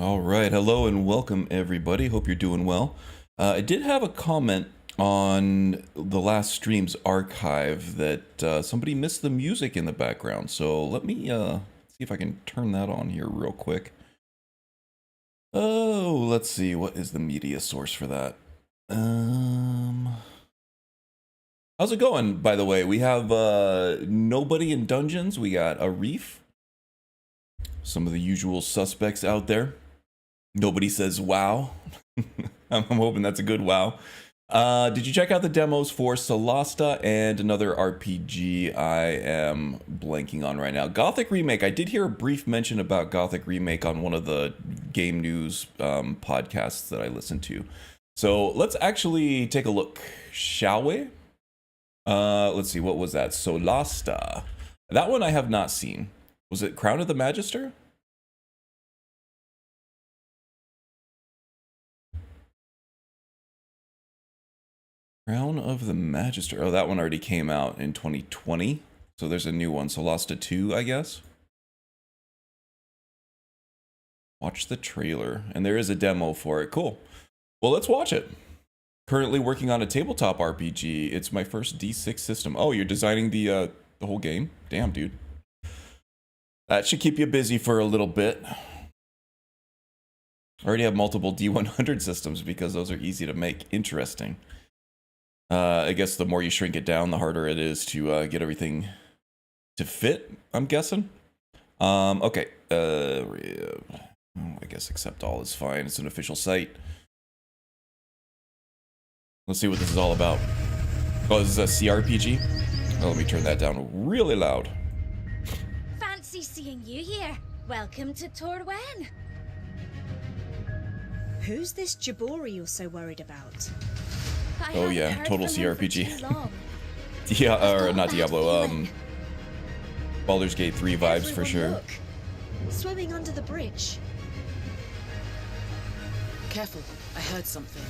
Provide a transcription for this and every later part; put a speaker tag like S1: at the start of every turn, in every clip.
S1: All right, hello and welcome everybody. Hope you're doing well. I did have a comment on the last stream's archive that somebody missed the music in the background. So let me see if I can turn that on here real quick. Oh, let's see. What is the media source for that? How's it going, by the way? We have nobody in dungeons. We got a reef. Some of the usual suspects out there. Nobody says wow. I'm hoping that's a good wow. Did you check out the demos for Solasta and another RPG I am blanking on right now? Gothic Remake. I did hear a brief mention about Gothic Remake on one of the game news podcasts that I listened to. So let's actually take a look, shall we? Let's see, what was that? Solasta. That one I have not seen. Was it Crown of the Magister? Crown of the Magister. Oh, that one already came out in 2020. So there's a new one. Solasta 2, I guess. Watch the trailer. And there is a demo for it. Cool. Well, let's watch it. Currently working on a tabletop RPG. It's my first D6 system. Oh, you're designing the whole game? Damn, dude. That should keep you busy for a little bit. I already have multiple D100 systems because those are easy to make. Interesting. I guess the more you shrink it down, the harder it is to get everything to fit, I'm guessing. Okay. I guess accept all is fine. It's an official site. Let's see what this is all about. Oh, this is a CRPG? Oh, let me turn that down really loud.
S2: Fancy seeing you here. Welcome to Torwen.
S3: Who's this Jabori you're so worried about?
S1: Oh yeah, total CRPG. Yeah, or not Diablo, Baldur's Gate 3 vibes for sure.
S3: Look. Swimming under the bridge.
S4: Careful, I heard something.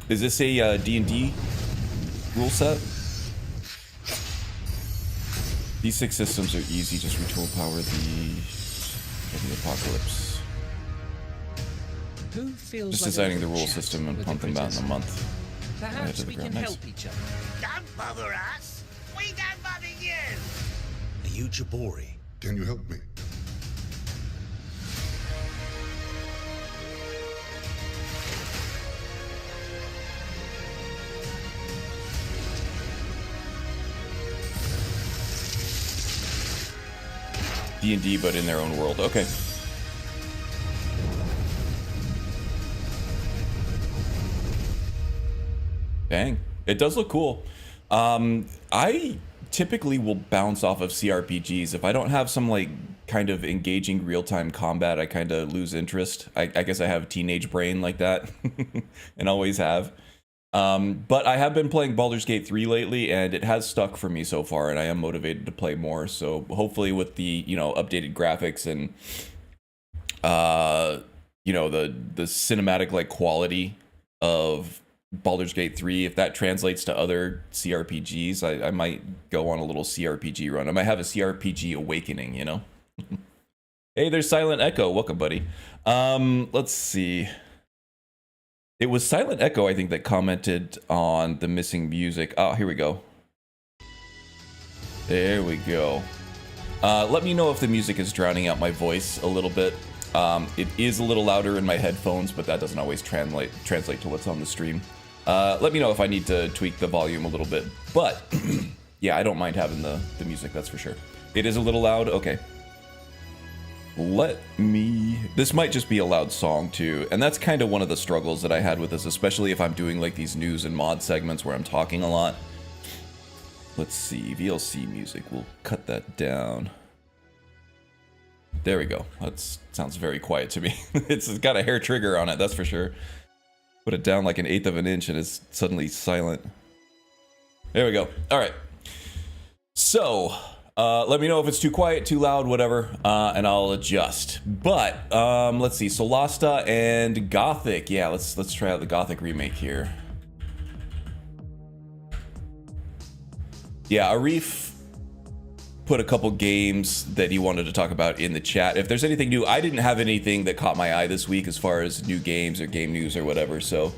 S1: Is this a D&D rule set? These 6 systems are easy, just retool power the apocalypse.
S4: Who feels
S1: Just
S4: like
S1: designing the rule system and pump them out in a month.
S4: Perhaps we can help each other.
S5: Don't bother us. We don't bother you.
S6: Are you Jabori?
S7: Can you help me?
S1: D&D, but in their own world. Okay. Dang. It does look cool. I typically will bounce off of CRPGs. If I don't have some, like, kind of engaging real-time combat, I kind of lose interest. I guess I have a teenage brain like that. And always have. But I have been playing Baldur's Gate 3 lately, and it has stuck for me so far, and I am motivated to play more. So hopefully with the, updated graphics and, the cinematic, like, quality of Baldur's Gate 3, if that translates to other CRPGs, I might go on a little CRPG run. I might have a CRPG awakening, Hey, there's Silent Echo. Welcome, buddy. Let's see. It was Silent Echo, I think, that commented on the missing music. Oh, here we go. There we go. Let me know if the music is drowning out my voice a little bit. It is a little louder in my headphones, but that doesn't always translate to what's on the stream. Let me know if I need to tweak the volume a little bit. But, yeah, I don't mind having the music, that's for sure. It is a little loud? Okay. This might just be a loud song, too. And that's kind of one of the struggles that I had with this, especially if I'm doing, like, these news and mod segments where I'm talking a lot. Let's see. VLC music. We'll cut that down. There we go. That sounds very quiet to me. It's got a hair trigger on it, that's for sure. Put it down like 1/8 of an inch and it's suddenly silent. There we go. All right. So, let me know if it's too quiet, too loud, whatever, and I'll adjust. But, let's see. Solasta and Gothic. Yeah, let's try out the Gothic remake here. Yeah, Arif put a couple games that he wanted to talk about in the chat. If there's anything new, I didn't have anything that caught my eye this week as far as new games or game news or whatever. So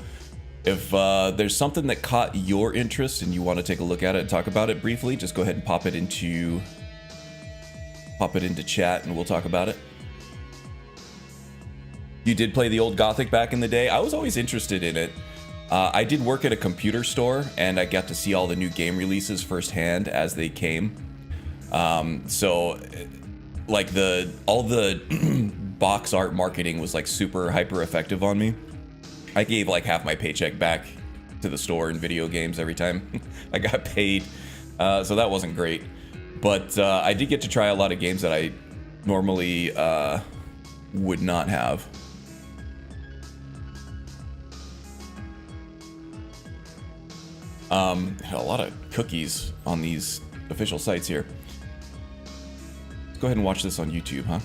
S1: if there's something that caught your interest and you want to take a look at it and talk about it briefly, just go ahead and pop it into chat and we'll talk about it. You did play the old Gothic back in the day. I was always interested in it. I did work at a computer store and I got to see all the new game releases firsthand as they came. So like all the box art marketing was like super hyper effective on me. I gave like half my paycheck back to the store in video games every time I got paid. So that wasn't great. But I did get to try a lot of games that I normally would not have. A lot of cookies on these official sites here. Let's go ahead and watch this on YouTube, huh?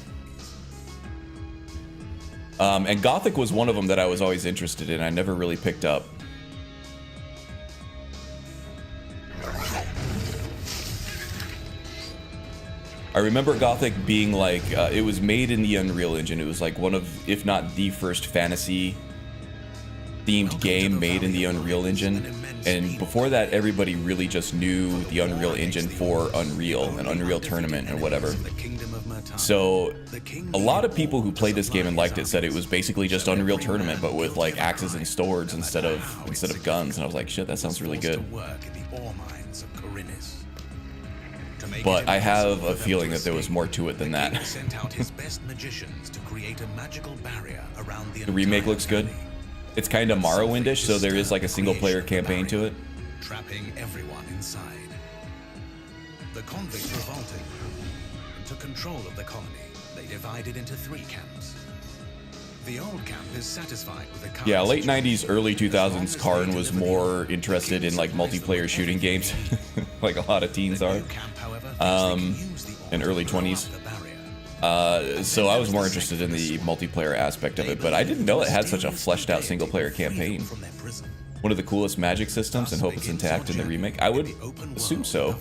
S1: And Gothic was one of them that I was always interested in. I never really picked up. I remember Gothic being like, it was made in the Unreal Engine. It was like one of, if not the first fantasy themed game made in the Unreal Engine. And before that, everybody really just knew the Unreal Engine for Unreal and Unreal Tournament and whatever. So a lot of people who played this game and liked it said it was basically just Unreal Tournament, but with like axes and swords instead of guns. And I was like, shit, that sounds really good. But I have a feeling that there was more to it than that. The remake looks good. It's kind of Morrowindish, so there is like a single-player campaign to it.
S6: Trapping everyone inside. The convicts revolted and took control of the colony. They divided into 3 camps. The old camp is satisfied with the current
S1: Yeah, late
S6: situation.
S1: 90s, early 2000s, Karn was more interested in like multiplayer shooting games, like a lot of teens are. In early 20s. So I was more interested in the multiplayer aspect of it, but I didn't know it had such a fleshed out single player campaign. One of the coolest magic systems, and hope it's intact in the remake. I would assume so.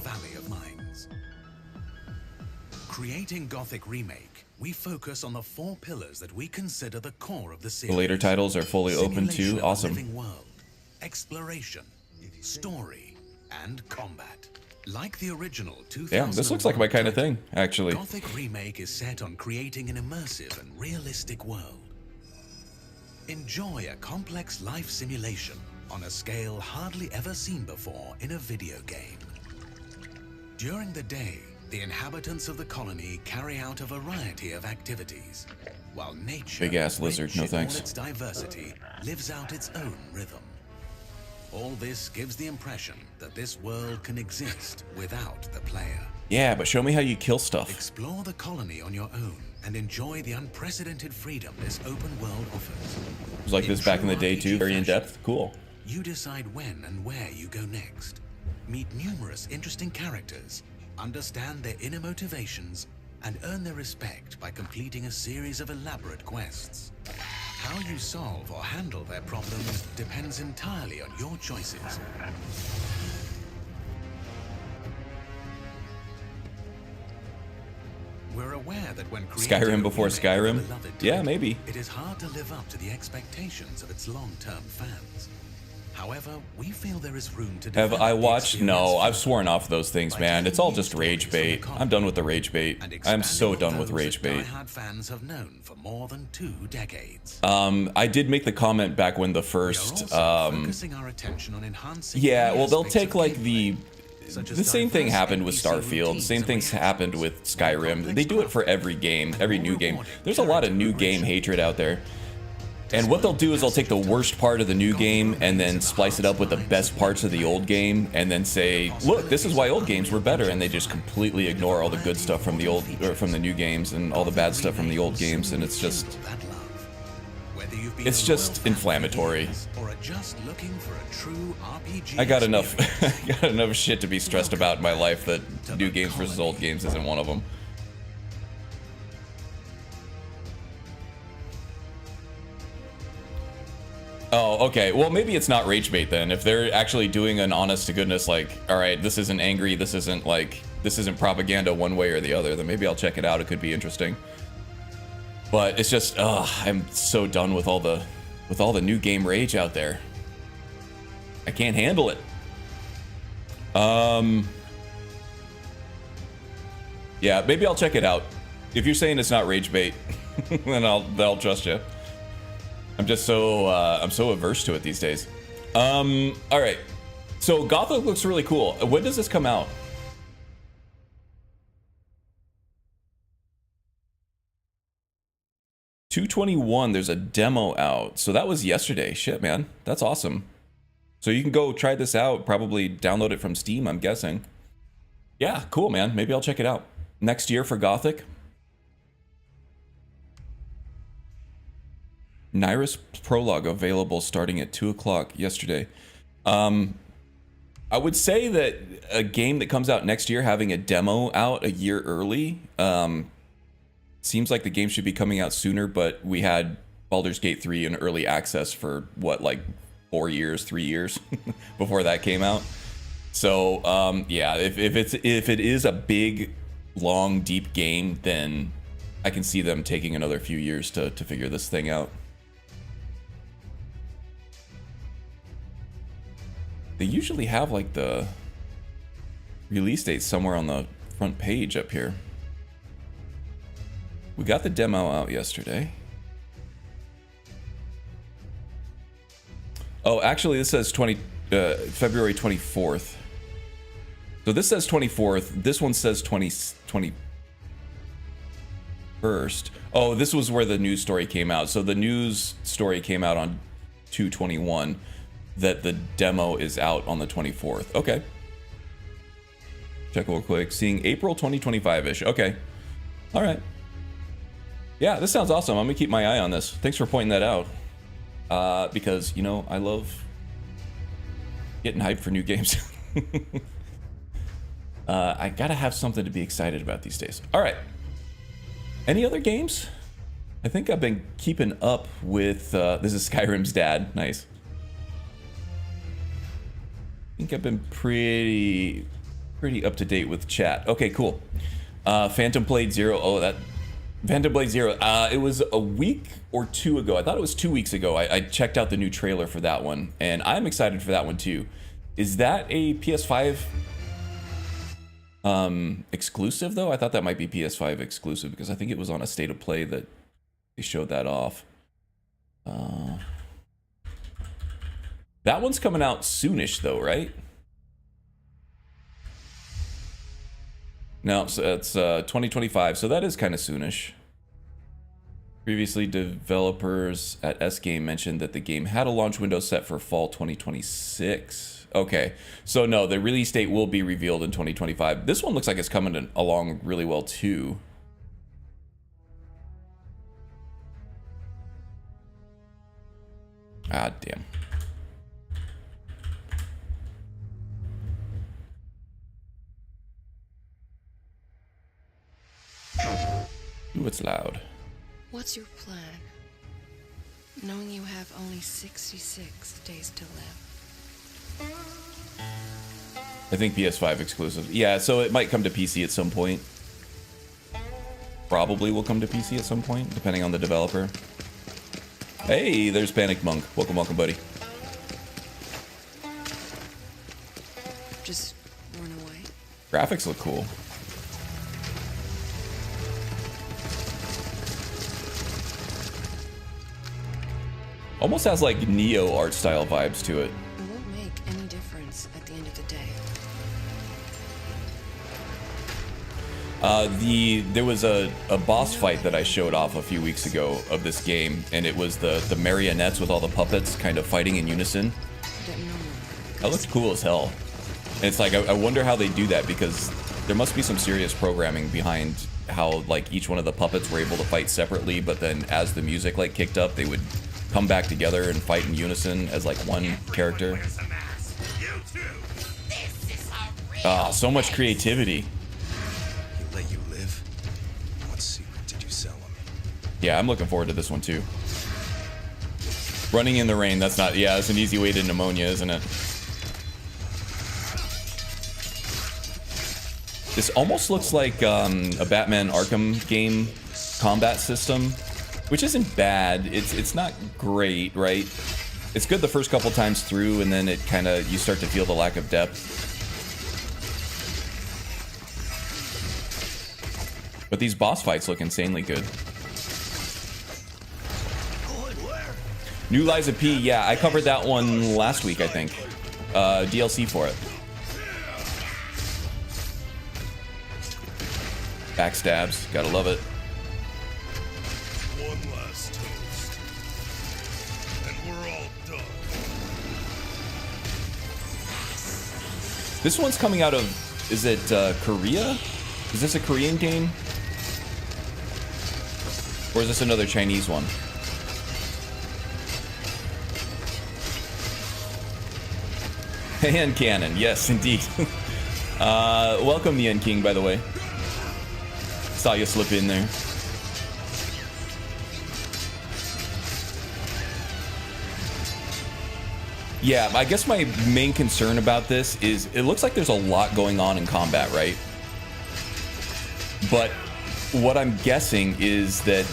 S6: Creating Gothic Remake, we focus on the 4 pillars that we consider the core of the series.
S1: The later titles are fully open
S6: Simulation
S1: too.
S6: of a
S1: Awesome.
S6: living world, exploration, story, and combat. Like the original 2001,
S1: Yeah, this looks like my kind of thing, actually.
S6: Gothic Remake is set on creating an immersive and realistic world. Enjoy a complex life simulation on a scale hardly ever seen before in a video game. During the day, the inhabitants of the colony carry out a variety of activities, while nature,
S1: Big ass lizard,
S6: rich
S1: no
S6: in
S1: thanks.
S6: all its diversity, lives out its own rhythm. All this gives the impression that this world can exist without the player.
S1: Yeah, but show me how you kill stuff.
S6: Explore the colony on your own and enjoy the unprecedented freedom this open world offers.
S1: It was like this back in the day too, very in depth. Cool.
S6: You decide when and where you go next. Meet numerous interesting characters, understand their inner motivations, and earn their respect by completing a series of elaborate quests. How you solve or handle their problems depends entirely on your choices. We're aware that when creating
S1: Skyrim
S6: a
S1: before
S6: remake of
S1: Skyrim?
S6: a beloved
S1: Yeah,
S6: title,
S1: maybe.
S6: it is hard to live up to the expectations of its long-term fans. However, we feel there is room to
S1: Have
S6: develop
S1: I
S6: the
S1: watched? No,
S6: experience
S1: I've
S6: further
S1: sworn off those things,
S6: by
S1: man.
S6: telling
S1: It's all
S6: new
S1: just rage
S6: stories from
S1: bait.
S6: the
S1: I'm done with the rage bait.
S6: and
S1: I'm so
S6: expanding
S1: done
S6: on
S1: with
S6: those
S1: rage
S6: that
S1: bait.
S6: diehard fans have known for more than 2 decades.
S1: I did make the comment back when the
S6: We are
S1: first,
S6: also focusing our attention on enhancing
S1: yeah,
S6: key
S1: well, they'll
S6: aspects
S1: take
S6: of
S1: like
S6: gameplay,
S1: the
S6: such as
S1: same thing
S6: diverse
S1: happened with
S6: NPC
S1: Starfield.
S6: routines
S1: Same
S6: and
S1: things
S6: reactions,
S1: happened with Skyrim.
S6: complex
S1: They do it for
S6: crafting,
S1: every game, every new game.
S6: rewarding
S1: There's a lot of new
S6: character
S1: game
S6: progression.
S1: hatred out there. And what they'll do is they'll take the worst part of the new game and then splice it up with the best parts of the old game and then say, look, this is why old games were better, and they just completely ignore all the good stuff from the old or from the new games and all the bad stuff from the old games, and it's just it's just inflammatory. I got enough got enough shit to be stressed about in my life that new games versus old games isn't one of them. Oh, okay. Well, maybe it's not rage bait then. If they're actually doing an honest to goodness, like, all right, this isn't angry, this isn't this isn't propaganda one way or the other, then maybe I'll check it out. It could be interesting. But it's just, I'm so done with all the new game rage out there. I can't handle it. Yeah, maybe I'll check it out. If you're saying it's not rage bait, then I'll trust you. I'm just so I'm so averse to it these days. All right. So Gothic looks really cool. When does this come out? $221. There's a demo out. So that was yesterday. Shit, man. That's awesome. So you can go try this out. Probably download it from Steam, I'm guessing. Yeah, cool, man. Maybe I'll check it out. Next year for Gothic. Nyrus Prologue available starting at 2 o'clock yesterday. I would say that a game that comes out next year having a demo out a year early, seems like the game should be coming out sooner, but we had Baldur's Gate 3 in early access for what, like 3 years before that came out. So yeah, if it is a big, long, deep game, then I can see them taking another few years to figure this thing out. They usually have like the release date somewhere on the front page up here. We got the demo out yesterday. Oh, actually this says February 24th. So this says 24th. This one says 21st. Oh, this was where the news story came out. So the news story came out on 2/21. That the demo is out on the 24th. Okay. Check real quick. Seeing April 2025-ish. Okay. All right. Yeah, this sounds awesome. I'm gonna keep my eye on this. Thanks for pointing that out. Because, you know, I love getting hyped for new games. I gotta have something to be excited about these days. All right. Any other games? I think I've been keeping up with... this is Skyrim's dad. Nice. I think I've been pretty up to date with chat. Okay, cool. Phantom Blade Zero. Oh, that Phantom Blade Zero. It was a week or two ago. I thought it was 2 weeks ago. I checked out the new trailer for that one, and I'm excited for that one too. Is that a PS5 exclusive though? I thought that might be PS5 exclusive because I think it was on a State of Play that they showed that off. That one's coming out soonish though, right? No, so it's 2025, so that is kind of soonish. Previously, developers at S-Game mentioned that the game had a launch window set for fall 2026. Okay, so no, the release date will be revealed in 2025. This one looks like it's coming along really well too. Ah, damn. Ooh, it's loud.
S7: What's your plan? Knowing you have only 66 days to live.
S1: I think PS5 exclusive. Yeah, so it might come to PC at some point. Probably will come to PC at some point, depending on the developer. Hey, there's Panic Monk. Welcome, welcome, buddy.
S7: Just run away.
S1: Graphics look cool. Almost has like Neo art style vibes to it.
S7: It won't make any difference at the end of the day.
S1: There was a boss fight that I showed off a few weeks ago of this game, and it was the marionettes with all the puppets kind of fighting in unison. That looked cool as hell. And it's like, I wonder how they do that, because there must be some serious programming behind how like each one of the puppets were able to fight separately, but then as the music like kicked up, they would come back together and fight in unison as like one character. Ah, so much creativity.
S8: Let you live? What secret did you sell him?
S1: Yeah, I'm looking forward to this one too. Running in the rain, that's not, yeah, it's an easy way to pneumonia, isn't it? This almost looks like a Batman Arkham game combat system, which isn't bad. It's not great, right? It's good the first couple times through, and then it kind of, you start to feel the lack of depth. But these boss fights look insanely good. New Lies of P, yeah, I covered that one last week, I think. DLC for it. Backstabs, gotta love it.
S8: One last toast, and we're all done.
S1: This one's coming out of, is it Korea? Is this a Korean game? Or is this another Chinese one? Hand cannon, yes, indeed. Welcome, the End King, by the way. Saw you slip in there. Yeah, I guess my main concern about this is it looks like there's a lot going on in combat, right? But what I'm guessing is that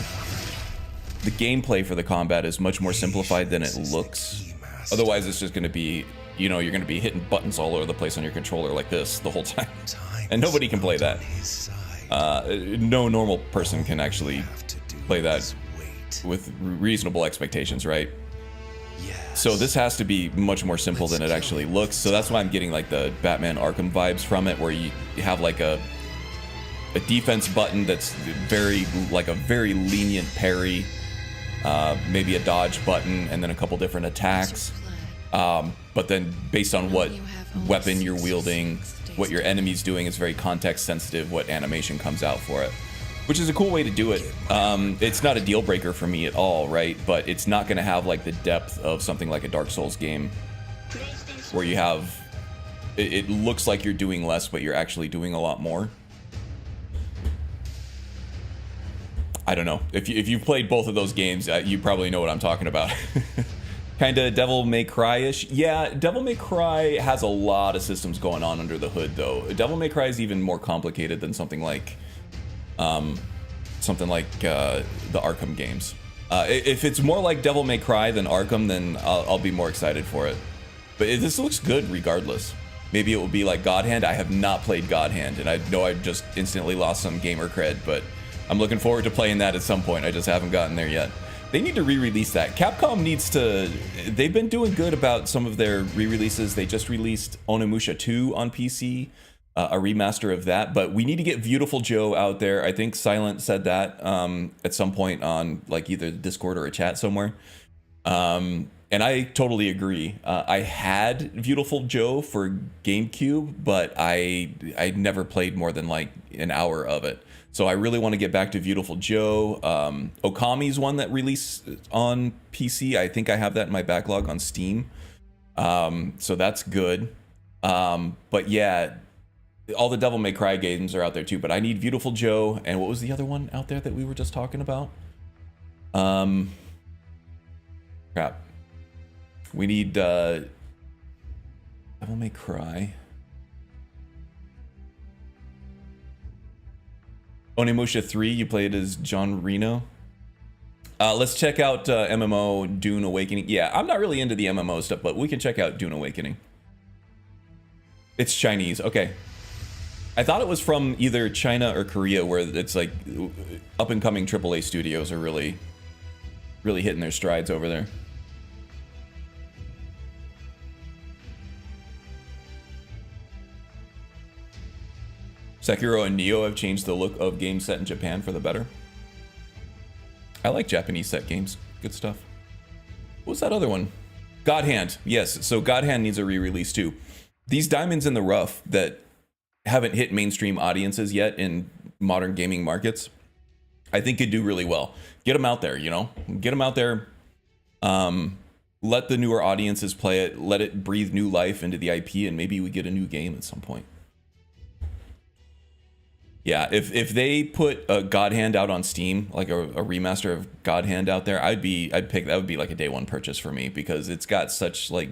S1: the gameplay for the combat is much more simplified than it looks. Otherwise, it's just going to be, you know, you're going to be hitting buttons all over the place on your controller like this the whole time. And nobody can play that. No normal person can actually play that with reasonable expectations, right? So this has to be much more simple than it actually looks. So that's why I'm getting like the Batman Arkham vibes from it, where you have like a defense button that's very, like a very lenient parry, maybe a dodge button, and then a couple different attacks. But then based on what weapon you're wielding, what your enemy's doing, is very context sensitive what animation comes out for it, which is a cool way to do it. It's not a deal breaker for me at all, right? But it's not going to have like the depth of something like a Dark Souls game, where you have, it looks like you're doing less, but you're actually doing a lot more. I don't know. If you've played both of those games, you probably know what I'm talking about. Kind of Devil May Cry-ish. Yeah, Devil May Cry has a lot of systems going on under the hood, though. Devil May Cry is even more complicated than something like the Arkham games. If it's more like Devil May Cry than Arkham, then I'll be more excited for it. But this looks good regardless. Maybe it will be like God Hand. I have not played God Hand, and I know I just instantly lost some gamer cred, but I'm looking forward to playing that at some point. I just haven't gotten there yet. They need to re-release that. Capcom needs to... They've been doing good about some of their re-releases. They just released Onimusha 2 on PC, a remaster of that. But we need to get Beautiful Joe out there. I think Silent said that at some point on like either Discord or a chat somewhere. And I totally agree. I had Beautiful Joe for GameCube, but I never played more than like an hour of it. So I really want to get back to Beautiful Joe. Okami's one that released on PC. I think I have that in my backlog on Steam. So that's good. But yeah, all the Devil May Cry games are out there too. But I need Beautiful Joe. And what was the other one out there that we were just talking about? Crap. We need Devil May Cry. Onimusha 3, you played as John Reno. Let's check out MMO Dune Awakening. Yeah, I'm not really into the MMO stuff, but we can check out Dune Awakening. It's Chinese, okay. I thought it was from either China or Korea, where it's like up-and-coming AAA studios are really hitting their strides over there. Sekiro and Nioh have changed the look of games set in Japan for the better. I like Japanese set games. Good stuff. What was that other one? God Hand. Yes, so God Hand needs a re-release too. These diamonds in the rough that haven't hit mainstream audiences yet in modern gaming markets, I think could do really well. Get them out there, you know? Get them out there. Let the newer audiences play it. Let it breathe new life into the IP, and maybe we get a new game at some point. Yeah, if they put a God Hand out on Steam, like a remaster of God Hand out there, I'd pick that. Would be like a day one purchase for me, because it's got such like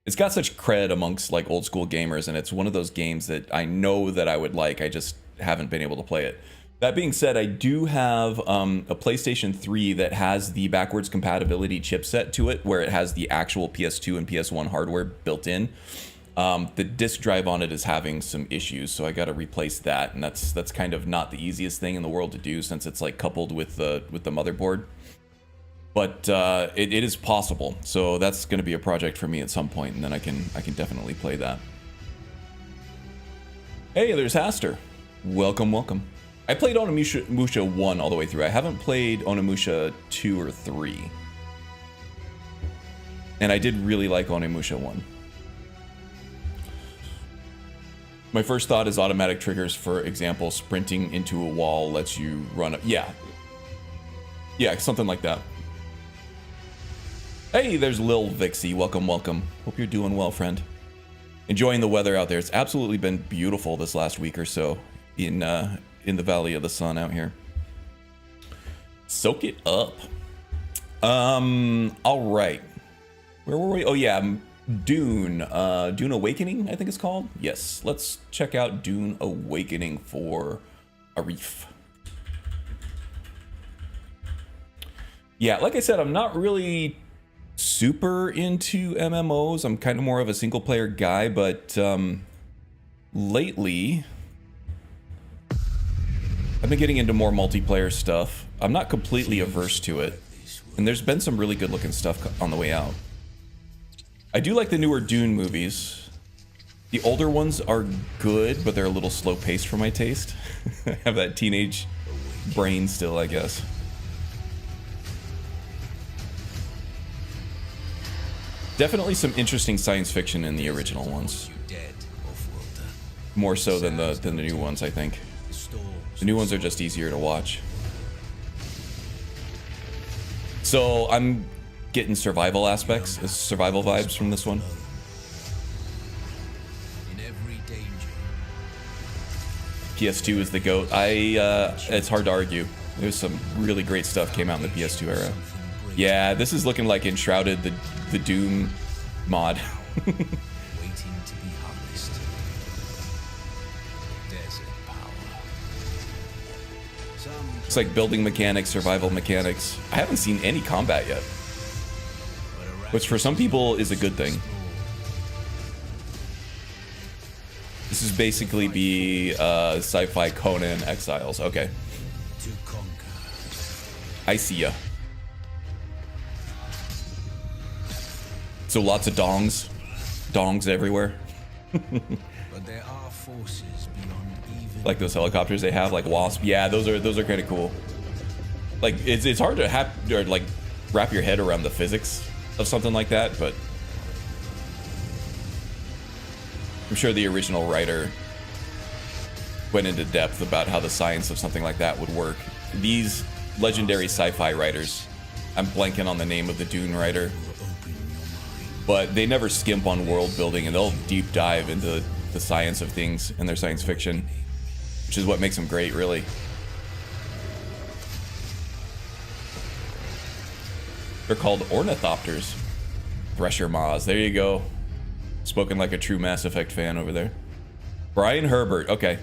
S1: it's got such cred amongst like old school gamers, and it's one of those games that I know that I would like. I just haven't been able to play it. That being said, I do have a PlayStation 3 that has the backwards compatibility chipset to it, where it has the actual PS2 and PS1 hardware built in. The disk drive on it is having some issues, so I got to replace that, and that's kind of not the easiest thing in the world to do since it's like coupled with the motherboard. But it is possible, so that's going to be a project for me at some point, and then I can definitely play that. Hey, there's Haster. Welcome, welcome. I played Onimusha 1 all the way through. I haven't played Onimusha 2 or 3. And I did really like Onimusha 1. My first thought is automatic triggers. For example, sprinting into a wall lets you run up. Yeah, something like that. Hey, there's Lil Vixie. Welcome, welcome. Hope you're doing well, friend. Enjoying the weather out there. It's absolutely been beautiful this last week or so in the Valley of the Sun out here. Soak it up. All right. Where were we? Oh yeah, Dune. Dune Awakening, I think it's called. Yes, let's check out Dune Awakening for Arif. Yeah, like I said, I'm not really super into MMOs. I'm kind of more of a single player guy, but lately I've been getting into more multiplayer stuff. I'm not completely averse to it, and there's been some really good looking stuff on the way out. I do like the newer Dune movies. The older ones are good, but they're a little slow paced for my taste. I have that teenage brain still, I guess. Definitely some interesting science fiction in the original ones. More so than the new ones, I think. The new ones are just easier to watch. So I'm getting survival aspects, survival vibes from this one. PS2 is the GOAT. It's hard to argue. There's some really great stuff came out in the PS2 era. Yeah, this is looking like Enshrouded, the Doom mod. It's like building mechanics, survival mechanics. I haven't seen any combat yet, which for some people is a good thing. This is basically be sci-fi Conan Exiles. Okay. I see ya. So lots of dongs. Dongs everywhere.
S6: But there are forces beyond even
S1: like those helicopters they have, like Wasp. Yeah, those are kind of cool. Like it's hard to wrap your head around the physics of something like that, but I'm sure the original writer went into depth about how the science of something like that would work. These legendary sci-fi writers, I'm blanking on the name of the Dune writer, but they never skimp on world building, and they'll deep dive into the science of things in their science fiction, which is what makes them great, really. They're called ornithopters. Thresher Maws, there you go. Spoken like a true Mass Effect fan over there. Brian Herbert, okay.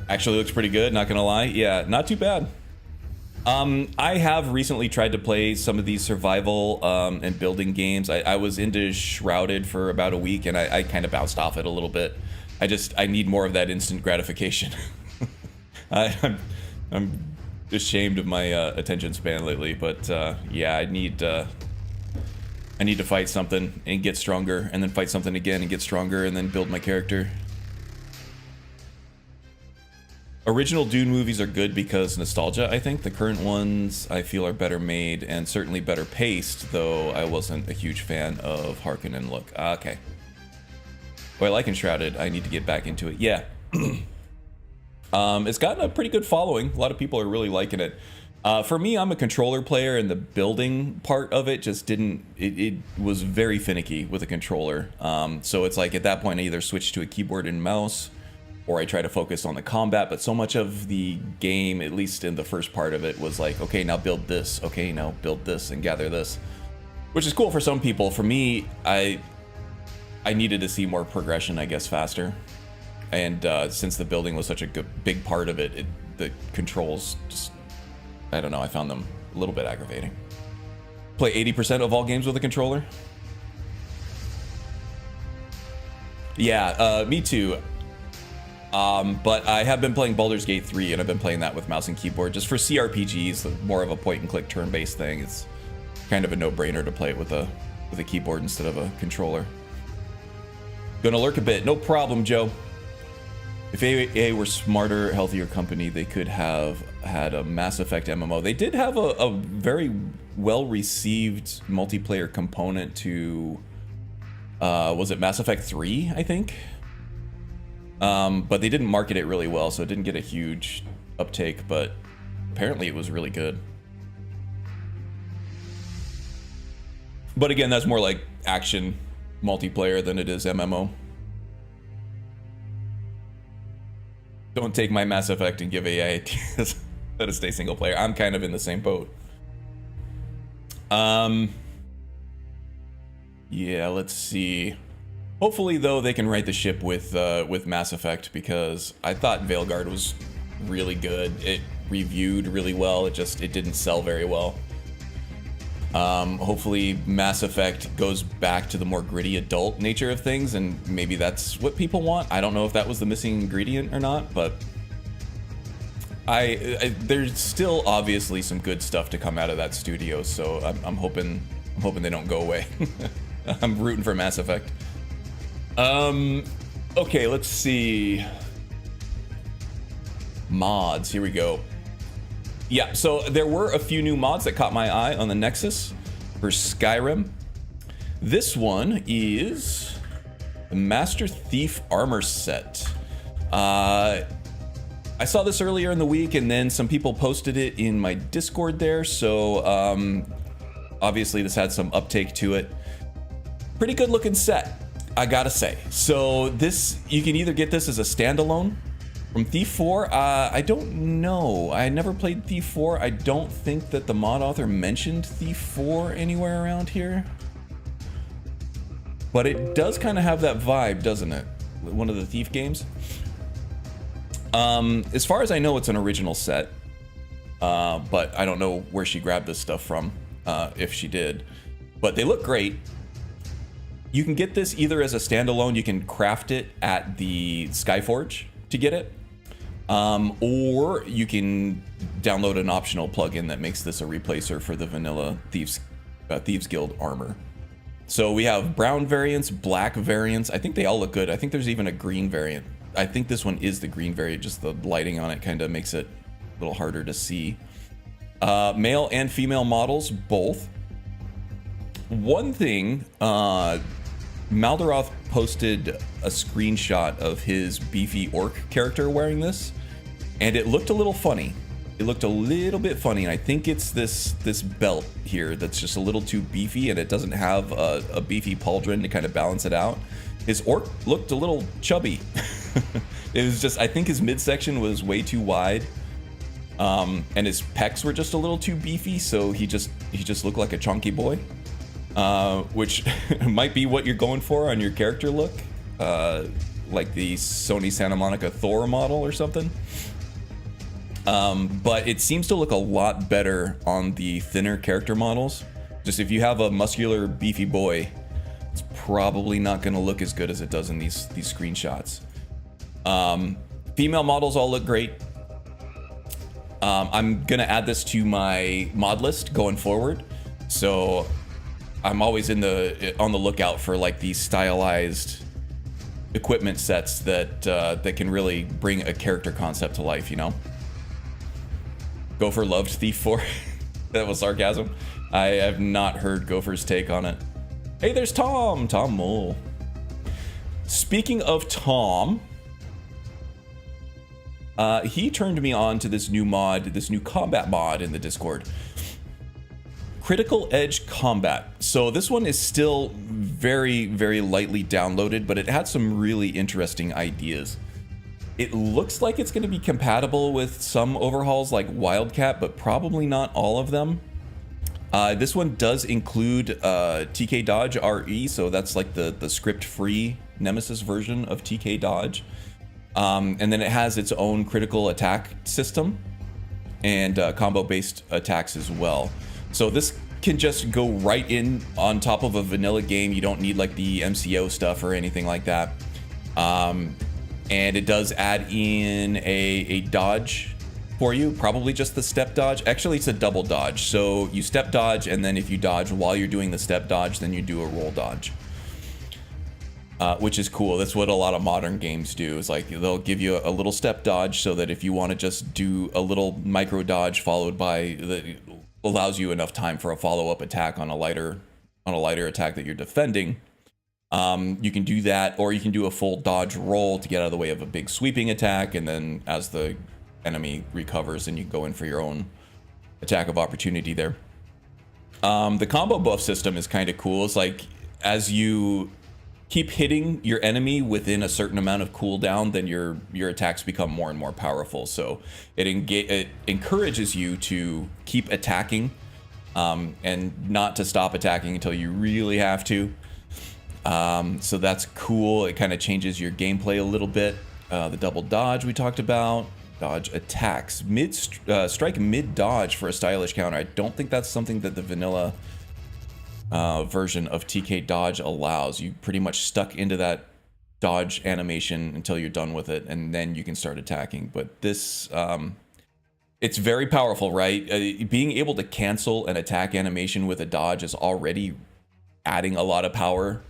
S1: Actually looks pretty good, not gonna lie. Yeah, not too bad. I have recently tried to play some of these survival and building games. I was into Shrouded for about a week, and I kind of bounced off it a little bit. I need more of that instant gratification. I'm ashamed of my attention span lately, but yeah, I need to fight something and get stronger, and then fight something again and get stronger, and then build my character. Original Dune movies are good because nostalgia, I think. The current ones I feel are better made and certainly better paced, though I wasn't a huge fan of Harken and Look. Okay. Well, I like Enshrouded. I need to get back into it. Yeah. It's gotten a pretty good following. A lot of people are really liking it. For me, I'm a controller player, and the building part of it just didn't... It was very finicky with a controller. So it's like at that point I either switch to a keyboard and mouse, or I try to focus on the combat, but so much of the game, at least in the first part of it, was like, okay, now build this, okay, now build this and gather this. which is cool for some people. For me, I needed to see more progression, I guess, faster. And since the building was such a big part of it, the controls just, I don't know, I found them a little bit aggravating. Play 80% of all games with a controller? Yeah, me too. But I have been playing Baldur's Gate 3, and I've been playing that with mouse and keyboard. Just for CRPGs, more of a point-and-click turn-based thing. It's kind of a no-brainer to play it with a keyboard instead of a controller. Gonna lurk a bit. No problem, Joe. If AA were smarter, healthier company, they could have had a Mass Effect MMO. They did have a very well-received multiplayer component to... was it Mass Effect 3, I think? But they didn't market it really well, so it didn't get a huge uptake, but apparently it was really good. But again, that's more like action multiplayer than it is MMO. Don't take my Mass Effect and give AI ideas. Let it stay single player. I'm kind of in the same boat. Yeah, let's see. Hopefully, though, they can right the ship with Mass Effect, because I thought Veilguard was really good. It reviewed really well. It didn't sell very well. Hopefully, Mass Effect goes back to the more gritty adult nature of things, and maybe that's what people want. I don't know if that was the missing ingredient or not, but there's still obviously some good stuff to come out of that studio. So I'm hoping they don't go away. I'm rooting for Mass Effect. Okay, let's see. Mods, here we go. Yeah, so there were a few new mods that caught my eye on the Nexus for Skyrim. This one is the Master Thief Armor Set. I saw this earlier in the week, and then some people posted it in my Discord there, so obviously this had some uptake to it. Pretty good looking set, I gotta say. So this, you can either get this as a standalone from Thief 4. I don't know. I never played Thief 4. I don't think that the mod author mentioned Thief 4 anywhere around here. But it does kind of have that vibe, doesn't it? One of the Thief games. As far as I know, it's an original set. But I don't know where she grabbed this stuff from, if she did. But they look great. You can get this either as a standalone. You can craft it at the Skyforge to get it. Or you can download an optional plugin that makes this a replacer for the vanilla Thieves Guild armor. So we have brown variants, black variants. I think they all look good. I think there's even a green variant. I think this one is the green variant, just the lighting on it kind of makes it a little harder to see. Male and female models, both. One thing, Malderoth posted a screenshot of his beefy orc character wearing this, and it looked a little funny. It looked a little bit funny, and I think it's this belt here that's just a little too beefy, and it doesn't have a beefy pauldron to kind of balance it out. His orc looked a little chubby. It was just, I think his midsection was way too wide, and his pecs were just a little too beefy, so he just looked like a chunky boy. Which might be what you're going for on your character look, like the Sony Santa Monica Thor model or something. But it seems to look a lot better on the thinner character models. Just if you have a muscular, beefy boy, it's probably not going to look as good as it does in these screenshots. Female models all look great. I'm going to add this to my mod list going forward. So I'm always on the lookout for like these stylized equipment sets that can really bring a character concept to life, you know? Gopher loved Thief 4. That was sarcasm. I have not heard Gopher's take on it. Hey, there's Tom Mole. Speaking of Tom, he turned me on to this new mod, this new combat mod in the Discord. Critical Edge Combat. So this one is still very, very lightly downloaded, but it had some really interesting ideas. It looks like it's going to be compatible with some overhauls like Wildcat, but probably not all of them. This one does include TK Dodge RE, so that's like the script-free Nemesis version of TK Dodge. And then it has its own critical attack system and combo-based attacks as well. So this can just go right in on top of a vanilla game. You don't need like the MCO stuff or anything like that. And it does add in a dodge for you, probably just the step dodge. Actually, it's a double dodge. So you step dodge, and then if you dodge while you're doing the step dodge, then you do a roll dodge. Which is cool. That's what a lot of modern games do. It's like they'll give you a little step dodge so that if you want to just do a little micro dodge followed by the allows you enough time for a follow-up attack on a lighter attack that you're defending. You can do that, or you can do a full dodge roll to get out of the way of a big sweeping attack, and then as the enemy recovers, and you go in for your own attack of opportunity there. The combo buff system is kind of cool. It's like as you keep hitting your enemy within a certain amount of cooldown, then your attacks become more and more powerful. So it encourages you to keep attacking and not to stop attacking until you really have to. So that's cool. It kind of changes your gameplay a little bit. The double dodge we talked about. Dodge attacks. Strike mid dodge for a stylish counter. I don't think that's something that the vanilla version of TK Dodge allows. You pretty much stuck into that dodge animation until you're done with it, and then you can start attacking. But this, it's very powerful, right? Being able to cancel an attack animation with a dodge is already adding a lot of power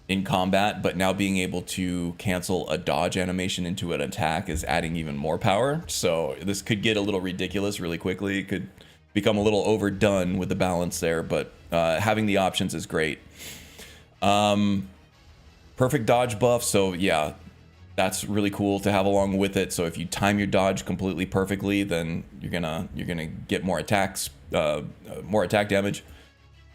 S1: in combat, but now being able to cancel a dodge animation into an attack is adding even more power. So this could get a little ridiculous really quickly. It could become a little overdone with the balance there, but having the options is great. Perfect dodge buff, so yeah, that's really cool to have along with it. So if you time your dodge completely perfectly, then you're gonna get more attacks, more attack damage.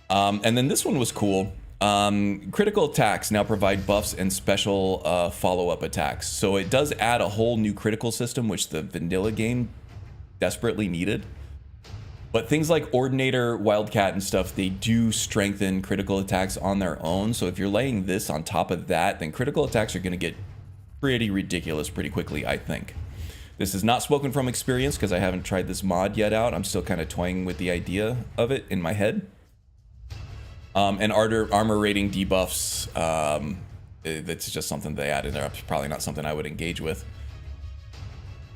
S1: And then this one was cool. Critical attacks now provide buffs and special follow-up attacks. So it does add a whole new critical system, which the vanilla game desperately needed. But things like Ordinator, Wildcat, and stuff, they do strengthen critical attacks on their own. So if you're laying this on top of that, then critical attacks are going to get pretty ridiculous pretty quickly, I think. This is not spoken from experience because I haven't tried this mod yet out. I'm still kind of toying with the idea of it in my head. And armor rating debuffs, that's just something they added there. It's probably not something I would engage with.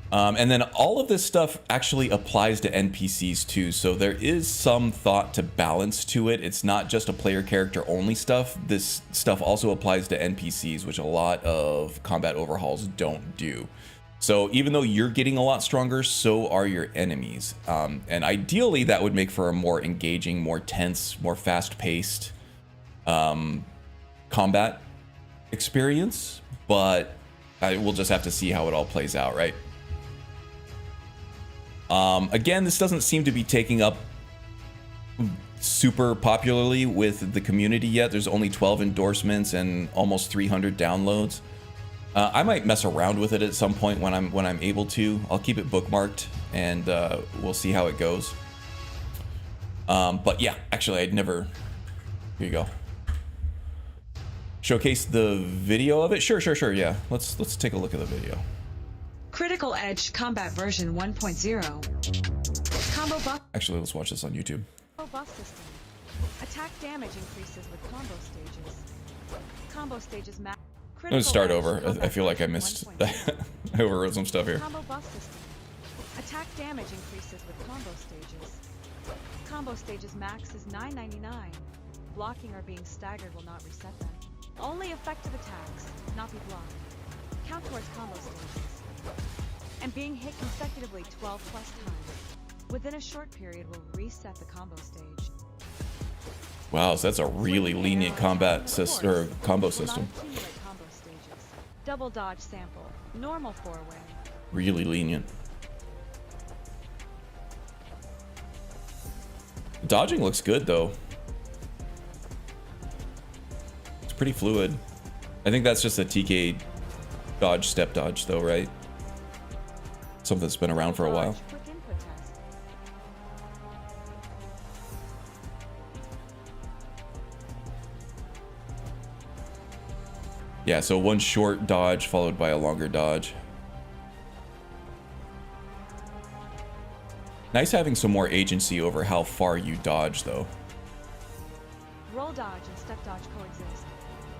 S1: And then all of this stuff actually applies to NPCs too, so there is some thought to balance to it. It's not just a player character only stuff. This stuff also applies to NPCs, which a lot of combat overhauls don't do. So even though you're getting a lot stronger, so are your enemies. And ideally that would make for a more engaging, more tense, more fast-paced combat experience, but we'll just have to see how it all plays out, right? Again, this doesn't seem to be taking up super popularly with the community yet. There's only 12 endorsements and almost 300 downloads. I might mess around with it at some point when I'm able to. I'll keep it bookmarked and we'll see how it goes. But yeah, actually I'd never. Here you go. Showcase the video of it. Sure. Yeah, let's take a look at the video.
S9: Critical Edge Combat version 1.0. Combo buff.
S1: Actually, let's watch this on YouTube.
S10: Buff system. Attack damage increases with combo stages. Combo stages max.
S1: I'm gonna start over. I feel like I missed. I overwrote some stuff here.
S10: Combo buff system. Attack damage increases with combo stages. Combo stages max is $9.99. Blocking or being staggered will not reset them. Only effective attacks, not be blocked. Count towards combo stages. And being hit consecutively 12 plus times within a short period will reset the combo stage.
S1: Wow, so that's a really lenient combat combo system.
S10: Combo stages. Double dodge sample, normal 4-way.
S1: Really lenient. Dodging looks good though. It's pretty fluid. I think that's just a TK dodge, step dodge though, right? Something that's been around for a while. Yeah, so one short dodge followed by a longer dodge. Nice having some more agency over how far you dodge, though.
S10: Roll dodge and step dodge coexist.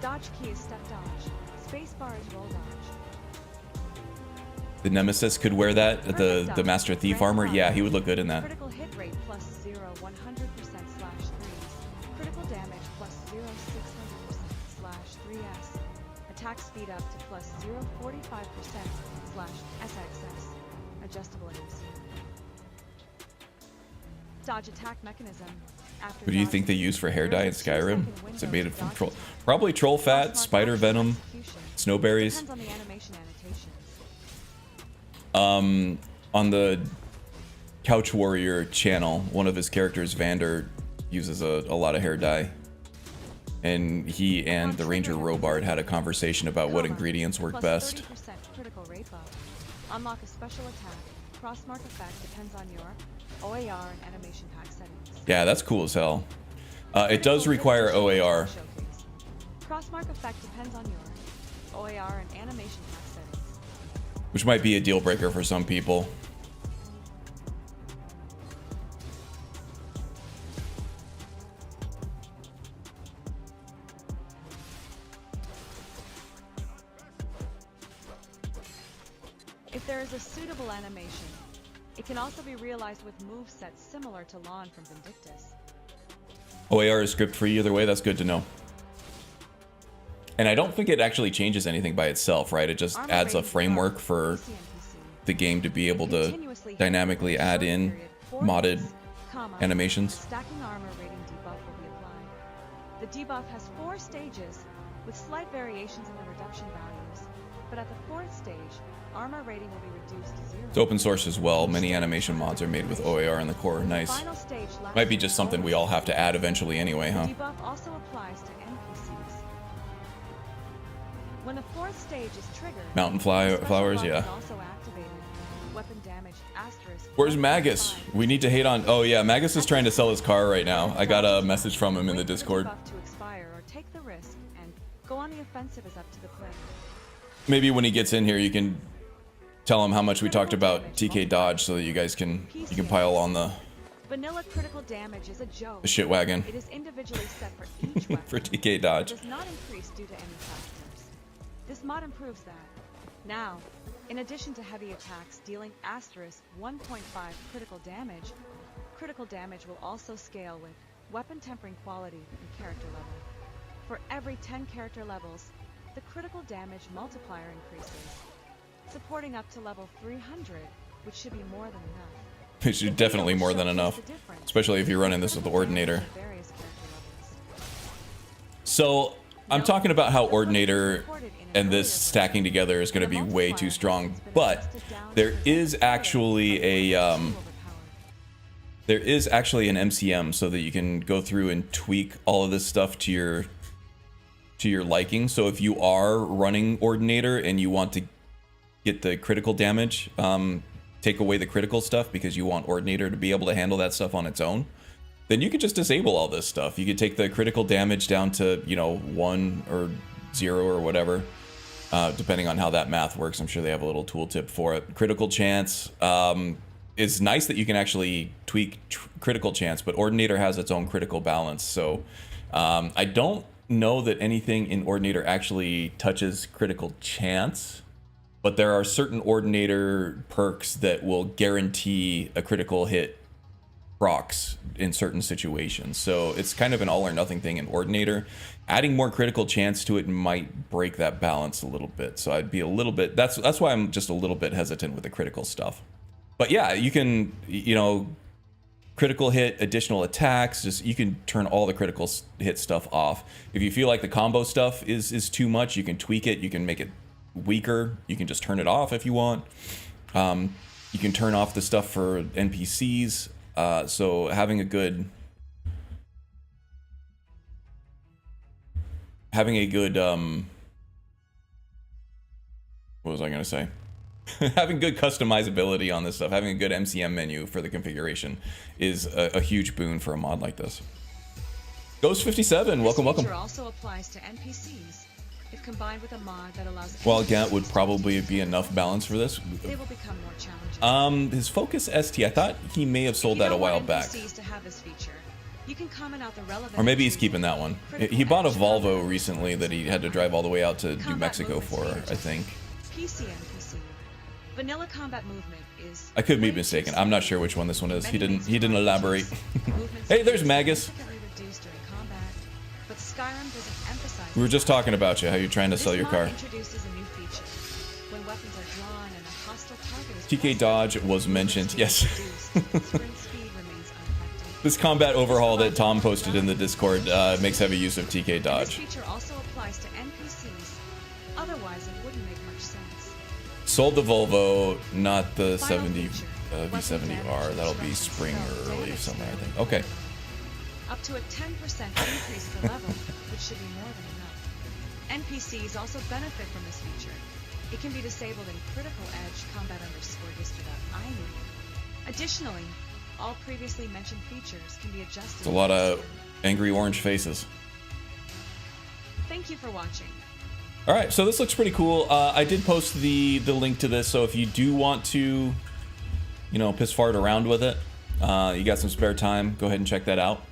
S10: Dodge key is step dodge. Spacebar is roll dodge.
S1: The Nemesis could wear that, the Master Thief armor. Yeah, he would look good in that.
S10: Critical hit rate plus 0, 100% slash 3s. Critical damage plus 0, 600% slash 3s. Attack speed up to plus 0, 45% slash SXS. Adjustable MC. Dodge attack mechanism. After
S1: What do you think they use for hair dye in Skyrim? Is it made from troll? Probably troll fat, spider venom, snowberries.
S10: Depends on the animation annotations.
S1: On the Couch Warrior channel, one of his characters, Vander, uses a lot of hair dye. And he and the Ranger Robard had a conversation about what ingredients work best.
S10: 30% critical rate buff. Unlock a special attack. Crossmark effect depends on your OAR and animation pack settings.
S1: Yeah, that's cool as hell. It does require OAR.
S10: Crossmark effect depends on your OAR and animation pack settings.
S1: Which might be a deal breaker for some people.
S10: If there is a suitable animation, it can also be realized with movesets similar to Lon from Vindictus.
S1: OAR is script free either way, that's good to know. And I don't think it actually changes anything by itself, right? It just adds a framework for the game to be able to dynamically add in modded animations.
S10: Stacking armor rating debuff will be applied. The debuff has 4 stages with slight variations in the reduction values, but at the 4th stage, armor rating will be reduced to 0.
S1: It's open source as well. Many animation mods are made with OAR in the core. Nice. Might be just something we all have to add eventually anyway, huh?
S10: The debuff also applies to NPCs. When the 4th stage is triggered,
S1: Mountain flowers, yeah.
S10: also activated. Weapon damage asterisk.
S1: Where's Magus? We need to hate on. Oh yeah, Magus is trying to sell his car right now. I got a message from him in the Discord.
S10: To expire or take the risk and go on the offensive is up to the player.
S1: Maybe when he gets in here, you can tell him how much we talked about TK dodge, so that you guys can pile on the
S10: Vanilla critical damage is a joke.
S1: The shit wagon.
S10: It is individually set for each weapon.
S1: For TK dodge.
S10: It does not increase due to any factors. This mod improves that. Now, in addition to heavy attacks dealing asterisk 1.5 critical damage will also scale with weapon tempering quality and character level. For every 10 character levels, the critical damage multiplier increases, supporting up to level 300, which should be more than enough.
S1: It should definitely more than enough, especially if you're running this with the Ordinator. So I'm talking about how Ordinator and this stacking together is going to be way too strong, but there is actually an MCM so that you can go through and tweak all of this stuff to your liking. So if you are running Ordinator and you want to get the critical damage, take away the critical stuff because you want Ordinator to be able to handle that stuff on its own, then you could just disable all this stuff. You could take the critical damage down to, 1 or 0 or whatever, depending on how that math works. I'm sure they have a little tooltip for it. Critical chance. It's nice that you can actually tweak critical chance, but Ordinator has its own critical balance. So I don't know that anything in Ordinator actually touches critical chance, but there are certain Ordinator perks that will guarantee a critical hit procs in certain situations. So it's kind of an all or nothing thing in Ordinator. Adding more critical chance to it might break that balance a little bit. So I'd be a little bit, that's why I'm just a little bit hesitant with the critical stuff. But yeah, you can, critical hit, additional attacks, you can turn all the critical hit stuff off. If you feel like the combo stuff is too much, you can tweak it, you can make it weaker, you can just turn it off if you want. You can turn off the stuff for NPCs. So having a good what was I gonna say? Having good customizability on this stuff, having a good MCM menu for the configuration is a huge boon for a mod like this. Ghost57, welcome.
S10: This feature also applies to NPCs. If combined with a mod that allows
S1: While Gant would probably be enough balance for this.
S10: they will become more challenging.
S1: His Focus ST, I thought he may have sold that a while back.
S10: To have this feature, you can comment out the relevant
S1: Or maybe he's keeping that one. He bought a Volvo recently that he had to drive all the way out to New Mexico for, I think.
S10: PC NPC. Vanilla combat movement is
S1: I could be mistaken. I'm not sure which one this one is. He didn't elaborate. Hey, there's Magus.
S10: reduced during combat, but Skyrim doesn't emphasize.
S1: We were just talking about you, how you're trying to sell your car.
S10: Introduces a new feature. When weapons are drawn and a hostile target is
S1: TK Dodge was mentioned. Yes.
S10: sprint speed remains unaffected.
S1: This combat overhaul that Tom posted in the Discord makes heavy use of TK
S10: This
S1: Dodge.
S10: feature also applies to NPCs. Otherwise, it wouldn't make much sense.
S1: Sold the Volvo, not the
S10: Final
S1: 70
S10: feature.
S1: V70R. That'll be spring or early somewhere, I think. Okay.
S10: Up to a 10% increase the level, which should be more than enough. NPCs also benefit from this feature. It can be disabled in critical edge combat_disc.ini. Additionally, all previously mentioned features can be adjusted.
S1: It's a lot of angry orange faces.
S10: Thank you for watching.
S1: All right, so this looks pretty cool. I did post the link to this, so if you do want to, you know, piss fart around with it, you got some spare time, go ahead and check that out.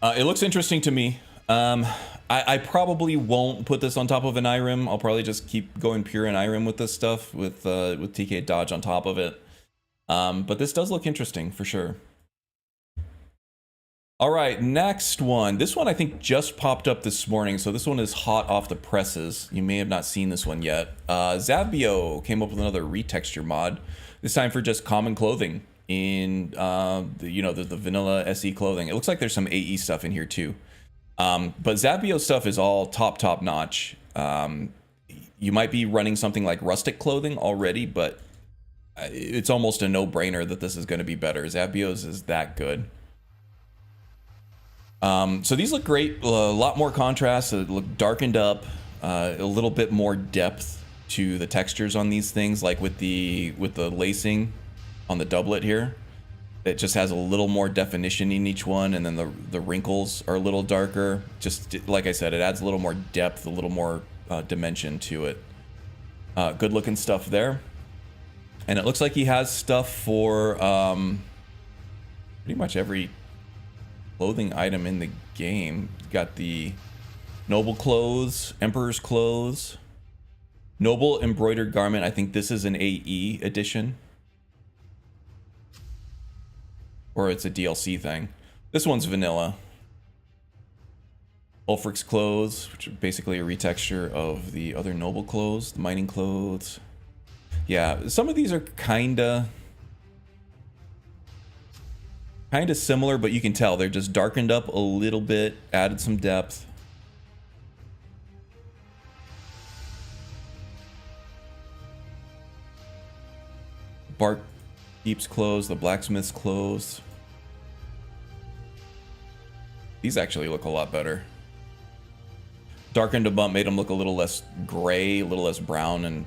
S1: It looks interesting to me. I probably won't put this on top of an IRIM. I'll probably just keep going pure in IRIM with this stuff, with TK Dodge on top of it. But this does look interesting for sure. All right, next one. This one I think just popped up this morning, so this one is hot off the presses. You may have not seen this one yet. Zavio came up with another retexture mod, this time for just common clothing in the vanilla SE clothing. It looks like there's some AE stuff in here too. But Zavio stuff is all top notch. You might be running something like rustic clothing already, but it's almost a no-brainer that this is going to be better. Zavio's is that good. So these look great. A lot more contrast. They look darkened up. A little bit more depth to the textures on these things, like with the lacing on the doublet here. It just has a little more definition in each one, and then the wrinkles are a little darker. Just like I said, it adds a little more depth, a little more dimension to it. Good looking stuff there. And it looks like he has stuff for pretty much every clothing item in the game. Got the noble clothes, emperor's clothes, noble embroidered garment. I think this is an AE edition, or it's a DLC thing. This one's vanilla. Ulfric's clothes, which are basically a retexture of the other noble clothes, the mining clothes. Yeah, some of these are kinda similar, but you can tell they're just darkened up a little bit, added some depth. Barkeep's clothes, the blacksmith's clothes. These actually look a lot better. Darkened them up, made them look a little less gray, a little less brown, and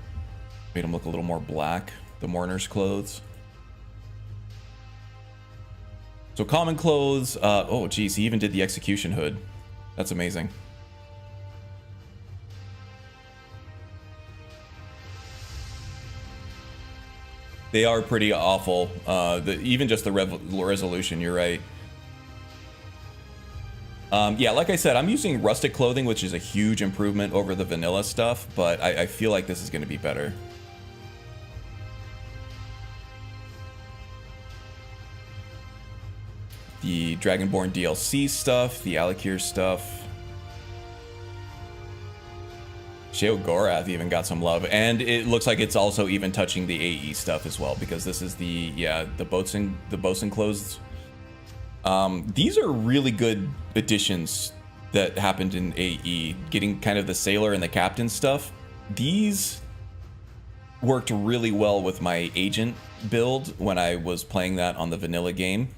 S1: made them look a little more black. The mourner's clothes. So common clothes, oh geez, he even did the execution hood. That's amazing. They are pretty awful. Even just the resolution, you're right. Yeah, like I said, I'm using rustic clothing, which is a huge improvement over the vanilla stuff, but I feel like this is going to be better. The Dragonborn DLC stuff, the Alakir stuff. Sheo Gorath even got some love, and it looks like it's also even touching the AE stuff as well, because this is the bosun clothes. These are really good additions that happened in AE, getting kind of the sailor and the captain stuff. These worked really well with my agent build when I was playing that on the vanilla game.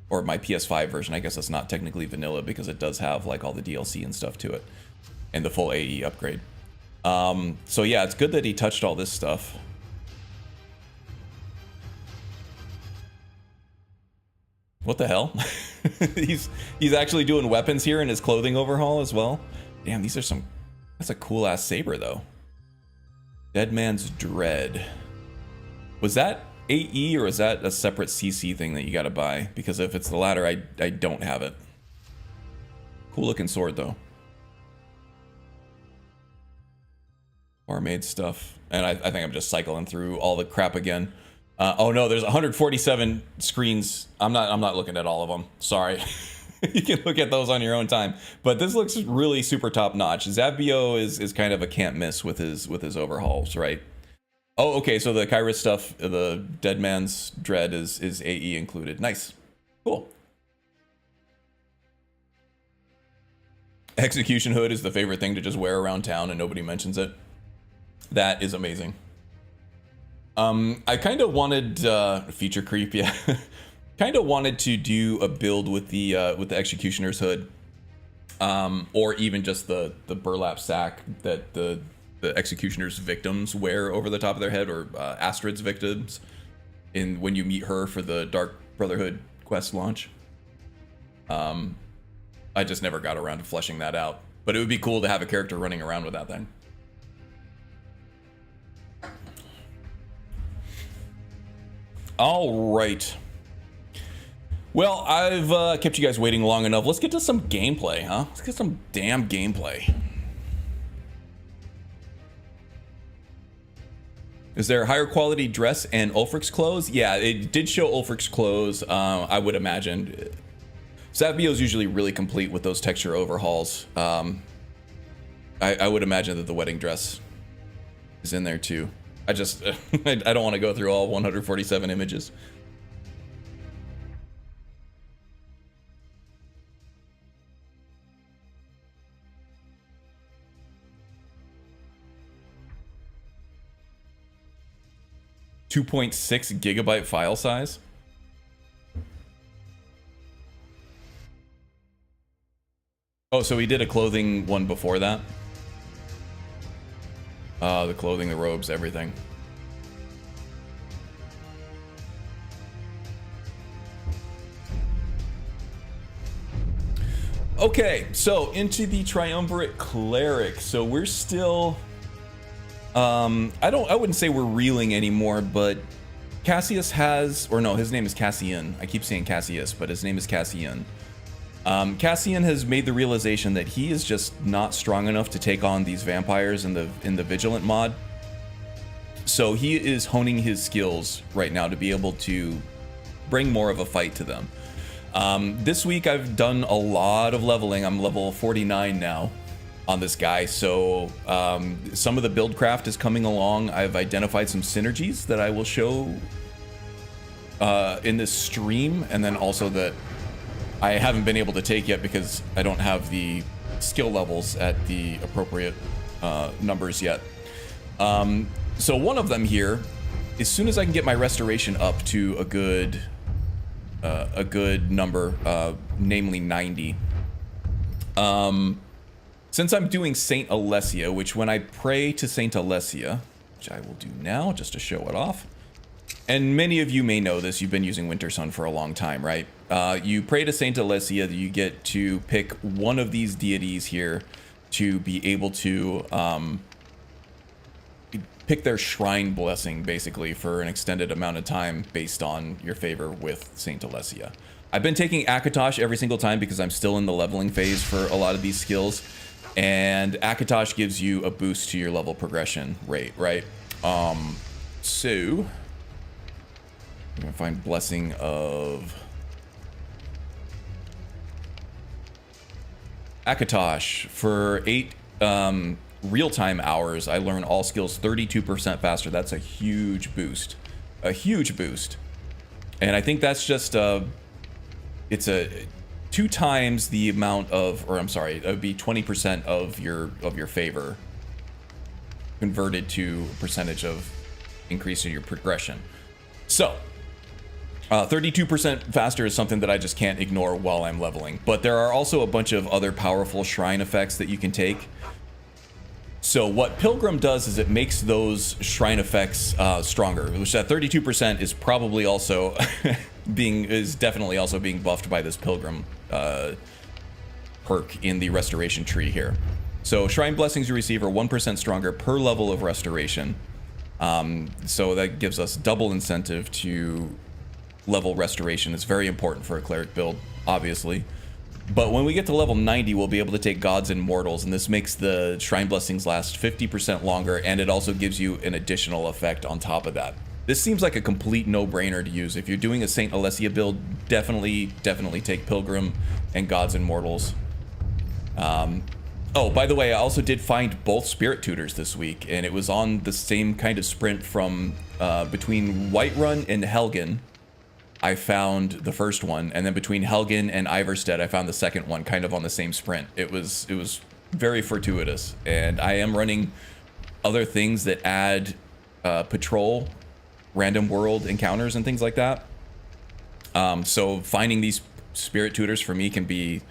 S1: Or my PS5 version. I guess it's not technically vanilla because it does have like all the DLC and stuff to it. And the full AE upgrade. So yeah, it's good that he touched all this stuff. What the hell? he's actually doing weapons here in his clothing overhaul as well. Damn, these are some. That's a cool ass saber though. Dead Man's Dread. Was that AE or is that a separate CC thing that you gotta buy? Because if it's the latter, I don't have it. Cool looking sword though. Barmaid stuff. And I think I'm just cycling through all the crap again. Oh no, there's 147 screens. I'm not looking at all of them. Sorry. You can look at those on your own time. But this looks really super top notch. Zabio is kind of a can't miss with his overhauls, right? Oh, okay, so the Kairos stuff, the Dead Man's Dread is AE included. Nice. Cool. Execution Hood is the favorite thing to just wear around town and nobody mentions it. That is amazing. I kind of wanted feature creep, yeah. Kind of wanted to do a build with the Executioner's Hood, or even just the burlap sack that the Executioner's victims wear over the top of their head, or Astrid's victims, when you meet her for the Dark Brotherhood quest launch. I just never got around to fleshing that out, but it would be cool to have a character running around with that thing. All right. Well, I've kept you guys waiting long enough. Let's get to some gameplay, huh? Let's get some damn gameplay. Is there higher quality dress and Ulfric's clothes? Yeah, it did show Ulfric's clothes. I would imagine. Zabio's usually really complete with those texture overhauls. I would imagine that the wedding dress is in there too. I just, I don't want to go through all 147 images. .6 gigabyte file size. Oh, so he did a clothing one before that? The clothing, the robes, everything. Okay, so into the Triumvirate Cleric. So we're still... I wouldn't say we're reeling anymore, but Cassius has... Or no, his name is Cassian. I keep saying Cassius, but his name is Cassian. Cassian has made the realization that he is just not strong enough to take on these vampires in the Vigilant mod. So he is honing his skills right now to be able to bring more of a fight to them. This week I've done a lot of leveling. I'm level 49 now on this guy. So some of the buildcraft is coming along. I've identified some synergies that I will show in this stream, and then also that I haven't been able to take yet because I don't have the skill levels at the appropriate numbers yet. So one of them here, as soon as I can get my restoration up to a good number, namely 90. Since I'm doing Saint Alessia, which when I pray to Saint Alessia, which I will do now just to show it off, and many of you may know this, you've been using Winter Sun for a long time, right? You pray to Saint Alessia, you get to pick one of these deities here to be able to pick their shrine blessing, basically, for an extended amount of time based on your favor with Saint Alessia. I've been taking Akatosh every single time because I'm still in the leveling phase for a lot of these skills, and Akatosh gives you a boost to your level progression rate, right? So I'm gonna find Blessing of Akatosh. For 8 real-time hours, I learn all skills 32% faster. That's a huge boost. A huge boost. And I think that's just it's a 2 times the amount of, or I'm sorry, it would be 20% of your favor converted to a percentage of increase in your progression. So 32% faster is something that I just can't ignore while I'm leveling. But there are also a bunch of other powerful shrine effects that you can take. So what Pilgrim does is it makes those shrine effects stronger, which that 32% is probably also is definitely also being buffed by this pilgrim perk in the restoration tree here. So shrine blessings you receive are 1% stronger per level of restoration. So that gives us double incentive to level restoration. It's very important for a cleric build, obviously. But when we get to level 90, we'll be able to take gods and mortals, and this makes the shrine blessings last 50% longer, and it also gives you an additional effect on top of that. This seems like a complete no-brainer to use. If you're doing a Saint Alessia build, definitely take Pilgrim and gods and mortals. Oh, by the way, I also did find both Spirit Tutors this week, and it was on the same kind of sprint from between Whiterun and Helgen. I found the first one, and then between Helgen and Iverstead, I found the second one, kind of on the same sprint. It was very fortuitous, and I am running other things that add patrol, random world encounters, and things like that. So finding these Spirit Tutors for me can be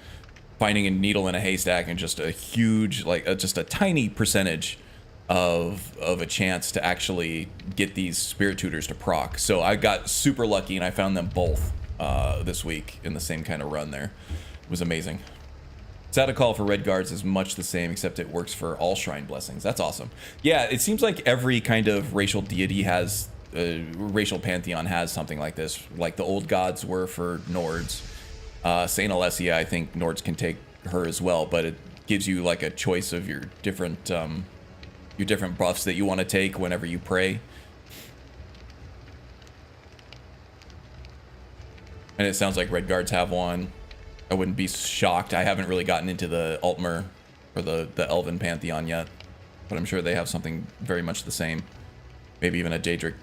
S1: finding a needle in a haystack, and just a huge, like, just a tiny percentage of a chance to actually get these Spirit Tutors to proc. So I got super lucky, and I found them both this week in the same kind of run there. It was amazing. Sadakal for Red Guards is much the same, except it works for all Shrine Blessings. That's awesome. Yeah, it seems like every kind of racial deity has, racial pantheon has something like this, like the old gods were for Nords. Saint Alessia, I think Nords can take her as well, but it gives you like a choice of your different buffs that you want to take whenever you pray. And it sounds like Red Guards have one. I wouldn't be shocked. I haven't really gotten into the Altmer or the Elven Pantheon yet, but I'm sure they have something very much the same. Maybe even a Daedric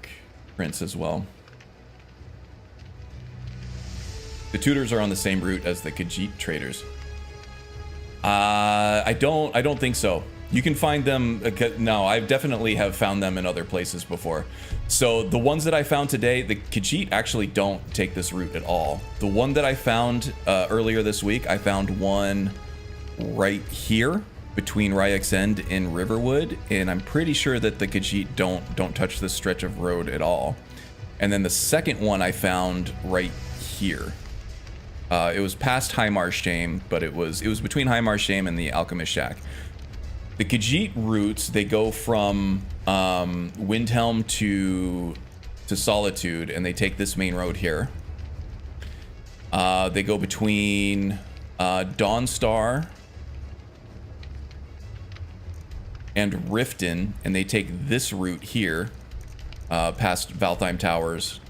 S1: Prince as well. The Tutors are on the same route as the Khajiit traders. I don't think so. You can find them. No, I definitely have found them in other places before. So the ones that I found today, the Khajiit actually don't take this route at all. The one that I found earlier this week, I found one right here between Ryek's End and Riverwood, and I'm pretty sure that the Khajiit don't touch this stretch of road at all. And then the second one I found right here. It was past High Marsh Shame, but it was between High Marsh Shame and the Alchemist Shack. The Khajiit routes, they go from Windhelm to Solitude, and they take this main road here. They go between Dawnstar and Riften, and they take this route here, past Valtheim Towers,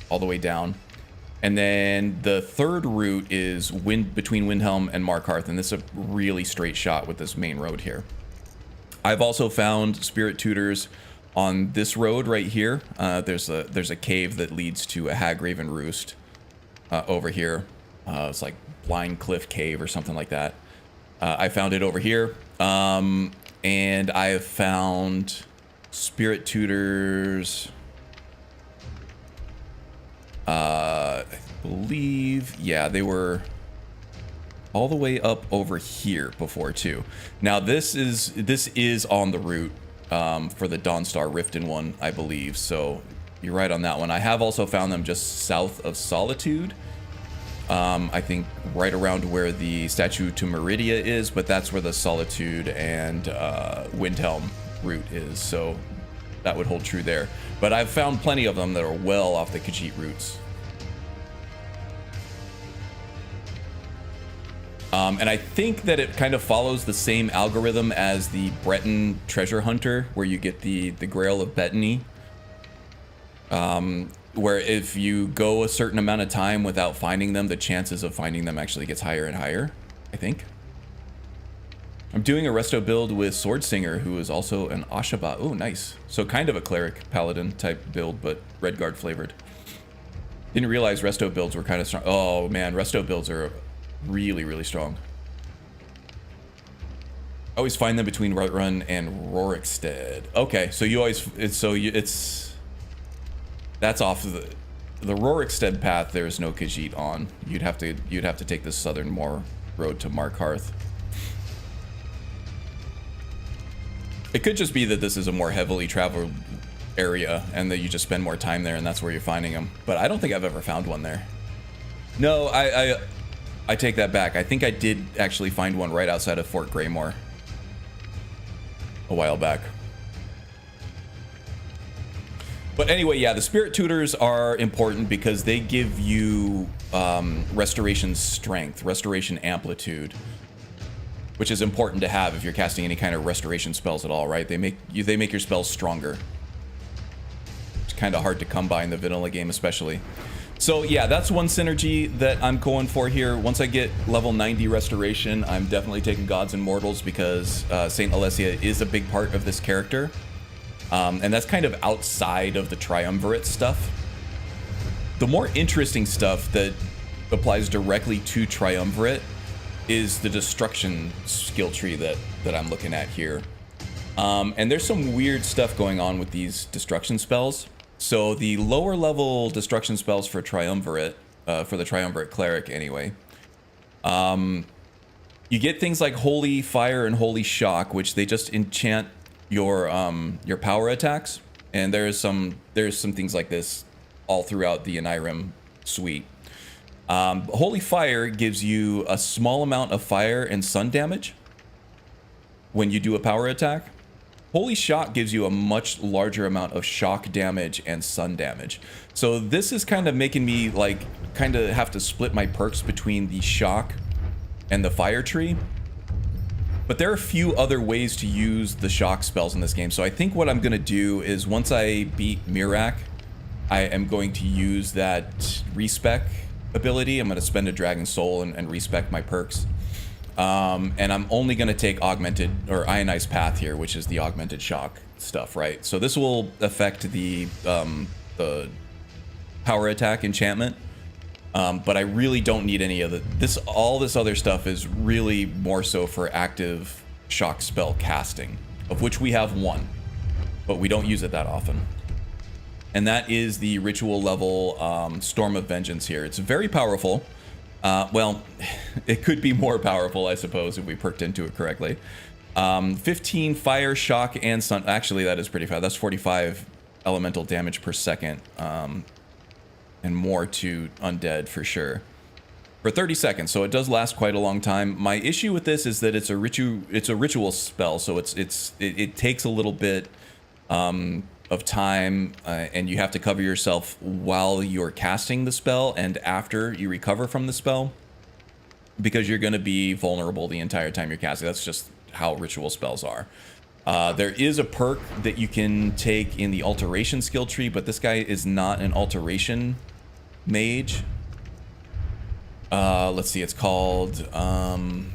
S1: all the way down. And then the third route is between Windhelm and Markarth, and this is a really straight shot with this main road here. I've also found Spirit Tutors on this road right here. There's a cave that leads to a Hagraven Roost over here. It's like Blind Cliff Cave or something like that. I found it over here, and I have found Spirit Tutors. I believe, yeah, they were all the way up over here before too. Now this is on the route for the Dawnstar Riften one, I believe. So you're right on that one. I have also found them just south of Solitude. I think right around where the statue to Meridia is, but that's where the Solitude and Windhelm route is. So that would hold true there. But I've found plenty of them that are well off the Khajiit routes. And I think that it kind of follows the same algorithm as the Breton Treasure Hunter, where you get the Grail of Bettany. Where if you go a certain amount of time without finding them, the chances of finding them actually gets higher and higher, I think. I'm doing a resto build with Swordslinger, who is also an Ashaba. Oh, nice. So kind of a cleric paladin type build, but Redguard flavored. Didn't realize resto builds were kind of strong. Oh man, resto builds are really, really strong. I always find them between Whiterun and Rorikstead. Okay, so you always that's off of the Rorikstead path. There's no Khajiit on. You'd have to take the southernmoor road to Markarth. It could just be that this is a more heavily traveled area, and that you just spend more time there, and that's where you're finding them. But I don't think I've ever found one there. No, I take that back. I think I did actually find one right outside of Fort Greymore a while back. But anyway, yeah, the spirit tutors are important because they give you restoration strength, restoration amplitude, which is important to have if you're casting any kind of restoration spells at all, right? They make your spells stronger. It's kind of hard to come by in the vanilla game, especially. So yeah, that's one synergy that I'm going for here. Once I get level 90 restoration, I'm definitely taking Gods and Mortals because Saint Alessia is a big part of this character. And that's kind of outside of the Triumvirate stuff. The more interesting stuff that applies directly to Triumvirate is the destruction skill tree that I'm looking at here. And there's some weird stuff going on with these destruction spells. So the lower level destruction spells for Triumvirate, for the Triumvirate Cleric anyway, you get things like Holy Fire and Holy Shock, which they just enchant your power attacks, and there's some things like this all throughout the Skyrim suite. Holy Fire gives you a small amount of fire and sun damage when you do a power attack. Holy Shock gives you a much larger amount of shock damage and sun damage. So this is kind of making me like kind of have to split my perks between the shock and the fire tree. But there are a few other ways to use the shock spells in this game. So I think what I'm going to do is once I beat Mirak, I am going to use that respec ability. I'm going to spend a Dragon Soul and respec my perks. And I'm only going to take Augmented or Ionized Path here, which is the Augmented Shock stuff, right? So this will affect the power attack enchantment. But I really don't need any of all this other stuff is really more so for active shock spell casting, of which we have one, but we don't use it that often. And that is the ritual level Storm of Vengeance here. It's very powerful. Well, it could be more powerful, I suppose, if we perked into it correctly. 15 fire, shock, and sun. Actually, that is pretty fast. That's 45 elemental damage per second. And more to undead for sure. For 30 seconds, so it does last quite a long time. My issue with this is that it's a ritual spell, so it takes a little bit of time, and you have to cover yourself while you're casting the spell and after you recover from the spell, because you're going to be vulnerable the entire time you're casting. That's just how ritual spells are. There is a perk that you can take in the alteration skill tree, but this guy is not an alteration mage. Let's see, it's called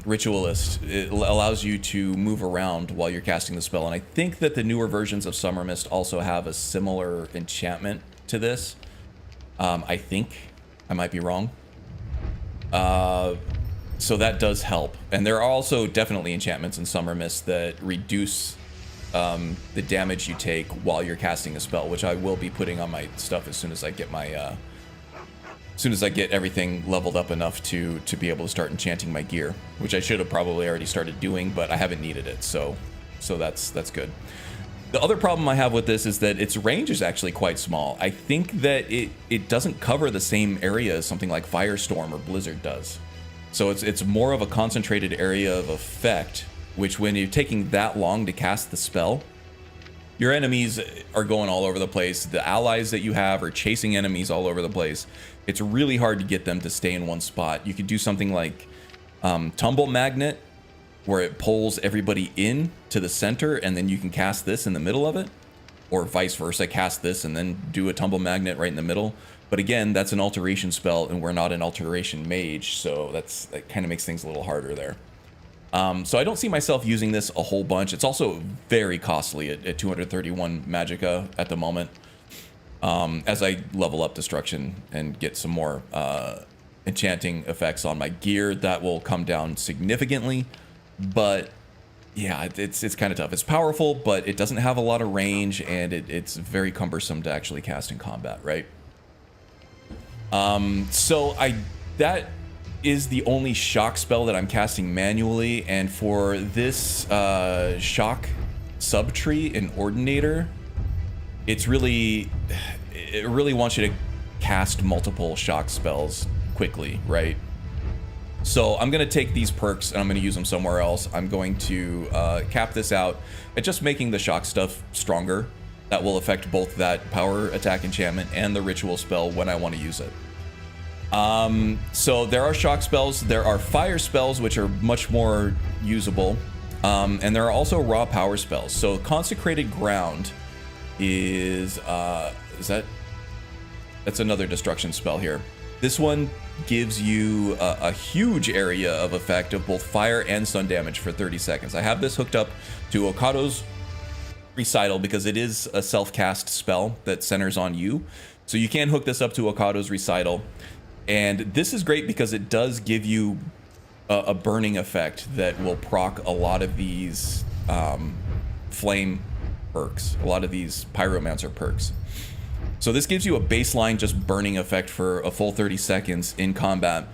S1: Ritualist. It allows you to move around while you're casting the spell, and I think that the newer versions of Summer Mist also have a similar enchantment to this. I think. I might be wrong. So that does help. And there are also definitely enchantments in Summer Mist that reduce the damage you take while you're casting a spell, which I will be putting on my stuff as soon as I get my everything leveled up enough to be able to start enchanting my gear, which I should have probably already started doing, but I haven't needed it, so that's good. The other problem I have with this is that its range is actually quite small. I think that it doesn't cover the same area as something like Firestorm or Blizzard does. So it's more of a concentrated area of effect, which when you're taking that long to cast the spell, your enemies are going all over the place. The allies that you have are chasing enemies all over the place. It's really hard to get them to stay in one spot. You could do something like Tumble Magnet, where it pulls everybody in to the center, and then you can cast this in the middle of it, or vice versa, cast this and then do a Tumble Magnet right in the middle. But again, that's an alteration spell, and we're not an alteration mage, so that kind of makes things a little harder there. So I don't see myself using this a whole bunch. It's also very costly at 231 magicka at the moment. As I level up destruction and get some more enchanting effects on my gear, that will come down significantly. But yeah, it's kind of tough. It's powerful, but it doesn't have a lot of range, and it's very cumbersome to actually cast in combat, right? That is the only shock spell that I'm casting manually, and for this shock subtree in Ordinator, it really wants you to cast multiple shock spells quickly, right? So I'm going to take these perks and I'm going to use them somewhere else. I'm going to cap this out at just making the shock stuff stronger. That will affect both that power attack enchantment and the ritual spell when I want to use it. So there are shock spells, there are fire spells, which are much more usable. And there are also raw power spells. So Consecrated Ground is that's another destruction spell here. This one gives you a huge area of effect of both fire and stun damage for 30 seconds. I have this hooked up to Okado's Recital because it is a self-cast spell that centers on you. So you can hook this up to Okado's Recital. And this is great because it does give you a burning effect that will proc a lot of these flame perks, a lot of these pyromancer perks. So this gives you a baseline just burning effect for a full 30 seconds in combat.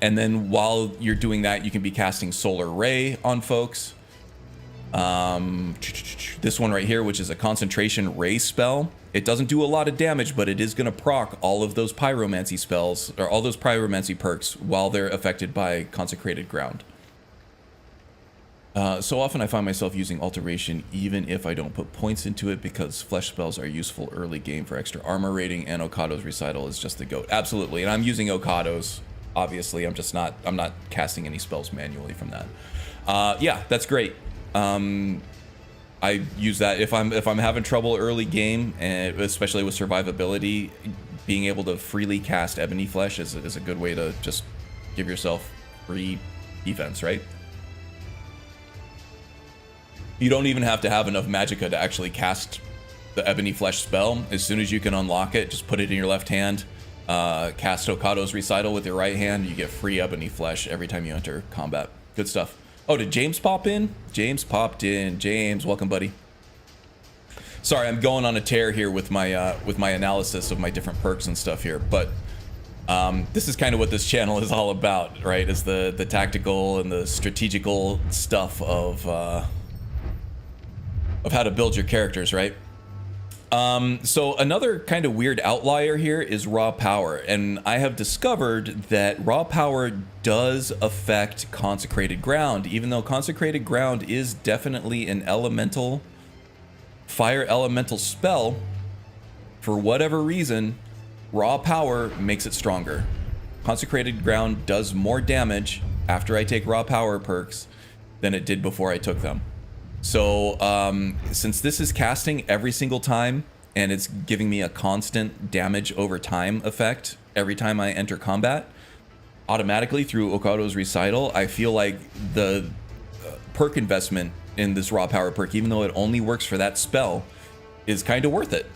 S1: And then while you're doing that, you can be casting Solar Ray on folks. This one right here, which is a concentration ray spell. It doesn't do a lot of damage, but it is going to proc all of those pyromancy spells, or all those pyromancy perks, while they're affected by Consecrated Ground. So often I find myself using Alteration even if I don't put points into it, because flesh spells are useful early game for extra armor rating, and Okado's Recital is just the GOAT. Absolutely, and I'm using Okado's, obviously. I'm not casting any spells manually from that. Yeah, that's great. I use that if I'm having trouble early game, and especially with survivability, being able to freely cast Ebony Flesh is a good way to just give yourself free defense, right? You don't even have to have enough magicka to actually cast the Ebony Flesh spell. As soon as you can unlock it, just put it in your left hand, cast Okado's Recital with your right hand, you get free Ebony Flesh every time you enter combat. Good stuff. Oh, did James pop in? James popped in. James, welcome, buddy. Sorry, I'm going on a tear here with my analysis of my different perks and stuff here, but this is kind of what this channel is all about, right? Is the tactical and the strategical stuff of how to build your characters, right? So another kind of weird outlier here is raw power, and I have discovered that raw power does affect Consecrated Ground, even though Consecrated Ground is definitely an fire elemental spell. For whatever reason, raw power makes it stronger. Consecrated Ground does more damage after I take raw power perks than it did before I took them. So since this is casting every single time, and it's giving me a constant damage over time effect every time I enter combat, automatically through Okado's Recital, I feel like the perk investment in this raw power perk, even though it only works for that spell, is kind of worth it.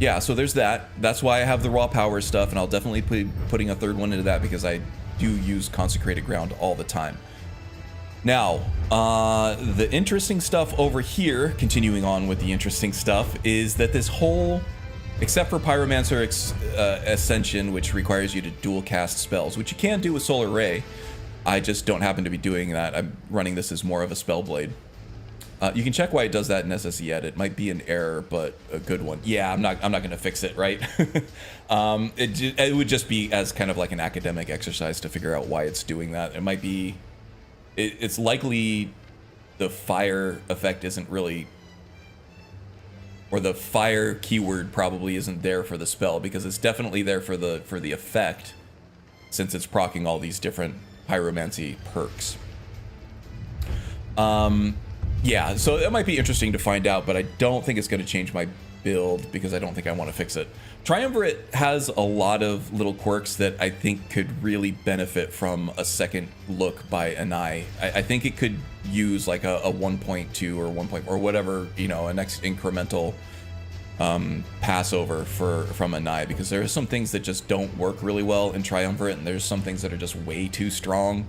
S1: Yeah, so there's that. That's why I have the raw power stuff, and I'll definitely be putting a third one into that because I do use Consecrated Ground all the time. Now, the interesting stuff over here, continuing on with the interesting stuff, is that this whole, except for Pyromancer Ascension, which requires you to dual cast spells, which you can do with Solar Ray. I just don't happen to be doing that. I'm running this as more of a Spellblade. You can check why it does that in SSE Edit. It might be an error, but a good one. Yeah, I'm not going to fix it, right? It would just be as kind of like an academic exercise to figure out why it's doing that. It might be... It's likely the fire effect isn't really, or the fire keyword probably isn't there for the spell, because it's definitely there for the effect, since it's proccing all these different pyromancy perks. Yeah, so it might be interesting to find out, but I don't think it's going to change my build because I don't think I want to fix it. Triumvirate has a lot of little quirks that I think could really benefit from a second look by Anai. I think it could use like a 1.2 or 1. Or whatever, you know, a next incremental passover from Anai, because there are some things that just don't work really well in Triumvirate, and there's some things that are just way too strong.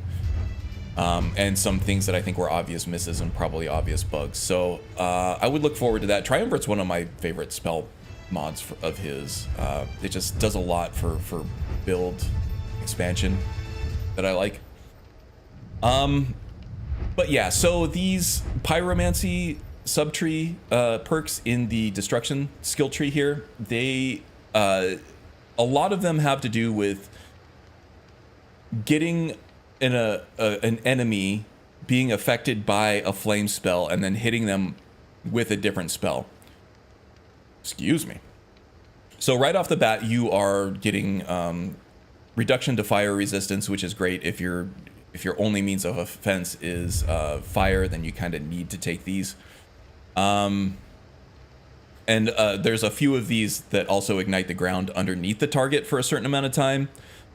S1: And some things that I think were obvious misses and probably obvious bugs. So I would look forward to that. Triumvirate's one of my favorite spell mods of his. It just does a lot for build expansion that I like. But yeah, so these pyromancy subtree perks in the destruction skill tree here, they a lot of them have to do with getting an enemy being affected by a flame spell and then hitting them with a different spell. Excuse me. So right off the bat, you are getting reduction to fire resistance, which is great. If your only means of offense is fire, then you kind of need to take these. And there's a few of these that also ignite the ground underneath the target for a certain amount of time.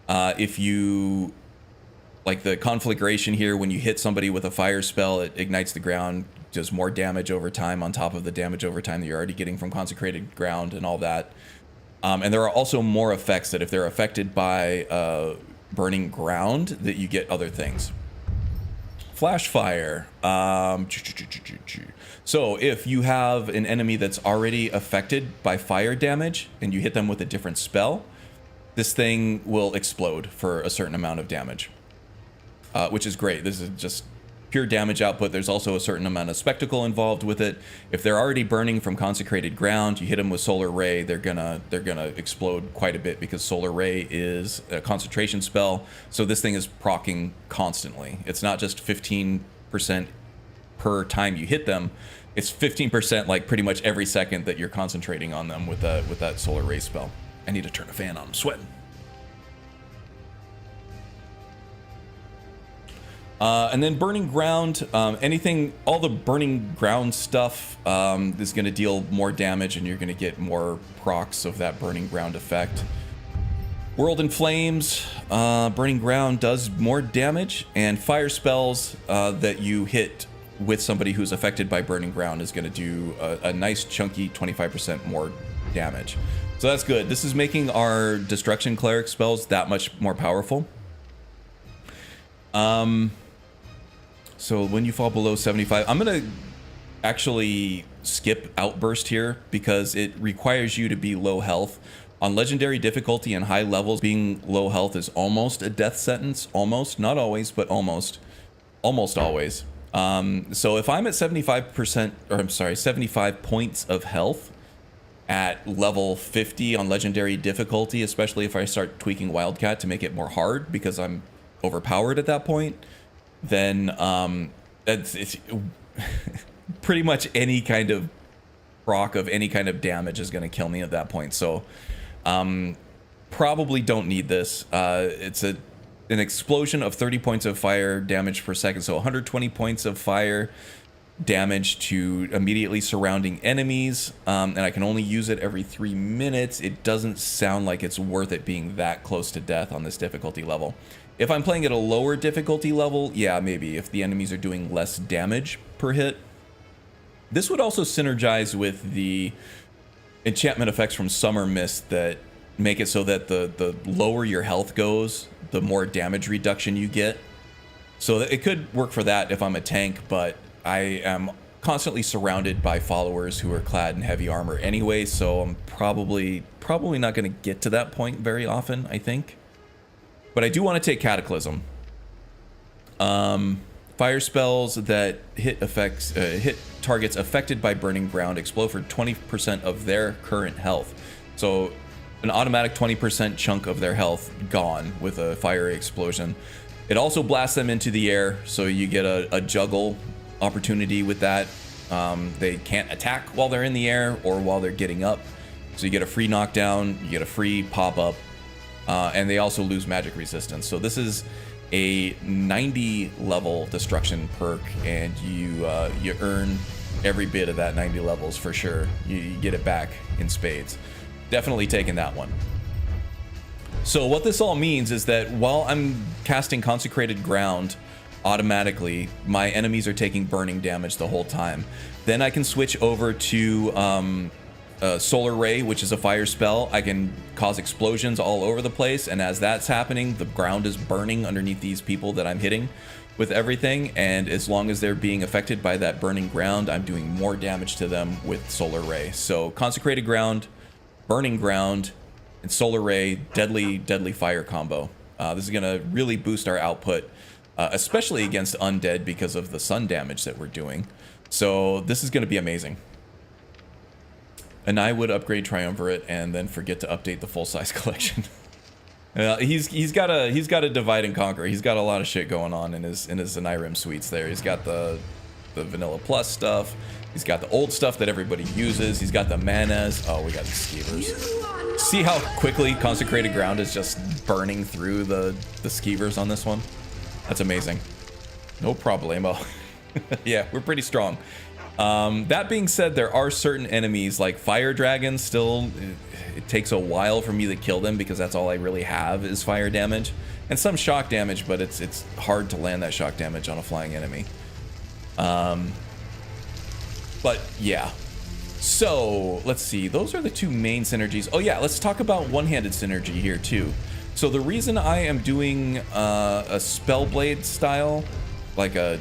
S1: If you, like the conflagration here, when you hit somebody with a fire spell, it ignites the ground, does more damage over time on top of the damage over time that you're already getting from consecrated ground and all that. And there are also more effects that if they're affected by burning ground, that you get other things. Flash fire. So if you have an enemy that's already affected by fire damage and you hit them with a different spell, this thing will explode for a certain amount of damage, which is great. This is just pure damage output. There's also a certain amount of spectacle involved with it. If they're already burning from consecrated ground, you hit them with solar ray, they're gonna explode quite a bit, because solar ray is a concentration spell. So this thing is proccing constantly. It's not just 15% per time you hit them. It's 15% like pretty much every second that you're concentrating on them with that solar ray spell. I need to turn a fan on. I'm sweating. And then burning ground, all the burning ground stuff is going to deal more damage, and you're going to get more procs of that burning ground effect. World in Flames, burning ground does more damage, and fire spells that you hit with somebody who's affected by burning ground is going to do a nice chunky 25% more damage. So that's good. This is making our destruction cleric spells that much more powerful. So when you fall below 75, I'm going to actually skip Outburst here because it requires you to be low health. On legendary difficulty and high levels, being low health is almost a death sentence. Almost, not always, but almost. Almost always. So if I'm at 75 points of health at level 50 on legendary difficulty, especially if I start tweaking Wildcat to make it more hard because I'm overpowered at that point, then it's pretty much any kind of proc of any kind of damage is going to kill me at that point. So probably don't need this. It's an explosion of 30 points of fire damage per second, so 120 points of fire damage to immediately surrounding enemies, and I can only use it every 3 minutes. It doesn't sound like it's worth it being that close to death on this difficulty level. If I'm playing at a lower difficulty level, yeah, maybe, if the enemies are doing less damage per hit. This would also synergize with the enchantment effects from Summer Mist that make it so that the lower your health goes, the more damage reduction you get. So it could work for that if I'm a tank, but I am constantly surrounded by followers who are clad in heavy armor anyway, so I'm probably not going to get to that point very often, I think. But I do want to take Cataclysm. Fire spells that hit targets affected by burning ground explode for 20% of their current health. So an automatic 20% chunk of their health gone with a fiery explosion. It also blasts them into the air, so you get a juggle opportunity with that. They can't attack while they're in the air or while they're getting up. So you get a free knockdown, you get a free pop-up, and they also lose magic resistance. So this is a 90 level destruction perk, and you earn every bit of that 90 levels for sure. You get it back in spades. Definitely taking that one. So what this all means is that while I'm casting Consecrated Ground automatically, my enemies are taking burning damage the whole time. Then I can switch over to Solar Ray, which is a fire spell. I can cause explosions all over the place, and as that's happening, the ground is burning underneath these people that I'm hitting with everything, and as long as they're being affected by that burning ground, I'm doing more damage to them with Solar Ray. So Consecrated Ground, Burning Ground, and Solar Ray, deadly fire combo. This is going to really boost our output, especially against undead because of the sun damage that we're doing. So this is going to be amazing. And I would upgrade Triumvirate and then forget to update the full-size collection. He's got a divide and conquer. He's got a lot of shit going on in his Skyrim suites there. He's got the vanilla plus stuff. He's got the old stuff that everybody uses. He's got the manas. Oh, we got the skeevers. See how quickly consecrated ground is just burning through the skeevers on this one? That's amazing. No problemo. Yeah, we're pretty strong. That being said, there are certain enemies like fire dragons still. It takes a while for me to kill them because that's all I really have is fire damage and some shock damage, but it's hard to land that shock damage on a flying enemy. But yeah, so let's see, those are the two main synergies. Oh yeah, let's talk about one-handed synergy here too. So the reason I am doing a spellblade style, like a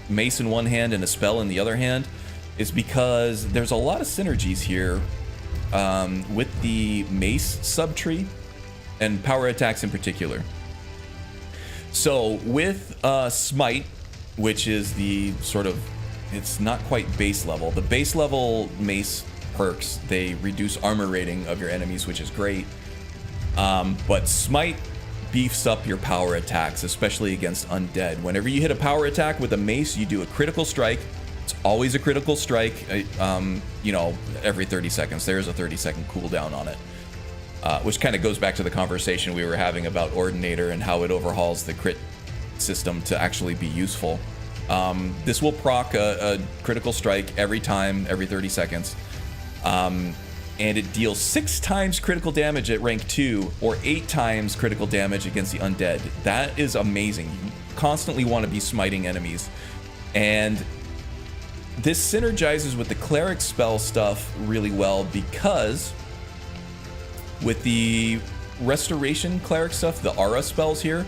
S1: mace in one hand and a spell in the other hand, is because there's a lot of synergies here with the mace subtree and power attacks in particular. So with smite, which is the sort of, it's not quite base level. The base level mace perks, they reduce armor rating of your enemies, which is great. But smite beefs up your power attacks, especially against undead. Whenever you hit a power attack with a mace, you do a critical strike. It's always a critical strike, you know, every 30 seconds. There's a 30-second cooldown on it, which kind of goes back to the conversation we were having about Ordinator and how it overhauls the crit system to actually be useful. This will proc a critical strike every time, every 30 seconds. And it deals 6 times critical damage at rank 2 or 8 times critical damage against the undead. That is amazing. You constantly want to be smiting enemies. And this synergizes with the cleric spell stuff really well because with the restoration cleric stuff, the aura spells here,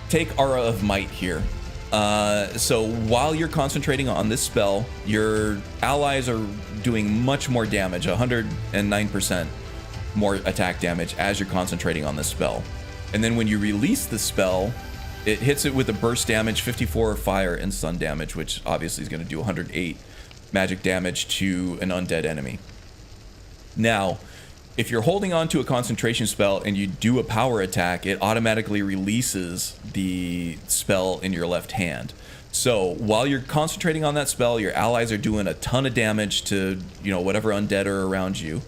S1: take Aura of Might here. So while you're concentrating on this spell, your allies are doing much more damage, 109% more attack damage as you're concentrating on this spell. And then when you release the spell, it hits it with a burst damage, 54 fire and sun damage, which obviously is going to do 108 magic damage to an undead enemy. Now, if you're holding on to a concentration spell and you do a power attack, it automatically releases the spell in your left hand. So while you're concentrating on that spell, your allies are doing a ton of damage to, you know, whatever undead are around you.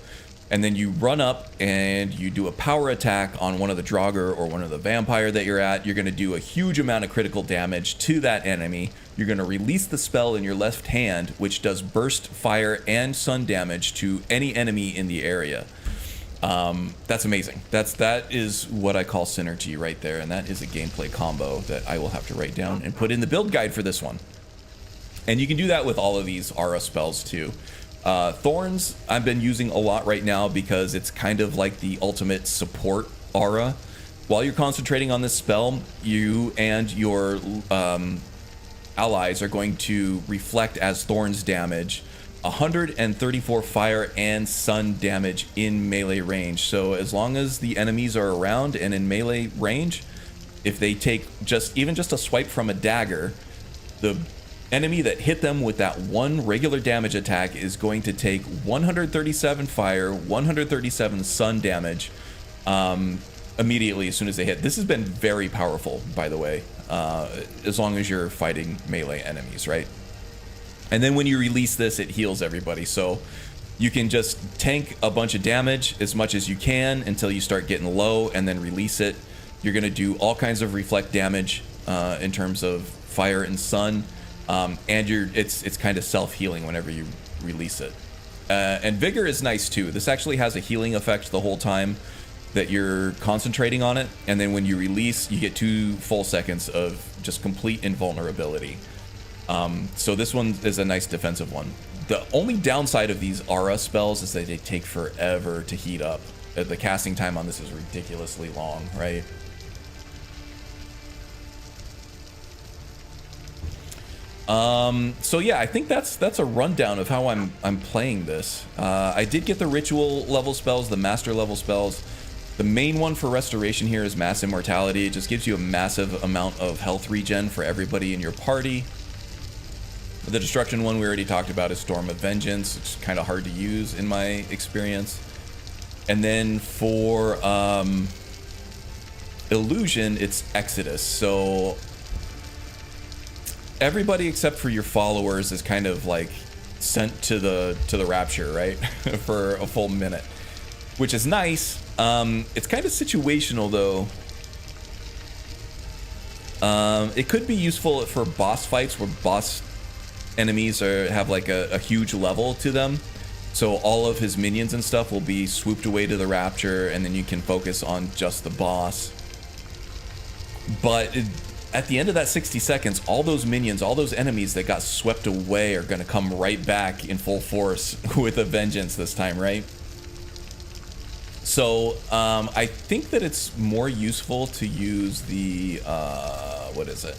S1: And then you run up and you do a power attack on one of the Draugr or one of the vampire that you're at. You're going to do a huge amount of critical damage to that enemy. You're going to release the spell in your left hand, which does burst, fire, and sun damage to any enemy in the area. That's amazing. That is what I call synergy right there, and that is a gameplay combo that I will have to write down and put in the build guide for this one. And you can do that with all of these aura spells too. Thorns I've been using a lot right now because it's kind of like the ultimate support aura. While you're concentrating on this spell, you and your allies are going to reflect as Thorns damage 134 fire and sun damage in melee range. So as long as the enemies are around and in melee range, if they take even just a swipe from a dagger, the enemy that hit them with that one regular damage attack is going to take 137 fire, 137 sun damage immediately as soon as they hit. This has been very powerful, by the way, as long as you're fighting melee enemies, right? And then when you release this, it heals everybody. So you can just tank a bunch of damage as much as you can until you start getting low and then release it. You're going to do all kinds of reflect damage in terms of fire and sun. And it's kind of self-healing whenever you release it. And Vigor is nice too. This actually has a healing effect the whole time that you're concentrating on it. And then when you release, you get 2 full seconds of just complete invulnerability. So this one is a nice defensive one. The only downside of these aura spells is that they take forever to heat up. The casting time on this is ridiculously long, right? So yeah, I think that's a rundown of how I'm playing this. I did get the ritual level spells, the master level spells. The main one for restoration here is mass immortality. It just gives you a massive amount of health regen for everybody in your party. The destruction one we already talked about is Storm of Vengeance. It's kind of hard to use in my experience. And then for illusion, it's Exodus. So everybody except for your followers is kind of like sent to the rapture, right? For a full minute, which is nice. It's kind of situational though. It could be useful for boss fights where boss enemies have like a huge level to them. So all of his minions and stuff will be swooped away to the rapture, and then you can focus on just the boss. But at the end of that 60 seconds, all those minions, all those enemies that got swept away are going to come right back in full force with a vengeance this time, right? So I think that it's more useful to use the, what is it?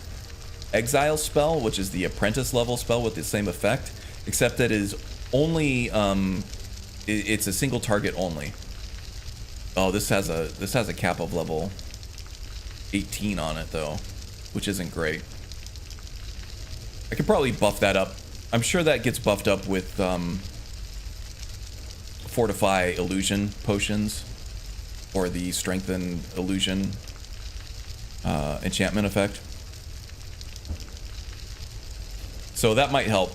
S1: Exile spell, which is the apprentice level spell with the same effect, except that it is only, it's a single target only. Oh, this has a cap of level 18 on it though, which isn't great. I could probably buff that up. I'm sure that gets buffed up with fortify illusion potions or the strengthen illusion enchantment effect. So that might help.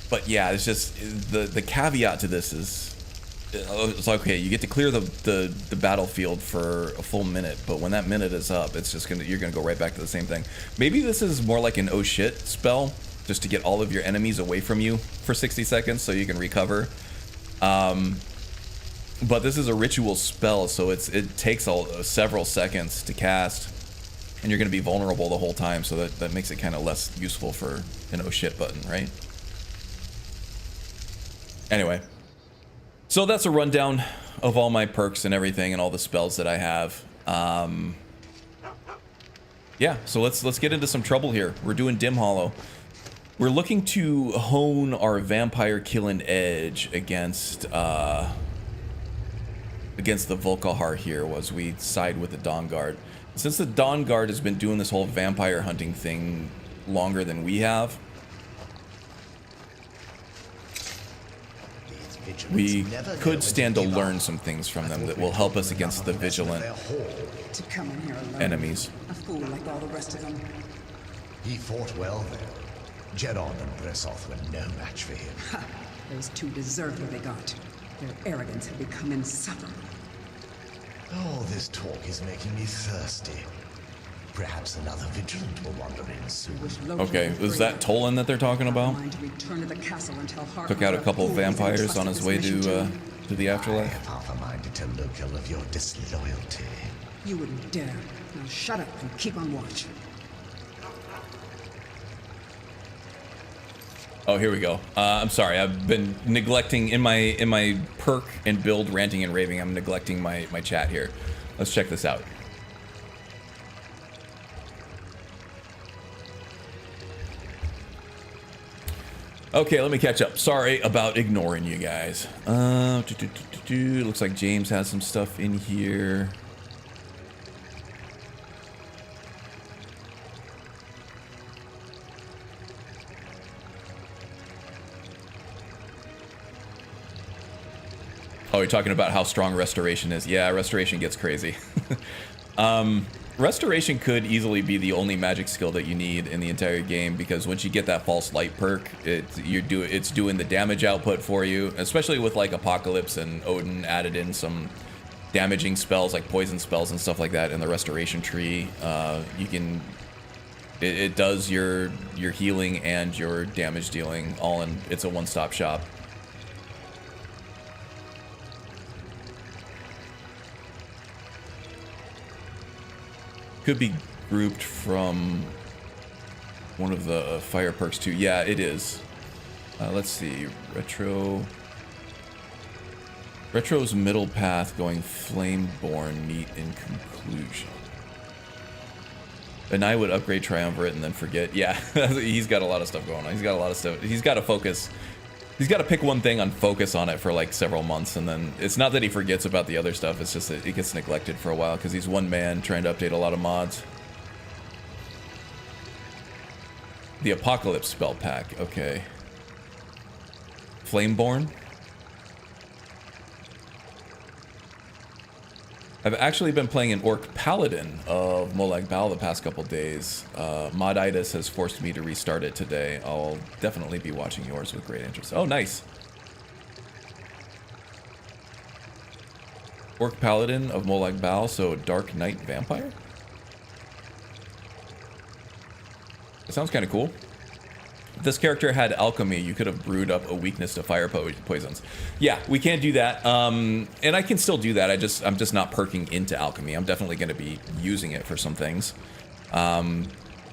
S1: But yeah, it's just the caveat to this is it's okay. You get to clear the battlefield for a full minute, but when that minute is up, it's just you're gonna go right back to the same thing. Maybe this is more like an oh shit spell, just to get all of your enemies away from you for 60 seconds so you can recover. But this is a ritual spell, so it takes several seconds to cast, and you're gonna be vulnerable the whole time. So that makes it kind of less useful for an oh shit button, right? Anyway, so that's a rundown of all my perks and everything and all the spells that I have. Yeah, so let's get into some trouble here. We're doing Dim Hollow. We're looking to hone our vampire killing edge against the Volkihar here as we side with the Dawn Guard. Since the Dawn Guard has been doing this whole vampire hunting thing longer than we have, we could stand to learn some things from them that will help us against the vigilant enemies.
S11: A fool like all the rest of them.
S12: He fought well there. Jedon and Bresoth were no match for him.
S11: Ha! Those two deserved what they got. Their arrogance had become insufferable.
S12: All this talk is making me thirsty. Perhaps another vigilant will wander in soon.
S1: Okay, is that Tolan that they're talking about? Took out a couple vampires on his way to the afterlife.
S12: I have half a mind to tell Lokil of your disloyalty.
S11: You wouldn't dare. Now shut up and keep on watch.
S1: Oh, here we go. I'm sorry. I've been neglecting in my perk and build ranting and raving. I'm neglecting my chat here. Let's check this out. Okay, let me catch up. Sorry about ignoring you guys. Looks like James has some stuff in here. Oh, you're talking about how strong restoration is. Yeah, restoration gets crazy. Restoration could easily be the only magic skill that you need in the entire game, because once you get that false light perk, it's doing the damage output for you, especially with like Apocalypse and Odin added in some damaging spells like poison spells and stuff like that in the restoration tree. It does your healing and your damage dealing all in. It's a one-stop shop. Could be grouped from one of the fire perks too. Yeah, it is. Let's see. Retro's middle path going Flameborn neat in conclusion. And I would upgrade Triumvirate and then forget. Yeah, he's got a lot of stuff going on. He's got a lot of stuff. He's got to focus. He's got to pick one thing and focus on it for like several months, and then it's not that he forgets about the other stuff, it's just that it gets neglected for a while because he's one man trying to update a lot of mods. The Apocalypse spell pack. Okay. Flameborn. I've actually been playing an Orc Paladin of Molag Bal the past couple days. Moditis has forced me to restart it today. I'll definitely be watching yours with great interest. Oh, nice. Orc Paladin of Molag Bal, so Dark Knight Vampire? That sounds kind of cool. If this character had alchemy, you could have brewed up a weakness to fire poisons. Yeah, we can't do that. And I can still do that. I'm just not perking into alchemy. I'm definitely going to be using it for some things.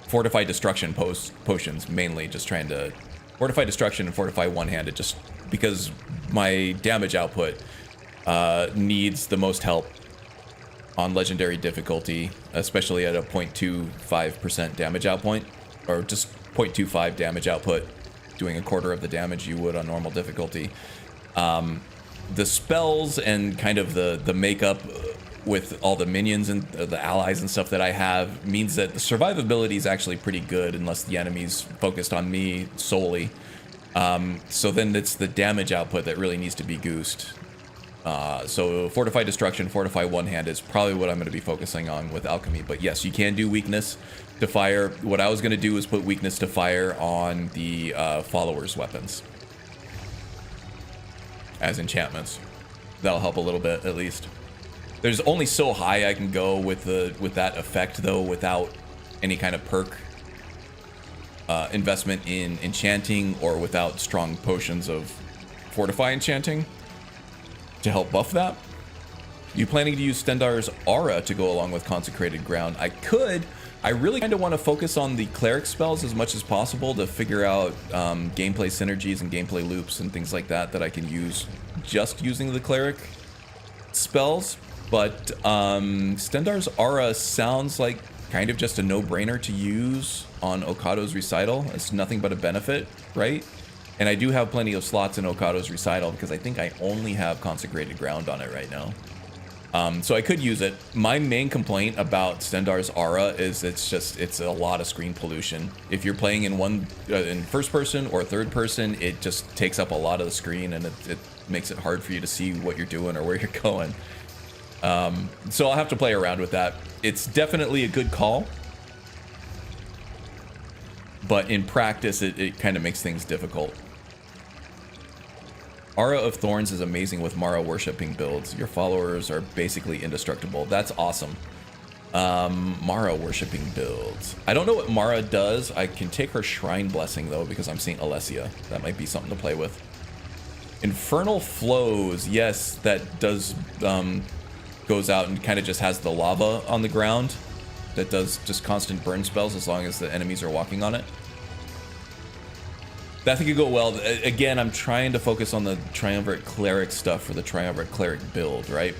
S1: Fortify destruction potions, mainly just trying to fortify destruction and fortify one-handed, just because my damage output needs the most help on legendary difficulty, especially at a 0.25% damage outpoint, or just 0.25 damage output, doing a quarter of the damage you would on normal difficulty. The spells and kind of the makeup with all the minions and the allies and stuff that I have means that the survivability is actually pretty good unless the enemy's focused on me solely. So then it's the damage output that really needs to be goosed. So Fortify Destruction, Fortify One Hand is probably what I'm going to be focusing on with Alchemy. But yes, you can do Weakness to Fire. What I was going to do is put Weakness to Fire on the followers' weapons as enchantments. That'll help a little bit, at least. There's only so high I can go with that effect, though, without any kind of perk investment in enchanting, or without strong potions of Fortify enchanting to help buff that. You planning to use Stendarr's Aura to go along with Consecrated Ground? I could. I really kind of want to focus on the Cleric spells as much as possible to figure out gameplay synergies and gameplay loops and things like that I can use just using the Cleric spells. But Stendarr's Aura sounds like kind of just a no-brainer to use on Okado's Recital. It's nothing but a benefit, right? And I do have plenty of slots in Okado's Recital because I think I only have Consecrated Ground on it right now. So I could use it. My main complaint about Stendarr's Aura is it's a lot of screen pollution. If you're playing in first person or third person, it just takes up a lot of the screen, and it makes it hard for you to see what you're doing or where you're going. So I'll have to play around with that. It's definitely a good call, but in practice, it kind of makes things difficult. Aura of Thorns is amazing with Mara worshipping builds. Your followers are basically indestructible. That's awesome. Mara worshipping builds. I don't know what Mara does. I can take her Shrine Blessing, though, because I'm St. Alessia. That might be something to play with. Infernal Flows. Yes, that does goes out and kind of just has the lava on the ground. That does just constant burn spells as long as the enemies are walking on it. That could go well. Again, I'm trying to focus on the Triumvirate Cleric stuff for the Triumvirate Cleric build, right?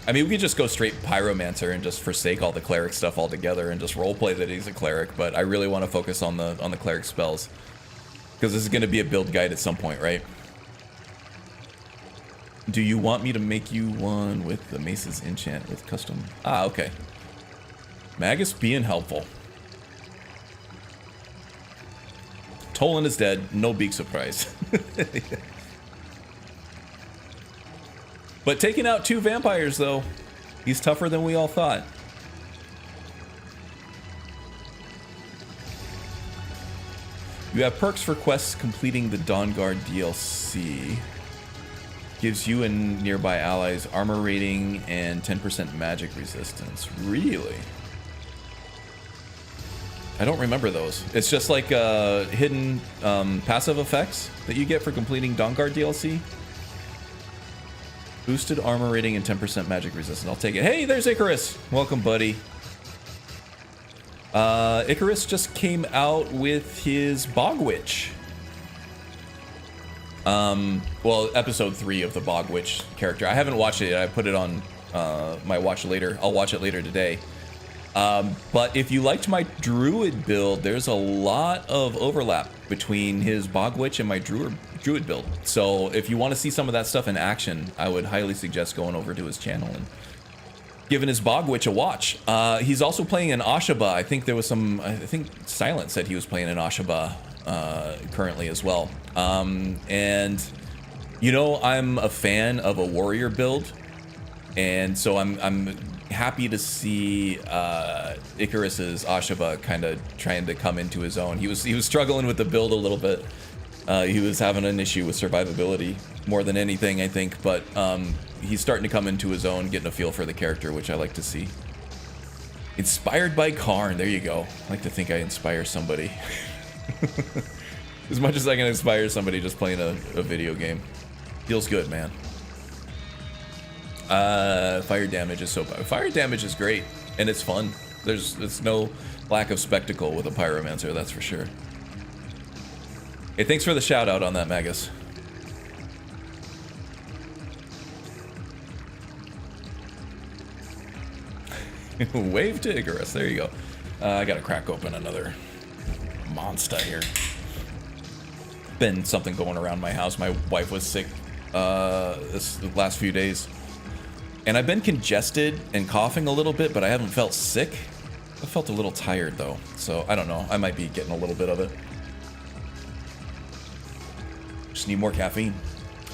S1: I mean, we could just go straight Pyromancer and just forsake all the Cleric stuff altogether and just roleplay that he's a Cleric, but I really want to focus on the Cleric spells. Because this is going to be a build guide at some point, right? Do you want me to make you one with the Mace's enchant with custom? Ah, okay. Magus being helpful. Tolan is dead. No big surprise. But taking out 2 vampires, though. He's tougher than we all thought. You have perks for quests completing the Dawnguard DLC. Gives you and nearby allies armor rating and 10% magic resistance. Really? I don't remember those. It's just like hidden passive effects that you get for completing Dawnguard DLC. Boosted armor rating and 10% magic resistance. I'll take it. Hey, there's Icarus. Welcome, buddy. Icarus just came out with his Bog Witch. Well, episode 3 of the Bog Witch character. I haven't watched it yet. I put it on my watch later. I'll watch it later today. But if you liked my Druid build, there's a lot of overlap between his Bog Witch and my Druid build. So if you want to see some of that stuff in action, I would highly suggest going over to his channel giving his Bog Witch a watch. He's also playing an Ashaba. I think there was some. I think Silent said he was playing an Ashaba currently as well. And you know, I'm a fan of a warrior build, and so I'm happy to see Icarus's Ashaba kind of trying to come into his own. He was struggling with the build a little bit. He was having an issue with survivability more than anything, I think, but he's starting to come into his own, getting a feel for the character, which I like to see. Inspired by Karn, there you go. I like to think I inspire somebody. As much as I can inspire somebody just playing a video game. Feels good, man. Fire damage is fire damage is great, and it's fun. There's no lack of spectacle with a pyromancer, that's for sure. Hey, thanks for the shout out on that, Magus. Wave to Icarus, there you go. I gotta crack open another monster here. Been something going around my house. My wife was sick this last few days. And I've been congested and coughing a little bit, but I haven't felt sick. I felt a little tired though, so I don't know. I might be getting a little bit of it. Just need more caffeine,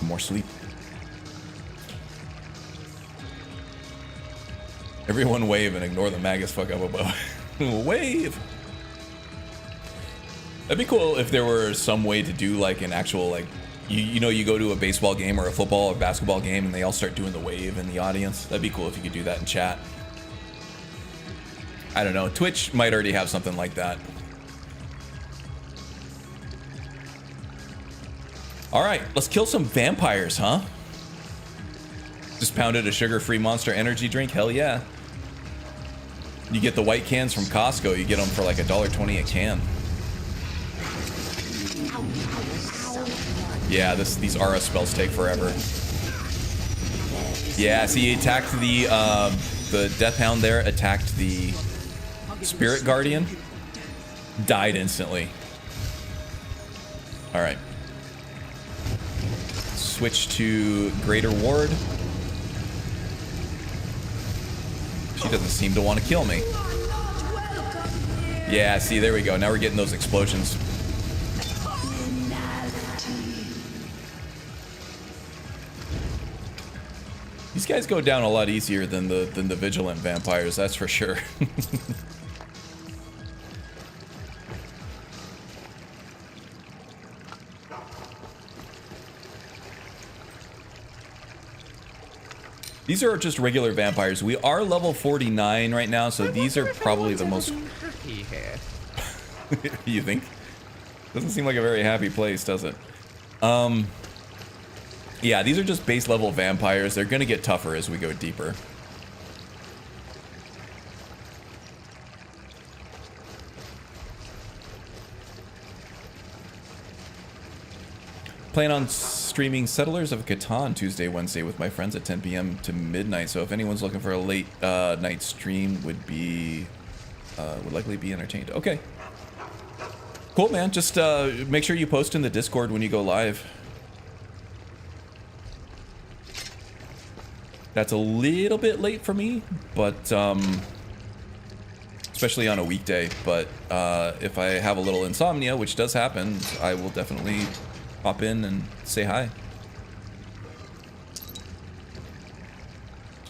S1: more sleep. Everyone wave and ignore the Magus fuck up above. Wave! That'd be cool if there were some way to do like an actual, like, you know, you go to a baseball game or a football or basketball game and they all start doing the wave in the audience. That'd be cool if you could do that in chat. I don't know. Twitch might already have something like that. All right, let's kill some vampires, huh? Just pounded a sugar-free Monster Energy drink. Hell yeah. You get the white cans from Costco. You get them for like $1.20 a can. Yeah, these aura spells take forever. Yeah, see, he attacked the Death Hound there, attacked the Spirit Guardian, died instantly. All right. Switch to Greater Ward. She doesn't seem to want to kill me. Yeah, see, there we go. Now we're getting those explosions. These guys go down a lot easier than the vigilant vampires, that's for sure. These are just regular vampires. We are level 49 right now, so these are probably the most... You think? Doesn't seem like a very happy place, does it? Yeah, these are just base level vampires. They're gonna get tougher as we go deeper. Plan on streaming Settlers of Catan Tuesday, Wednesday with my friends at 10 p.m. to midnight. So if anyone's looking for a late night stream, would likely be entertained. Okay. Cool, man. Just make sure you post in the Discord when you go live. That's a little bit late for me, but especially on a weekday. But if I have a little insomnia, which does happen, I will definitely pop in and say hi.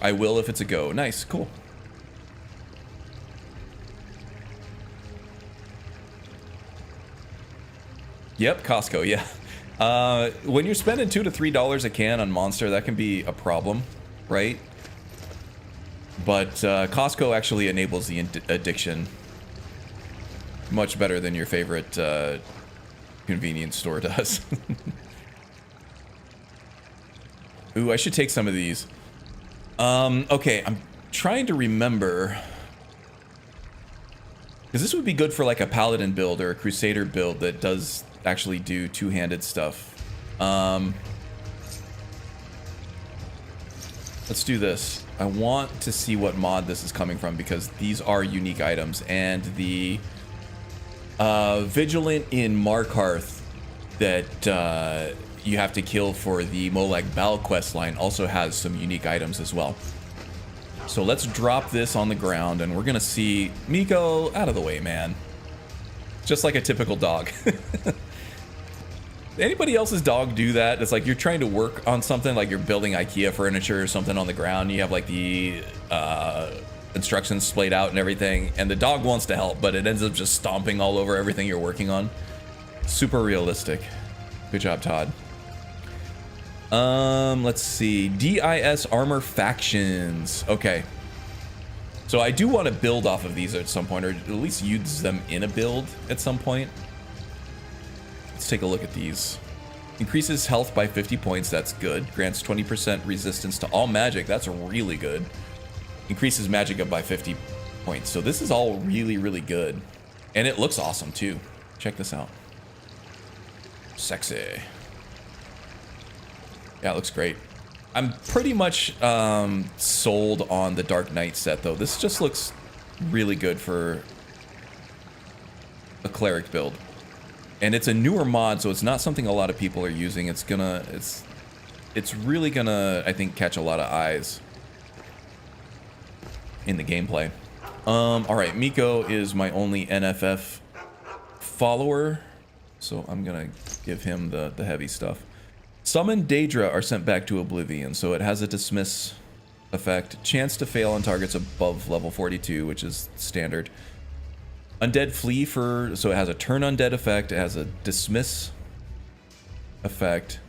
S1: I will if it's a go. Nice, cool. Yep, Costco, yeah. When you're spending $2 to $3 a can on Monster, that can be a problem, right? But Costco actually enables the addiction much better than your favorite convenience store does. Ooh, I should take some of these. Okay, I'm trying to remember, because this would be good for like a paladin build or a crusader build that does actually do two-handed stuff. Let's do this. I want to see what mod this is coming from, because these are unique items, and the Vigilant in Markarth that you have to kill for the Molag Bal quest line also has some unique items as well. So let's drop this on the ground, and we're gonna see Miko out of the way, man. Just like a typical dog. Anybody else's dog do that? It's like you're trying to work on something, like you're building IKEA furniture or something on the ground. You have like the instructions splayed out and everything, and the dog wants to help, but it ends up just stomping all over everything you're working on. Super realistic. Good job, Todd. Let's see. DIS armor factions. Okay. So I do want to build off of these at some point, or at least use them in a build at some point. Let's take a look at these. Increases health by 50 points. That's good. Grants 20% resistance to all magic. That's really good. Increases magic up by 50 points. So this is all really, really good. And it looks awesome too. Check this out. Sexy. Yeah, it looks great. I'm pretty much sold on the Dark Knight set though. This just looks really good for a cleric build. And it's a newer mod, so it's not something a lot of people are using. It's really gonna, I think, catch a lot of eyes in the gameplay. Alright, Miko is my only NFF follower, so I'm gonna give him the heavy stuff. Summon Daedra are sent back to Oblivion, so it has a dismiss effect. Chance to fail on targets above level 42, which is standard. Undead flee so it has a turn undead effect, it has a dismiss effect,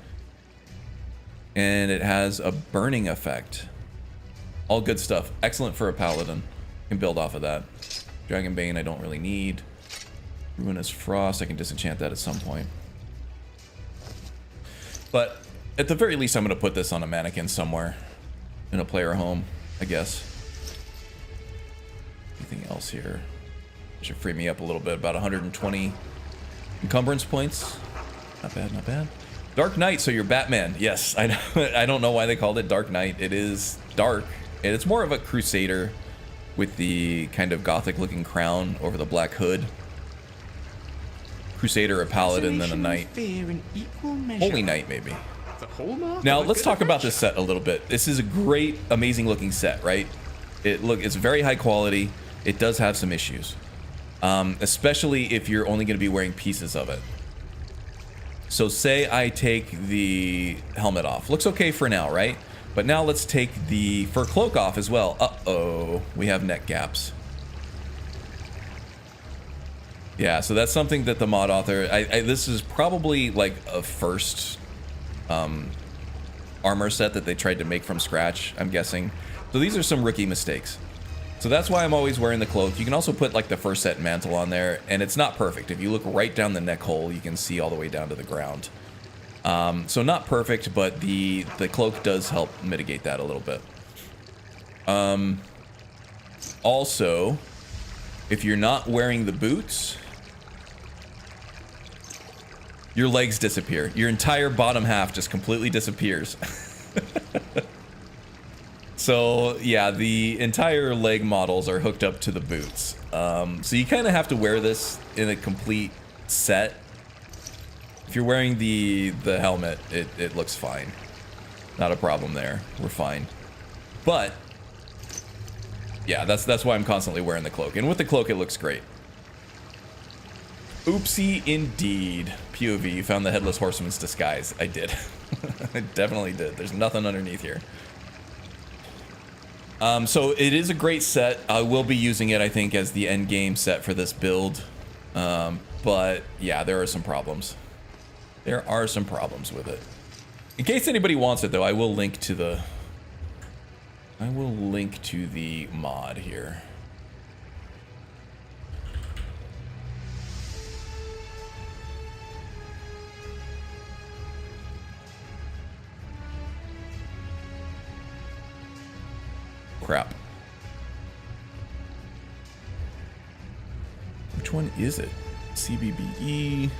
S1: and it has a burning effect. All good stuff. Excellent for a paladin. Can build off of that. Dragonbane I don't really need. Ruinous Frost, I can disenchant that at some point. But at the very least, I'm going to put this on a mannequin somewhere in a player home, I guess. Anything else here? Should free me up a little bit. About 120 encumbrance points. Not bad, not bad. Dark Knight, so you're Batman. Yes, I know. I don't know why they called it Dark Knight. It is dark, and it's more of a crusader with the kind of gothic-looking crown over the black hood. Crusader, a paladin, then a knight. Holy Knight, maybe. Now, let's talk about this set a little bit. This is a great, amazing-looking set, right? It's very high quality. It does have some issues. Especially if you're only going to be wearing pieces of it. So say I take the helmet off. Looks okay for now, right? But now let's take the fur cloak off as well. Uh-oh, we have neck gaps. Yeah, so that's something that the mod author... this is probably like a first armor set that they tried to make from scratch, I'm guessing. So these are some rookie mistakes. So that's why I'm always wearing the cloak. You can also put like the first set mantle on there, and it's not perfect. If you look right down the neck hole, you can see all the way down to the ground. So not perfect, but the cloak does help mitigate that a little bit. Also, if you're not wearing the boots, your legs disappear. Your entire bottom half just completely disappears. So yeah, the entire leg models are hooked up to the boots. So you kind of have to wear this in a complete set. If you're wearing the helmet, it looks fine. Not a problem there. We're fine. But yeah, that's why I'm constantly wearing the cloak. And with the cloak, it looks great. Oopsie indeed. POV, you found the Headless Horseman's disguise. I did. I definitely did. There's nothing underneath here. So it is a great set. I will be using it, I think, as the end game set for this build. But yeah, there are some problems. There are some problems with it. In case anybody wants it, though, I will link to the mod here. Crap. Which one is it? CBBE,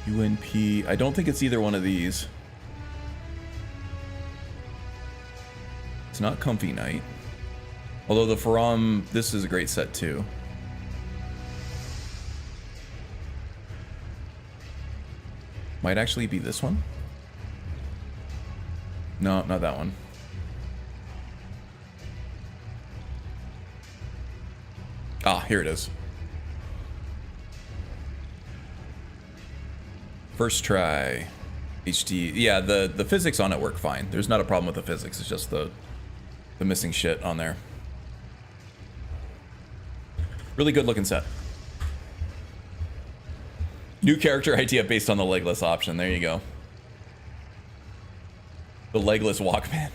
S1: UNP. I don't think it's either one of these. It's not Comfy Knight. Although the Faram, this is a great set too. Might actually be this one. No, not that one. Ah, here it is. First try. HD. Yeah, the physics on it work fine. There's not a problem with the physics. It's just the missing shit on there. Really good looking set. New character idea based on the legless option. There you go. The legless Walkman.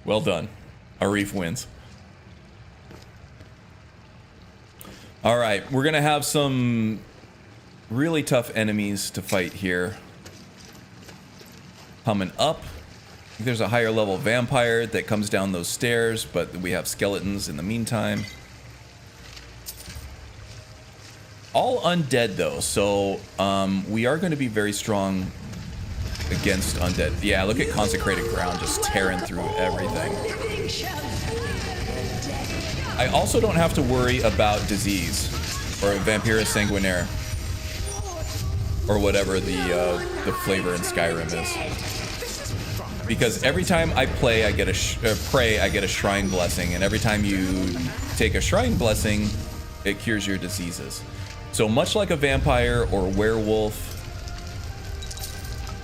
S1: Well done. Arif wins. All right, we're gonna have some really tough enemies to fight here. Coming up, there's a higher level vampire that comes down those stairs, but we have skeletons in the meantime. All undead though, so we are going to be very strong against undead. Yeah, look at consecrated ground just tearing through everything. I also don't have to worry about disease or Vampirus Sanguinaire or whatever the flavor in Skyrim is, because every time I play, I get pray, I get a shrine blessing, and every time you take a shrine blessing, it cures your diseases. So much like a vampire or werewolf,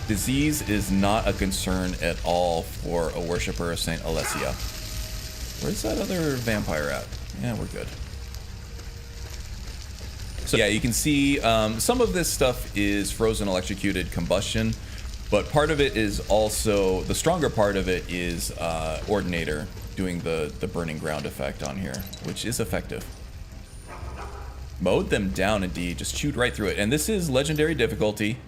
S1: disease is not a concern at all for a worshipper of Saint Alessia. Where's that other vampire at? Yeah, we're good. So yeah, you can see some of this stuff is frozen electrocuted combustion, but part of it is also, the stronger part of it is Ordinator doing the burning ground effect on here, which is effective. Mowed them down indeed, just chewed right through it. And this is legendary difficulty.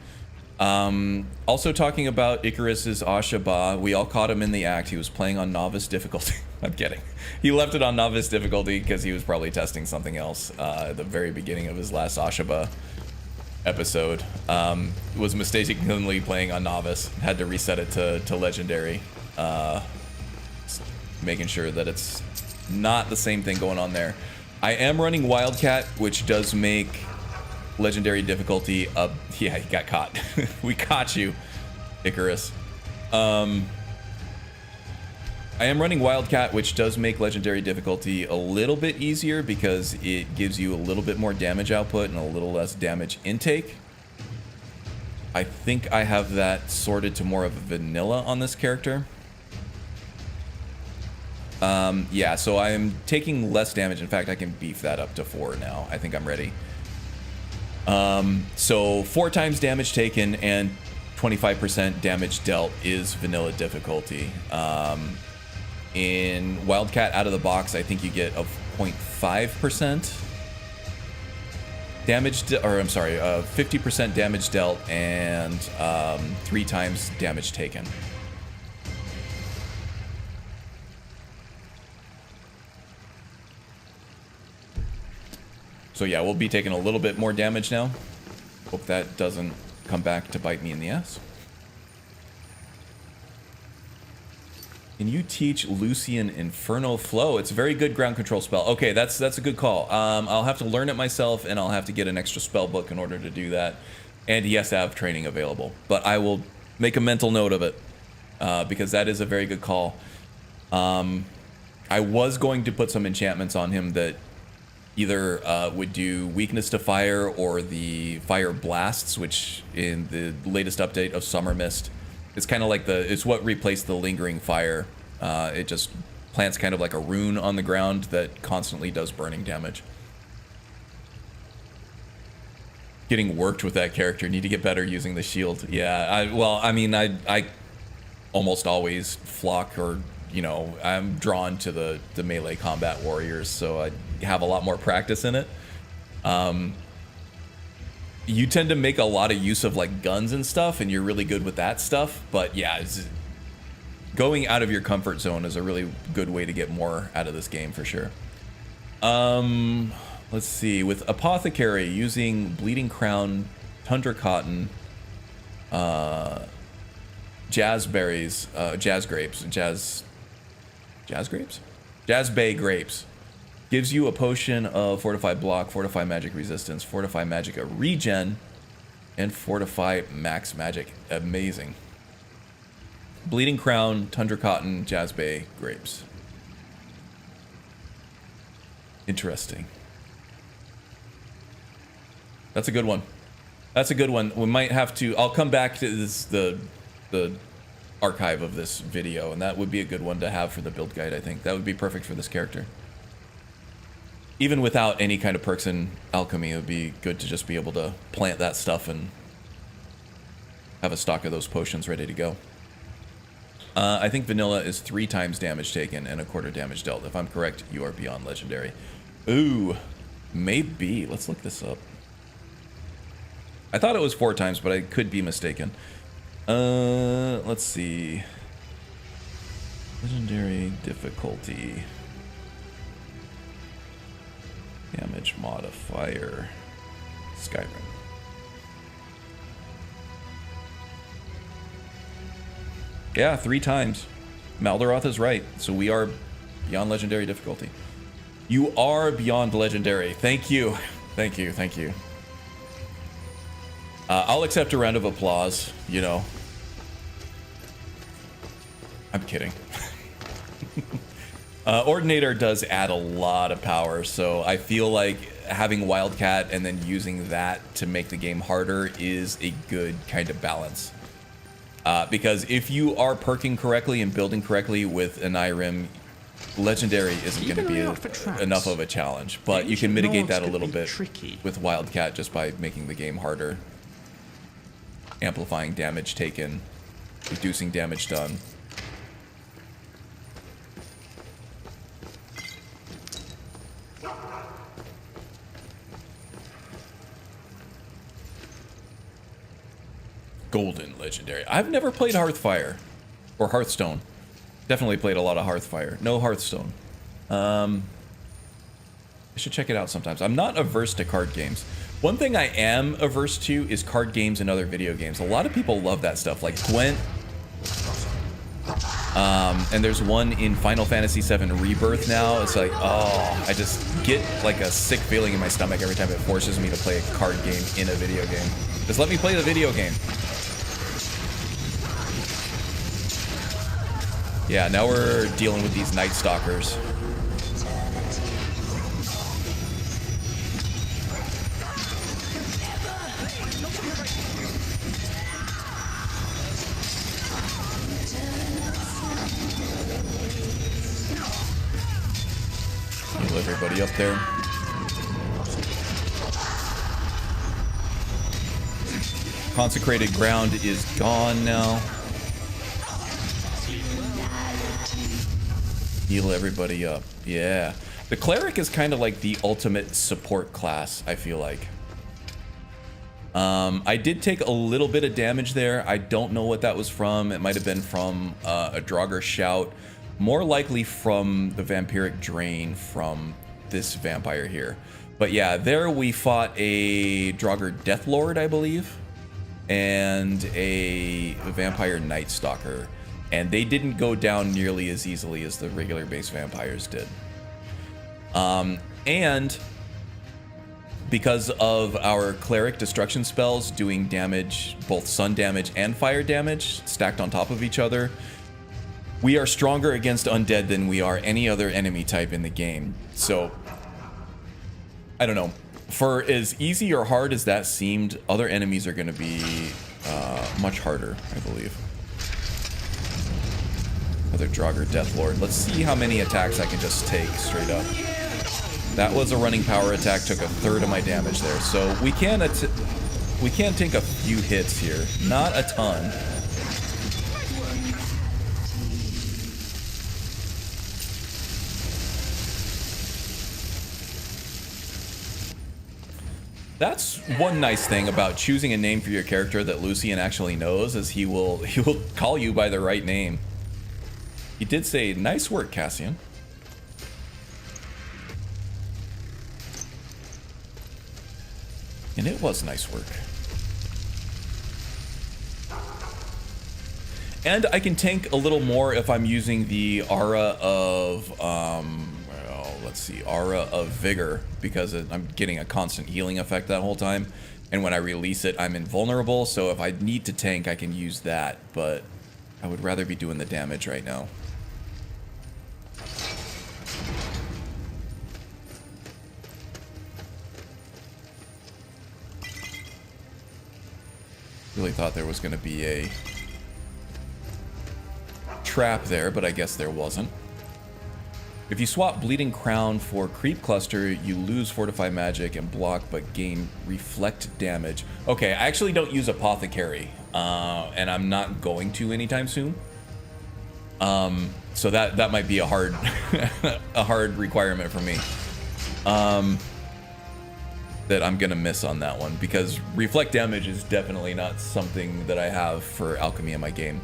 S1: Also talking about Icarus's Ashaba, we all caught him in the act. He was playing on novice difficulty. I'm kidding. He left it on novice difficulty because he was probably testing something else at the very beginning of his last Ashaba episode. Was mistakenly playing on novice. Had to reset it to legendary. Making sure that it's not the same thing going on there. I am running Wildcat, which does make legendary difficulty up. Yeah, he got caught. We caught you, Icarus. I am running Wildcat, which does make legendary difficulty a little bit easier because it gives you a little bit more damage output and a little less damage intake. I think I have that sorted to more of a vanilla on this character. Yeah, so I'm taking less damage. In fact, I can beef that up to 4 now. I think I'm ready. So 4 times damage taken and 25% damage dealt is vanilla difficulty. In Wildcat out of the box, I think you get a 0.5% damage, or I'm sorry, 50% damage dealt and 3 times damage taken. So yeah, we'll be taking a little bit more damage now. Hope that doesn't come back to bite me in the ass. Can you teach Lucian Infernal Flow? It's a very good ground control spell. Okay, that's a good call. I'll have to learn it myself, and I'll have to get an extra spell book in order to do that. And he has to have training available. But I will make a mental note of it, because that is a very good call. I was going to put some enchantments on him that either would do weakness to fire or the fire blasts, which in the latest update of Summer Mist, it's kind of like it's what replaced the lingering fire. It just plants kind of like a rune on the ground that constantly does burning damage. Getting worked with that character. Need to get better using the shield. Yeah, I almost always flock, or I'm drawn to the melee combat warriors, so I have a lot more practice in it. You tend to make a lot of use of like guns and stuff, and you're really good with that stuff. But yeah, going out of your comfort zone is a really good way to get more out of this game for sure. Let's see, with Apothecary using Bleeding Crown, Tundra Cotton, Jazz Berries, Jazz Grapes, Jazz Bay Grapes. Gives you a potion of Fortify Block, Fortify Magic Resistance, Fortify Magic Regen, and Fortify Max Magic. Amazing. Bleeding Crown, Tundra Cotton, Jazz Bay Grapes. Interesting. That's a good one. That's a good one. We might have to... I'll come back to this, the archive of this video, and that would be a good one to have for the build guide, I think. That would be perfect for this character. Even without any kind of perks in alchemy, it would be good to just be able to plant that stuff and have a stock of those potions ready to go. I think vanilla is 3 times damage taken and 1/4 damage dealt. If I'm correct, you are beyond legendary. Ooh, maybe. Let's look this up. I thought it was 4 times, but I could be mistaken. Let's see. Legendary difficulty. Damage modifier. Skyrim. Yeah, 3 times. Maldaroth is right. So we are beyond legendary difficulty. You are beyond legendary. Thank you. Thank you. Thank you. I'll accept a round of applause, you know. I'm kidding. Ordinator does add a lot of power, so I feel like having Wildcat and then using that to make the game harder is a good kind of balance. Because if you are perking correctly and building correctly with an Irem, Legendary isn't going to be enough of a challenge. But you can mitigate that a little bit with Wildcat just by making the game harder. Amplifying damage taken, reducing damage done. Golden Legendary. I've never played Hearthfire or Hearthstone. Definitely played a lot of Hearthfire. No Hearthstone. I should check it out sometimes. I'm not averse to card games. One thing I am averse to is card games and other video games. A lot of people love that stuff, like Gwent. And there's one in Final Fantasy VII Rebirth now. It's like, oh, I just get like a sick feeling in my stomach every time it forces me to play a card game in a video game. Just let me play the video game. Yeah, now we're dealing with these Night Stalkers. Heal everybody up there. Consecrated ground is gone now. Heal everybody up. Yeah. The cleric is kind of like the ultimate support class, I feel like. I did take a little bit of damage there. I don't know what that was from. It might have been from a Draugr shout. More likely from the vampiric drain from this vampire here. But yeah, there we fought a Draugr Deathlord, I believe. And a vampire Night Stalker. And they didn't go down nearly as easily as the regular base vampires did. And because of our cleric destruction spells doing damage, both sun damage and fire damage, stacked on top of each other, we are stronger against undead than we are any other enemy type in the game. So, I don't know. For as easy or hard as that seemed, other enemies are going to be much harder, I believe. Another Draugr Deathlord. Let's see how many attacks I can just take straight up. That was a running power attack, took 1/3 of my damage there. So we can take a few hits here, not a ton. That's one nice thing about choosing a name for your character that Lucian actually knows, is he will call you by the right name. He did say, "Nice work, Cassian." And it was nice work. And I can tank a little more if I'm using the Aura of, well, let's see, Aura of Vigor, because I'm getting a constant healing effect that whole time. And when I release it, I'm invulnerable, so if I need to tank, I can use that, but I would rather be doing the damage right now. Really thought there was going to be a trap there, but I guess there wasn't. If you swap Bleeding Crown for Creep Cluster, you lose Fortify Magic and block, but gain Reflect damage. Okay, I actually don't use Apothecary, and I'm not going to anytime soon. So that might be a hard a hard requirement for me. That I'm gonna miss on that one, because Reflect damage is definitely not something that I have for Alchemy in my game.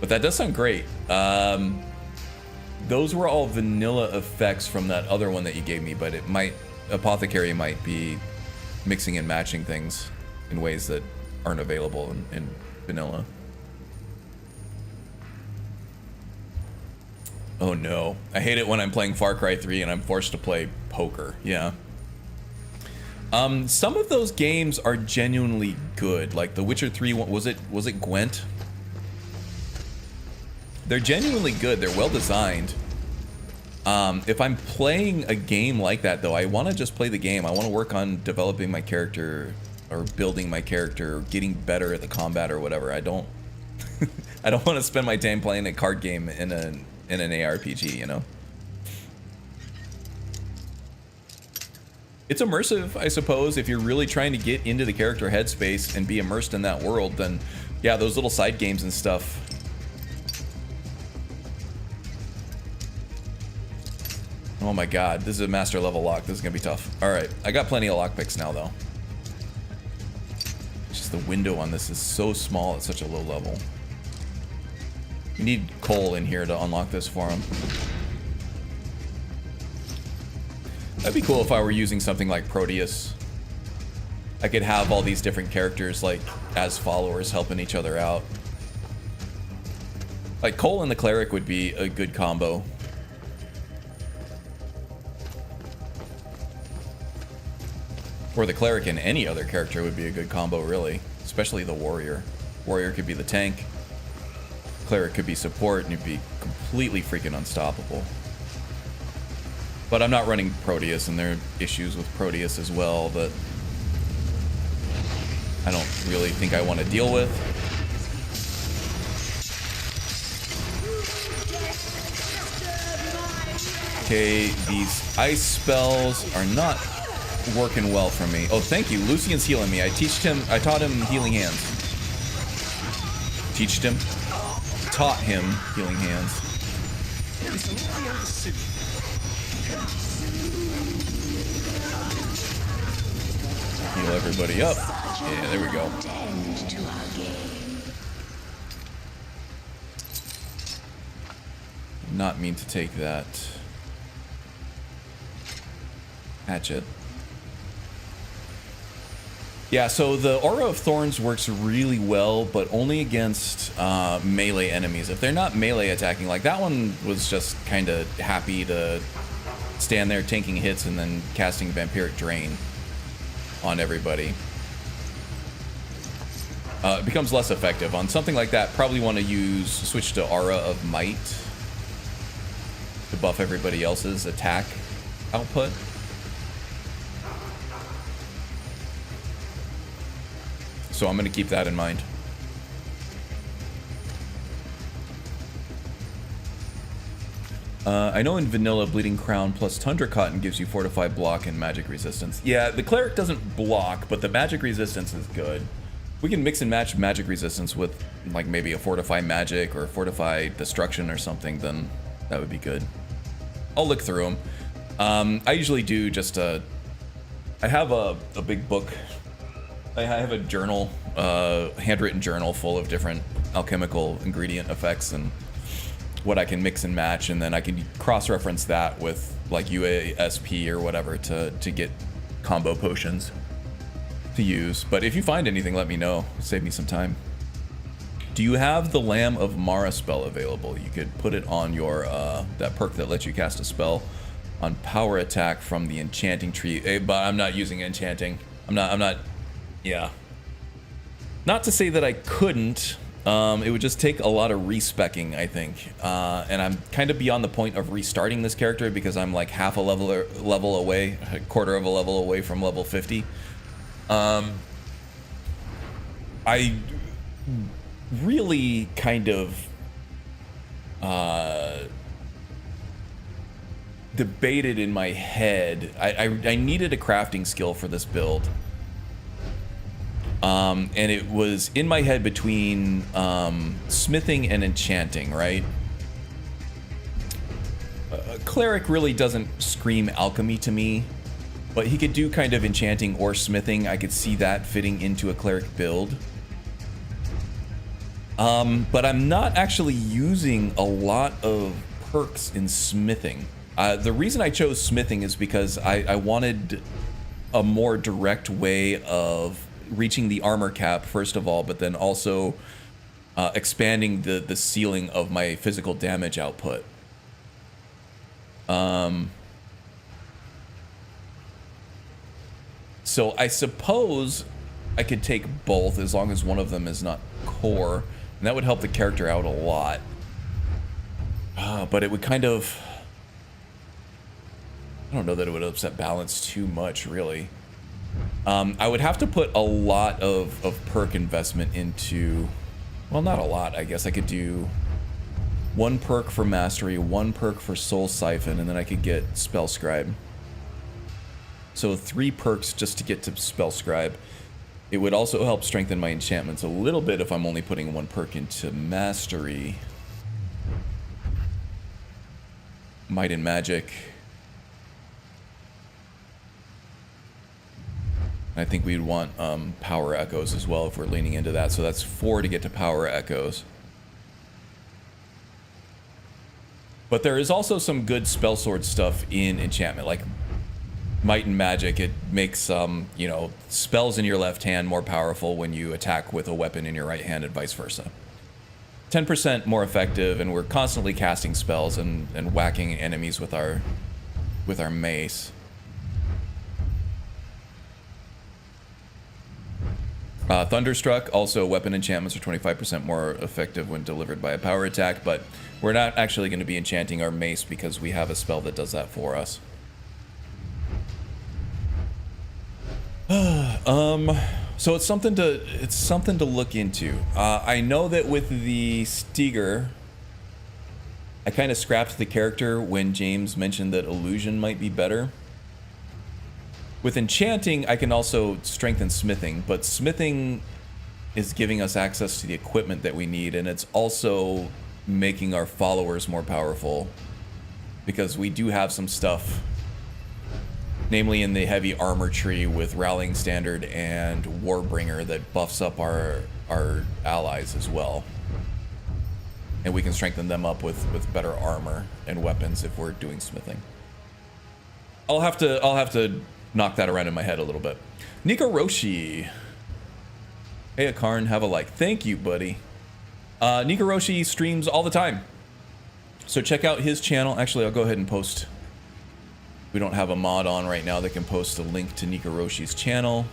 S1: But that does sound great. Those were all vanilla effects from that other one that you gave me, but it might, Apothecary might be mixing and matching things in ways that aren't available in vanilla. Oh no, I hate it when I'm playing Far Cry 3 and I'm forced to play poker. Yeah. Some of those games are genuinely good, like The Witcher 3 one, was it Gwent? They're genuinely good. They're well designed. If I'm playing a game like that, though, I want to just play the game. I want to work on developing my character or building my character, or getting better at the combat or whatever. I don't I don't want to spend my time playing a card game in an ARPG, you know. It's immersive, I suppose. If you're really trying to get into the character headspace and be immersed in that world, then yeah, those little side games and stuff. Oh my god, this is a master level lock. This is gonna be tough. Alright, I got plenty of lockpicks now, though. It's just the window on this is so small at such a low level. You need Cole in here to unlock this for him. That'd be cool if I were using something like Proteus. I could have all these different characters, like, as followers helping each other out. Like, Cole and the Cleric would be a good combo. Or the Cleric and any other character would be a good combo, really. Especially the Warrior. Warrior could be the tank. Cleric could be support, and you'd be completely freaking unstoppable. But I'm not running Proteus, and there are issues with Proteus as well that I don't really think I want to deal with. Okay, these ice spells are not working well for me. Oh, thank you. Lucian's healing me. I taught him healing hands. Taught him healing hands. Heal everybody up. Yeah, there we go. Not mean to take that hatchet. Yeah, so the Aura of Thorns works really well, but only against melee enemies. If they're not melee attacking, like that one was just kind of happy to stand there tanking hits and then casting Vampiric Drain on everybody. It becomes less effective. On something like that, probably want to switch to Aura of Might to buff everybody else's attack output. So I'm going to keep that in mind. I know in vanilla, Bleeding Crown plus Tundra Cotton gives you Fortified block and magic resistance. Yeah, the Cleric doesn't block, but the magic resistance is good. We can mix and match magic resistance with like maybe a Fortify Magic or Fortify Destruction or something, then that would be good. I'll look through them. I usually do just I have a big book. I have a journal, handwritten journal full of different alchemical ingredient effects and what I can mix and match, and then I can cross-reference that with like UASP or whatever to get combo potions to use. But if you find anything, let me know. Save me some time. Do you have the Lamb of Mara spell available? You could put it on your that perk that lets you cast a spell on power attack from the enchanting tree. But I'm not using enchanting. I'm not. Yeah. Not to say that I couldn't. It would just take a lot of respecking, I think. And I'm kind of beyond the point of restarting this character because I'm like half a level away, a quarter of a level away from level 50. I really kind of debated in my head. I needed a crafting skill for this build. And it was in my head between smithing and enchanting, right? Cleric really doesn't scream alchemy to me, but he could do kind of enchanting or smithing. I could see that fitting into a cleric build. But I'm not actually using a lot of perks in smithing. The reason I chose smithing is because I wanted a more direct way of reaching the armor cap, first of all, but then also expanding the ceiling of my physical damage output. So I suppose I could take both as long as one of them is not core, and that would help the character out a lot. But it would kind of... I don't know that it would upset balance too much, really. I would have to put a lot of perk investment into... Well, not a lot, I guess. I could do 1 perk for Mastery, 1 perk for Soul Siphon, and then I could get Spell Scribe. So 3 perks just to get to Spell Scribe. It would also help strengthen my enchantments a little bit if I'm only putting 1 perk into Mastery. Might and Magic. I think we'd want Power Echoes as well if we're leaning into that. So that's 4 to get to Power Echoes. But there is also some good spell sword stuff in enchantment, like Might and Magic. It makes you know, spells in your left hand more powerful when you attack with a weapon in your right hand, and vice versa. 10% more effective, and we're constantly casting spells and whacking enemies with our mace. Thunderstruck, also weapon enchantments are 25% more effective when delivered by a power attack, but we're not actually going to be enchanting our mace because we have a spell that does that for us. So it's something to look into. I know that with the Steger, I kind of scrapped the character when James mentioned that illusion might be better. With enchanting, I can also strengthen smithing, but smithing is giving us access to the equipment that we need, and it's also making our followers more powerful because we do have some stuff, namely in the heavy armor tree with Rallying Standard and Warbringer, that buffs up our allies as well. And we can strengthen them up with better armor and weapons if we're doing smithing. I'll have to knock that around in my head a little bit. Nico Roshi. Hey, Akarn, have a like. Thank you, buddy. Nico Roshi streams all the time, so check out his channel. Actually, I'll go ahead and post. We don't have a mod on right now that can post a link to Nico Roshi's channel.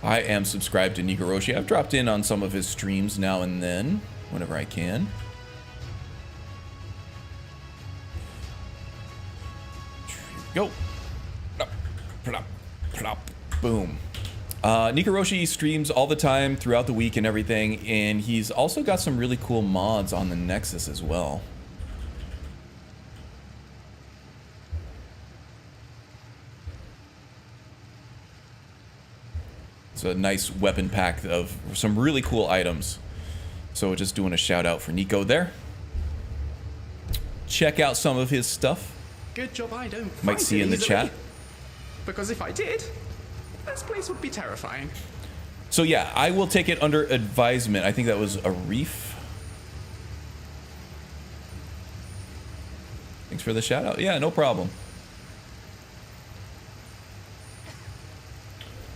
S1: I am subscribed to Nico Roshi. I've dropped in on some of his streams now and then, whenever I can. Go. Boom. Nico Roshi streams all the time throughout the week and everything, and he's also got some really cool mods on the Nexus as well. It's a nice weapon pack of some really cool items. So just doing a shout out for Nico there. Check out some of his stuff.
S13: Good job I don't
S1: might see in the chat.
S13: Because if I did, this place would be terrifying.
S1: So yeah, I will take it under advisement. I think that was a reef. Thanks for the shout out. Yeah, no problem.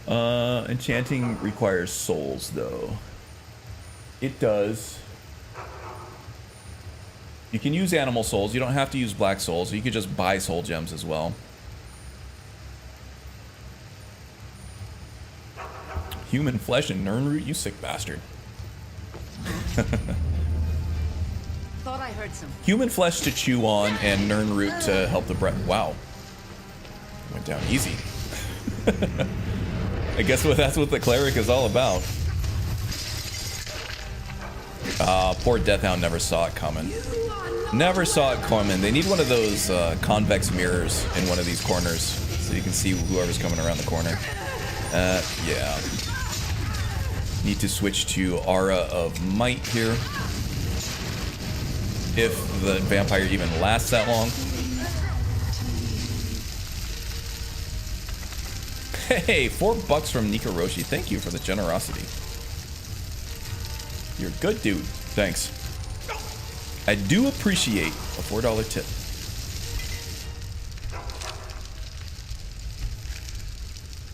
S1: Enchanting requires souls though. It does. You can use animal souls. You don't have to use black souls. You could just buy soul gems as well. Human flesh and Nirnroot, you sick bastard.
S4: Thought I heard some.
S1: Human flesh to chew on and Nirnroot to help the breath. Wow. Went down easy. I guess that's what the cleric is all about. Poor Deathhound never saw it coming. Never saw it coming. They need one of those convex mirrors in one of these corners so you can see whoever's coming around the corner. Yeah. Need to switch to Aura of Might here. If the vampire even lasts that long. Hey, $4 from Nikaroshi. Thank you for the generosity. You're a good dude. Thanks. I do appreciate a $4 tip.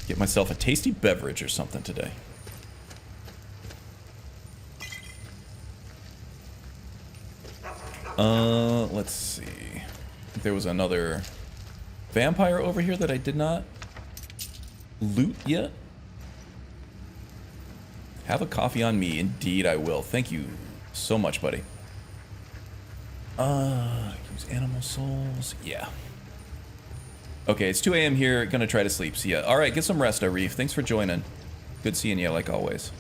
S1: Get myself a tasty beverage or something today. Let's see. There was another vampire over here that I did not loot yet. Have a coffee on me. Indeed, I will. Thank you so much, buddy. Use animal souls. Yeah. Okay, it's 2 a.m. here. Gonna try to sleep. See ya. All right, get some rest, Arif. Thanks for joining. Good seeing you, like always.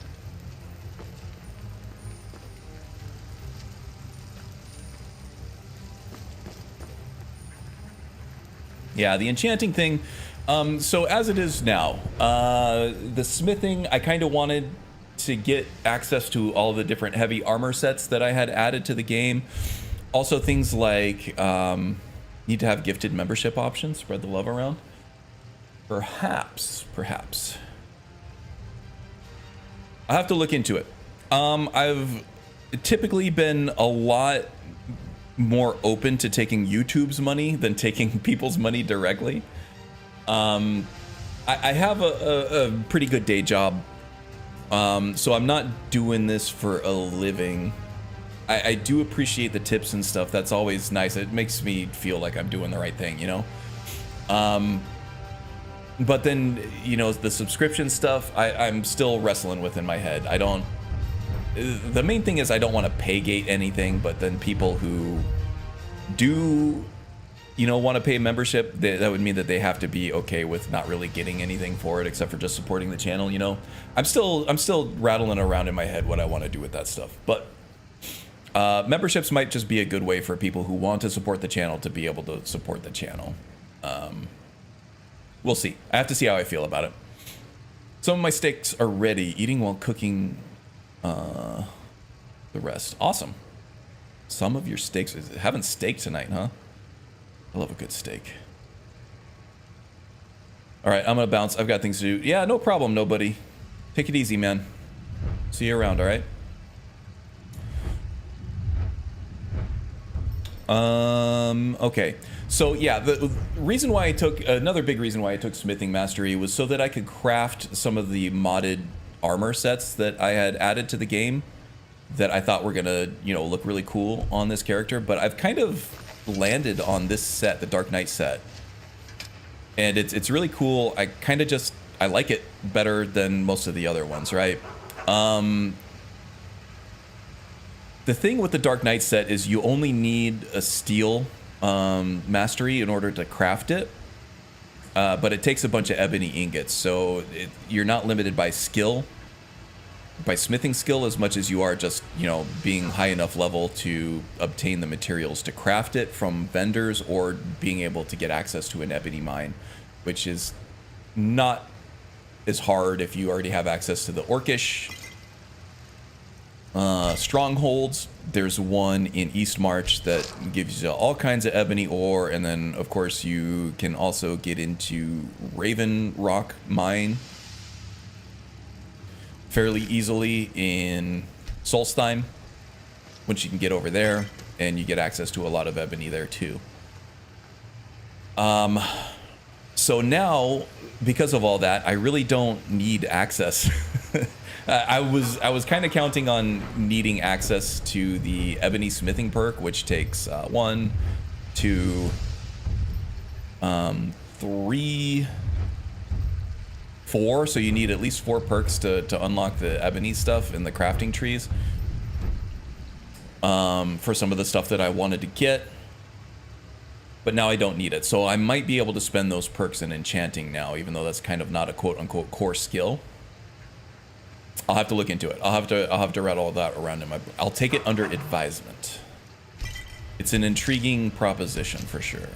S1: Yeah, the enchanting thing. So as it is now, the smithing, I kind of wanted to get access to all the different heavy armor sets that I had added to the game. Also things like need to have gifted membership options, spread the love around. Perhaps. I'll have to look into it. I've typically been a lot more open to taking YouTube's money than taking people's money directly. I have a pretty good day job, so I'm not doing this for a living. I do appreciate the tips and stuff. That's always nice. It makes me feel like I'm doing the right thing, you know? But then, you know, the subscription stuff, I'm still wrestling with in my head. The main thing is I don't want to pay gate anything, but then people who do, you know, want to pay membership, that would mean that they have to be okay with not really getting anything for it except for just supporting the channel, you know? I'm still rattling around in my head what I want to do with that stuff. But memberships might just be a good way for people who want to support the channel to be able to support the channel. We'll see. I have to see how I feel about it. Some of my steaks are ready. Eating while cooking the rest. Awesome. Some of your steaks. Having steak tonight, huh? I love a good steak. All right, I'm gonna bounce. I've got things to do. Yeah, no problem, nobody. Take it easy, man. See you around, all right? Okay. So yeah, the reason why I took, another big reason why I took Smithing Mastery was so that I could craft some of the modded armor sets that I had added to the game that I thought were gonna, you know, look really cool on this character. But I've kind of landed on this set, the Dark Knight set, and it's really cool. I kind of just, I like it better than most of the other ones, right? The thing with the Dark Knight set is you only need a steel mastery in order to craft it, but it takes a bunch of ebony ingots, so you're not limited by skill, by smithing skill, as much as you are just, you know, being high enough level to obtain the materials to craft it from vendors, or being able to get access to an ebony mine, which is not as hard if you already have access to the Orcish strongholds. There's one in East March that gives you all kinds of ebony ore, and then of course you can also get into Raven Rock Mine fairly easily in Solstheim once you can get over there, and you get access to a lot of ebony there too. So now, because of all that, I really don't need access. I was kind of counting on needing access to the ebony smithing perk, which takes 1, 2, 3, 4. So you need at least 4 perks to unlock the ebony stuff in the crafting trees. For some of the stuff that I wanted to get. But now I don't need it. So I might be able to spend those perks in enchanting now, even though that's kind of not a quote-unquote core skill. I'll have to look into it. I'll have to rattle all that around in my... I'll take it under advisement. It's an intriguing proposition for sure.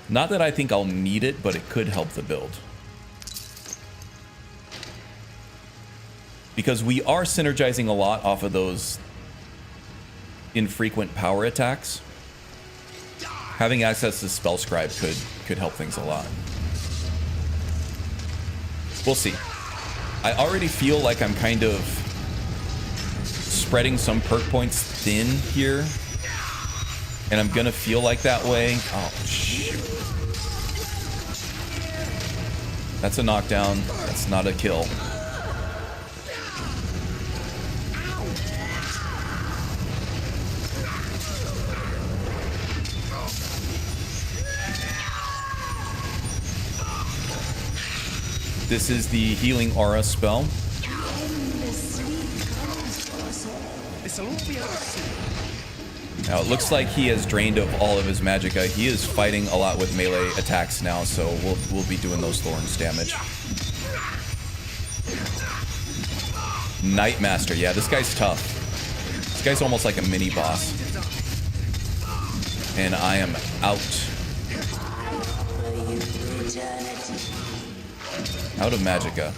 S1: Not that I think I'll need it, but it could help the build. Because we are synergizing a lot off of those infrequent power attacks. Having access to Spell Scribe could help things a lot. We'll see. I already feel like I'm kind of spreading some perk points thin here. And I'm gonna feel like that way. Oh, shoot. That's a knockdown. That's not a kill. This is the Healing Aura spell. Now it looks like he has drained of all of his magicka. He is fighting a lot with melee attacks now, so we'll be doing those thorns damage. Nightmaster, yeah, this guy's tough. This guy's almost like a mini boss. And I am out. Out of magicka.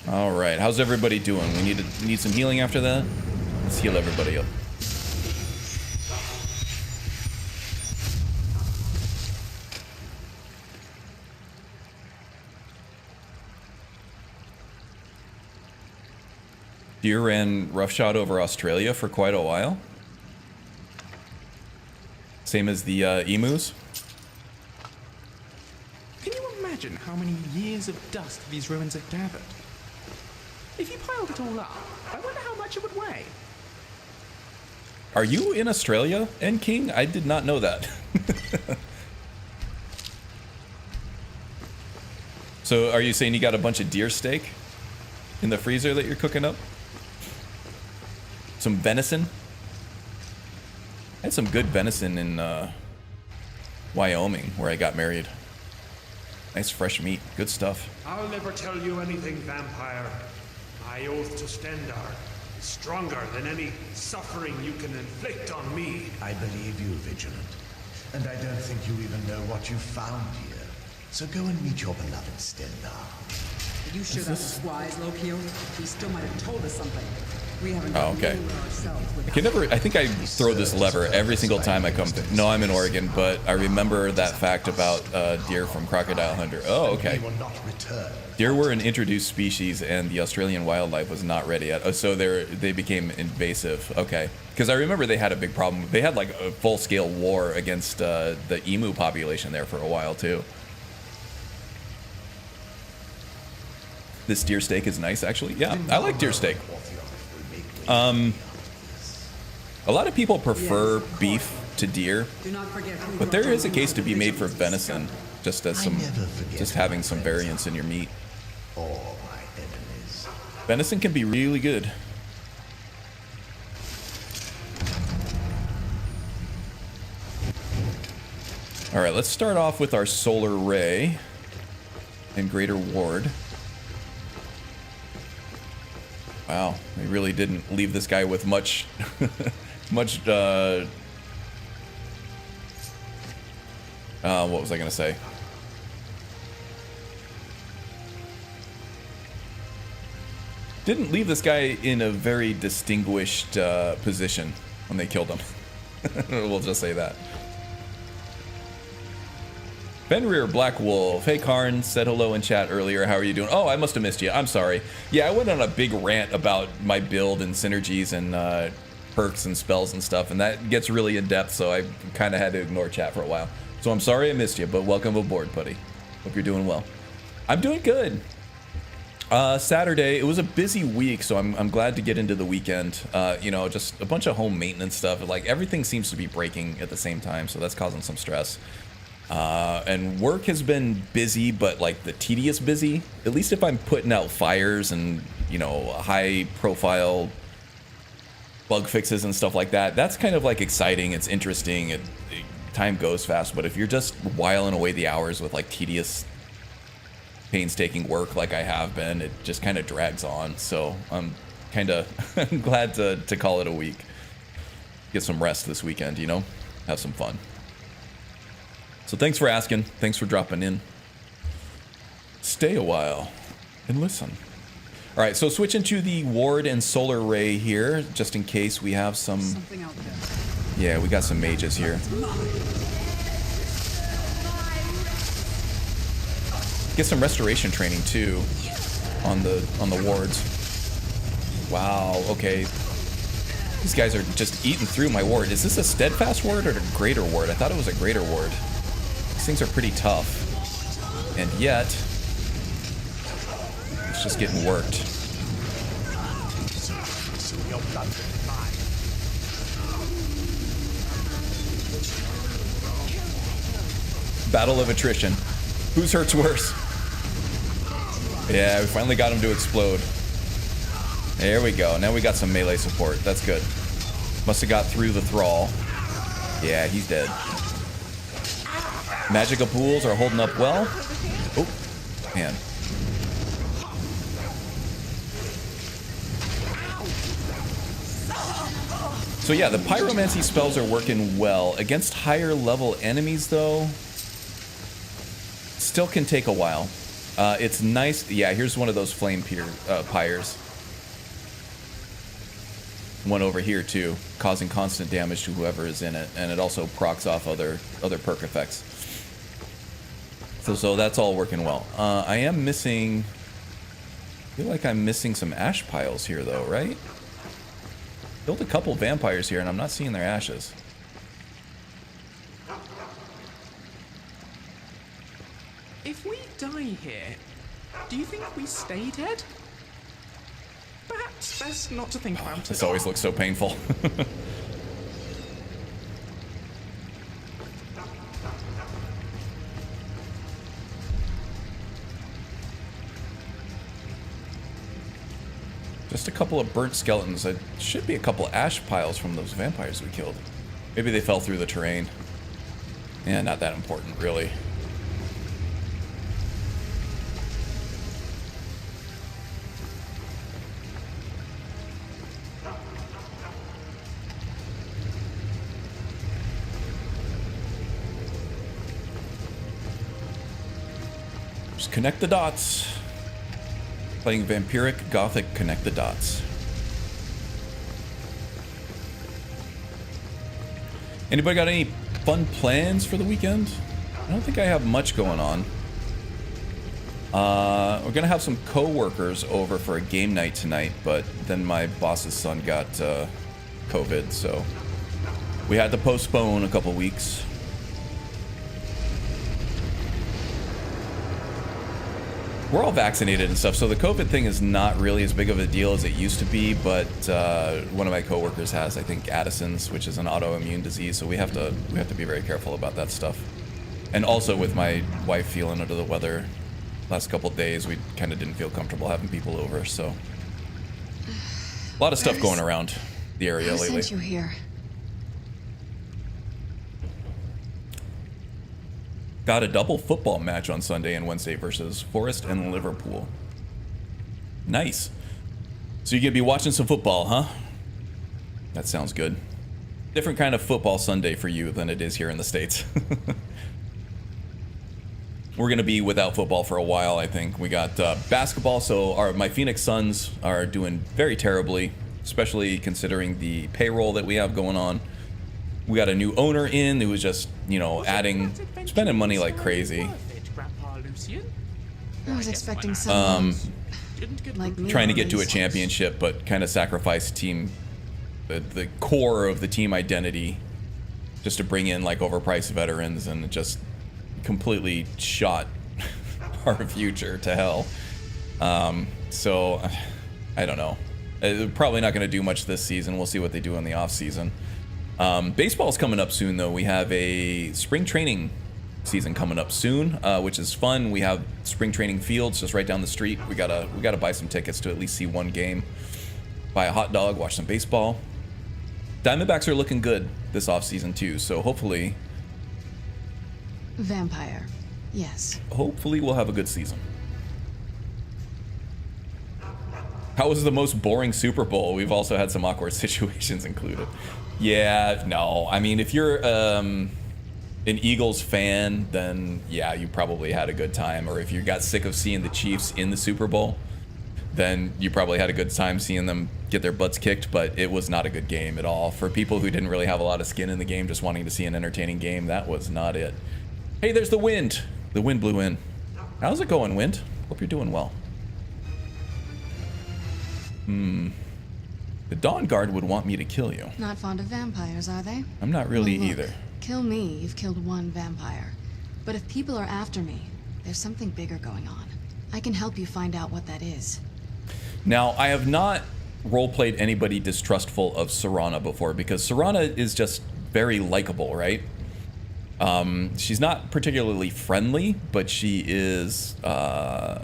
S1: All right, how's everybody doing? We need some healing after that. Let's heal everybody up. Deer ran roughshod over Australia for quite a while. Same as the emus.
S13: Can you imagine how many years of dust these ruins have gathered? If you piled it all up, I wonder how much it would weigh.
S1: Are you in Australia, N King? I did not know that. So are you saying you got a bunch of deer steak in the freezer that you're cooking up? Some venison? I had some good venison in Wyoming where I got married. Nice fresh meat. Good stuff.
S14: I'll never tell you anything, vampire. My oath to Stendar is stronger than any suffering you can inflict on me.
S12: I believe you, Vigilant. And I don't think you even know what you found here. So go and meet your beloved Stendar.
S11: Are you sure that was wise, Lokio? He still might have told us something. We haven't
S1: Oh, okay. I can never. I think I throw this lever every single time I come. No, I'm in Oregon, but I remember that fact about deer from Crocodile Hunter. Oh, okay. Deer were an introduced species, and the Australian wildlife was not ready yet. Oh, so they became invasive. Okay, because I remember they had a big problem. They had like a full-scale war against the emu population there for a while too. This deer steak is nice, actually. Yeah, I like deer steak. A lot of people prefer beef to deer, but there is a case to be made for venison, just as just having some variance in your meat. Venison can be really good. All right, let's start off with our solar ray and greater ward. Wow, they really didn't leave this guy with much, what was I gonna say? Didn't leave this guy in a very distinguished position when they killed him. We'll just say that. Fenrir Black Wolf. Hey Karn, said hello in chat earlier. How are you doing? Oh, I must have missed you. I'm sorry. Yeah, I went on a big rant about my build and synergies and perks and spells and stuff, and that gets really in depth, so I kind of had to ignore chat for a while. So I'm sorry I missed you, but welcome aboard, buddy. Hope you're doing well. I'm doing good. Saturday, it was a busy week, so I'm glad to get into the weekend. You know, just a bunch of home maintenance stuff. Like, everything seems to be breaking at the same time, so that's causing some stress. And work has been busy, but like the tedious busy. At least if I'm putting out fires and, you know, high profile bug fixes and stuff like that, that's kind of like exciting. It's interesting. Time goes fast. But if you're just whiling away the hours with like tedious, painstaking work like I have been, it just kind of drags on. So I'm kind of glad to call it a week. Get some rest this weekend, you know, have some fun. So thanks for asking. Thanks for dropping in. Stay a while and listen. All right, so switching to the ward and solar ray here, just in case we have some.
S11: Something out there.
S1: Yeah, we got some mages here. Get some restoration training too on the wards. Wow. Okay. These guys are just eating through my ward. Is this a steadfast ward or a greater ward? I thought it was a greater ward. These things are pretty tough. And yet, it's just getting worked. Battle of attrition. Whose hurts worse? Yeah, we finally got him to explode. There we go. Now we got some melee support. That's good. Must have got through the thrall. Yeah, he's dead. Magical pools are holding up well. Oh, man. So yeah, the pyromancy spells are working well. Against higher level enemies though, still can take a while. It's nice. Yeah, here's one of those flame pyres. One over here too, causing constant damage to whoever is in it, and it also procs off other perk effects. So that's all working well. I am missing. I feel like I'm missing some ash piles here though, right? Built a couple vampires here, and I'm not seeing their ashes.
S13: If we die here, do you think we stay dead? Perhaps best not to think about it.
S1: This always looks so painful. Just a couple of burnt skeletons. There should be a couple ash piles from those vampires we killed. Maybe they fell through the terrain. Yeah, not that important, really. Just connect the dots. Playing Vampiric Gothic Connect the Dots. Anybody got any fun plans for the weekend? I don't think I have much going on. We're gonna have some co-workers over for a game night tonight, but then my boss's son got COVID, so we had to postpone a couple weeks. We're all vaccinated and stuff, so the COVID thing is not really as big of a deal as it used to be, but one of my coworkers has, I think, Addison's, which is an autoimmune disease, so we have to be very careful about that stuff. And also with my wife feeling under the weather last couple of days, we kind of didn't feel comfortable having people over, so a lot of stuff going around the area lately.
S7: Who sent you here?
S1: Got a double football match on Sunday and Wednesday versus Forest and Liverpool. Nice. So you're gonna be watching some football, huh? That sounds good. Different kind of football Sunday for you than it is here in the States. We're gonna be without football for a while, I think. We got basketball, so my Phoenix Suns are doing very terribly, especially considering the payroll that we have going on. We got a new owner in who was just, you know, spending money like crazy.
S7: I was expecting someone like me.
S1: Trying to get to a championship, but kind of sacrifice the core of the team identity just to bring in like overpriced veterans, and it just completely shot our future to hell. So I don't know. They're probably not going to do much this season. We'll see what they do in the off season. Baseball's coming up soon, though. We have a spring training season coming up soon, which is fun. We have spring training fields just right down the street. We gotta buy some tickets to at least see one game, buy a hot dog, watch some baseball. Diamondbacks are looking good this off season too, so hopefully
S7: Vampire. Yes.
S1: hopefully we'll have a good season. How was the most boring Super Bowl? We've also had some awkward situations included. Yeah, no. I mean, if you're an Eagles fan, then yeah, you probably had a good time. Or if you got sick of seeing the Chiefs in the Super Bowl, then you probably had a good time seeing them get their butts kicked. But it was not a good game at all. For people who didn't really have a lot of skin in the game, just wanting to see an entertaining game, that was not it. Hey, there's the wind. The wind blew in. How's it going, wind? Hope you're doing well. The Dawn Guard would want me to kill you.
S7: Not fond of vampires, are they?
S1: I'm not really
S7: Well, look,
S1: either.
S7: Kill me, you've killed one vampire. But if people are after me, there's something bigger going on. I can help you find out what that is.
S1: Now, I have not roleplayed anybody distrustful of Serana before, because Serana is just very likable, right? She's not particularly friendly, but she is,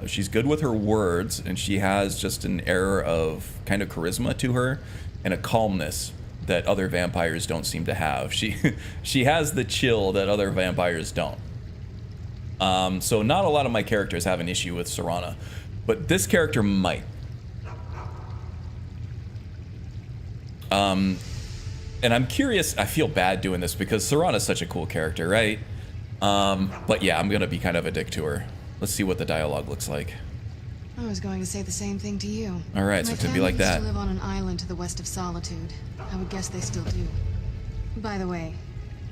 S1: she's good with her words, and she has just an air of kind of charisma to her and a calmness that other vampires don't seem to have. She has the chill that other vampires don't. So not a lot of my characters have an issue with Serana, but this character might. And I'm curious, I feel bad doing this because Serana's such a cool character, right? But yeah, I'm gonna be kind of a dick to her. Let's see what the dialogue looks like.
S7: I was going to say the same thing to you.
S1: All right, so
S7: My
S1: to be like
S7: family used
S1: that.
S7: to live on an island to the west of Solitude. I would guess they still do. By the way,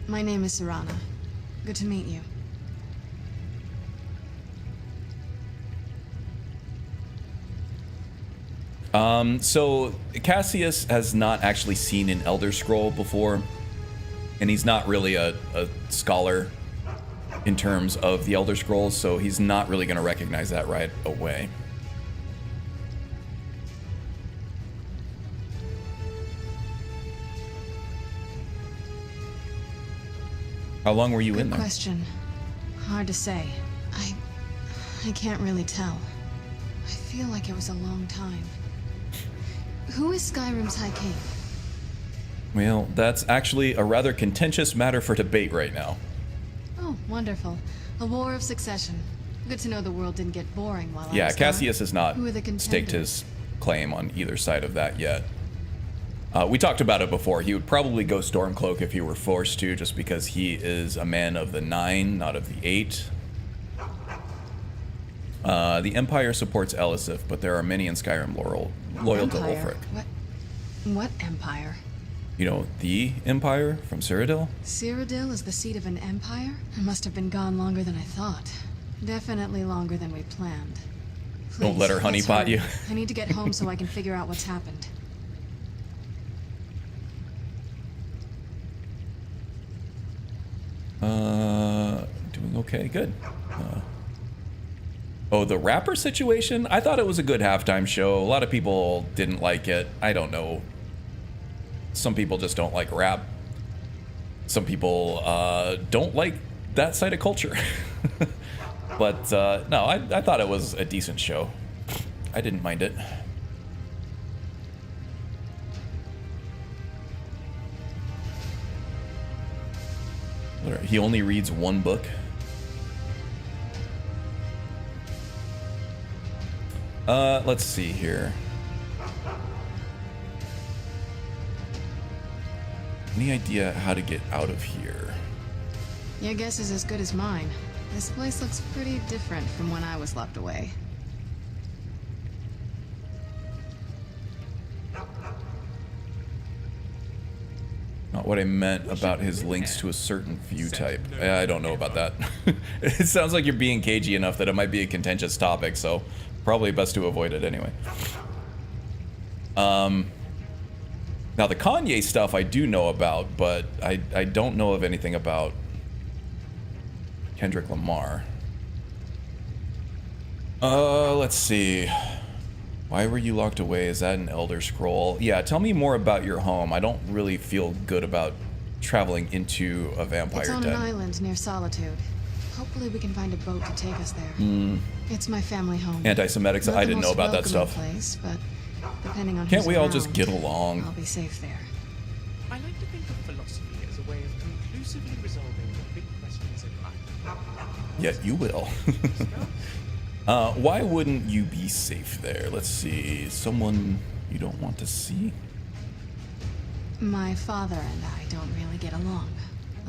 S7: my name is Serana. Good to meet you.
S1: So Cassius has not actually seen an Elder Scroll before, and he's not really a scholar in terms of the Elder Scrolls, so he's not really going to recognize that right away. How long were you in
S7: Good
S1: there?
S7: question. Hard to say. I can't really tell. I feel like it was a long time. Who is Skyrim's High King?
S1: Well, that's actually a rather contentious matter for debate right now.
S7: Oh, wonderful. A war of succession. Good to know the world didn't get boring while I
S1: Yeah,
S7: was
S1: Cassius has not
S7: Who are the
S1: staked
S7: contenders?
S1: his claim on either side of that yet. We talked about it before. He would probably go Stormcloak if he were forced to, just because he is a man of the 9, not of the 8. The Empire supports Elisif, but there are many in Skyrim loyal to
S7: Empire?
S1: Ulfric.
S7: What empire?
S1: You know, the Empire from Cyrodiil?
S7: Cyrodiil is the seat of an empire? It must have been gone longer than I thought. Definitely longer than we planned.
S1: Don't let her
S7: Please, let's
S1: honeypot
S7: hurry.
S1: you.
S7: I need to get home so I can figure out what's happened.
S1: Doing okay, good. Oh, the rapper situation? I thought it was a good halftime show. A lot of people didn't like it. I don't know. Some people just don't like rap. Some people don't like that side of culture. But no, I thought it was a decent show. I didn't mind it. He only reads one book. Let's see here. Any idea how to get out of here?
S7: Your guess is as good as mine. This place looks pretty different from when I was locked away.
S1: Not what I meant about his links to a certain view type. I don't know about that. It sounds like you're being cagey enough that it might be a contentious topic, so probably best to avoid it anyway. Now the Kanye stuff I do know about, but I don't know of anything about Kendrick Lamar. Let's see. Why were you locked away? Is that an Elder Scroll? Yeah, tell me more about your home. I don't really feel good about traveling into a vampire
S7: It's on
S1: den.
S7: an island near Solitude. Hopefully we can find a boat to take us there.
S1: Hmm.
S7: It's my family home.
S1: Anti-Semitic,
S7: Not
S1: I
S7: the
S1: didn't know
S7: most
S1: about that
S7: welcoming
S1: stuff.
S7: Place, but depending on
S1: Can't
S7: who's
S1: we all
S7: around,
S1: just get along?
S7: I'll be safe there.
S13: I like to think of philosophy as a way of conclusively resolving the big questions in life.
S1: Yeah, you will. Why wouldn't you be safe there? Let's see. Someone you don't want to see?
S7: My father and I don't really get along.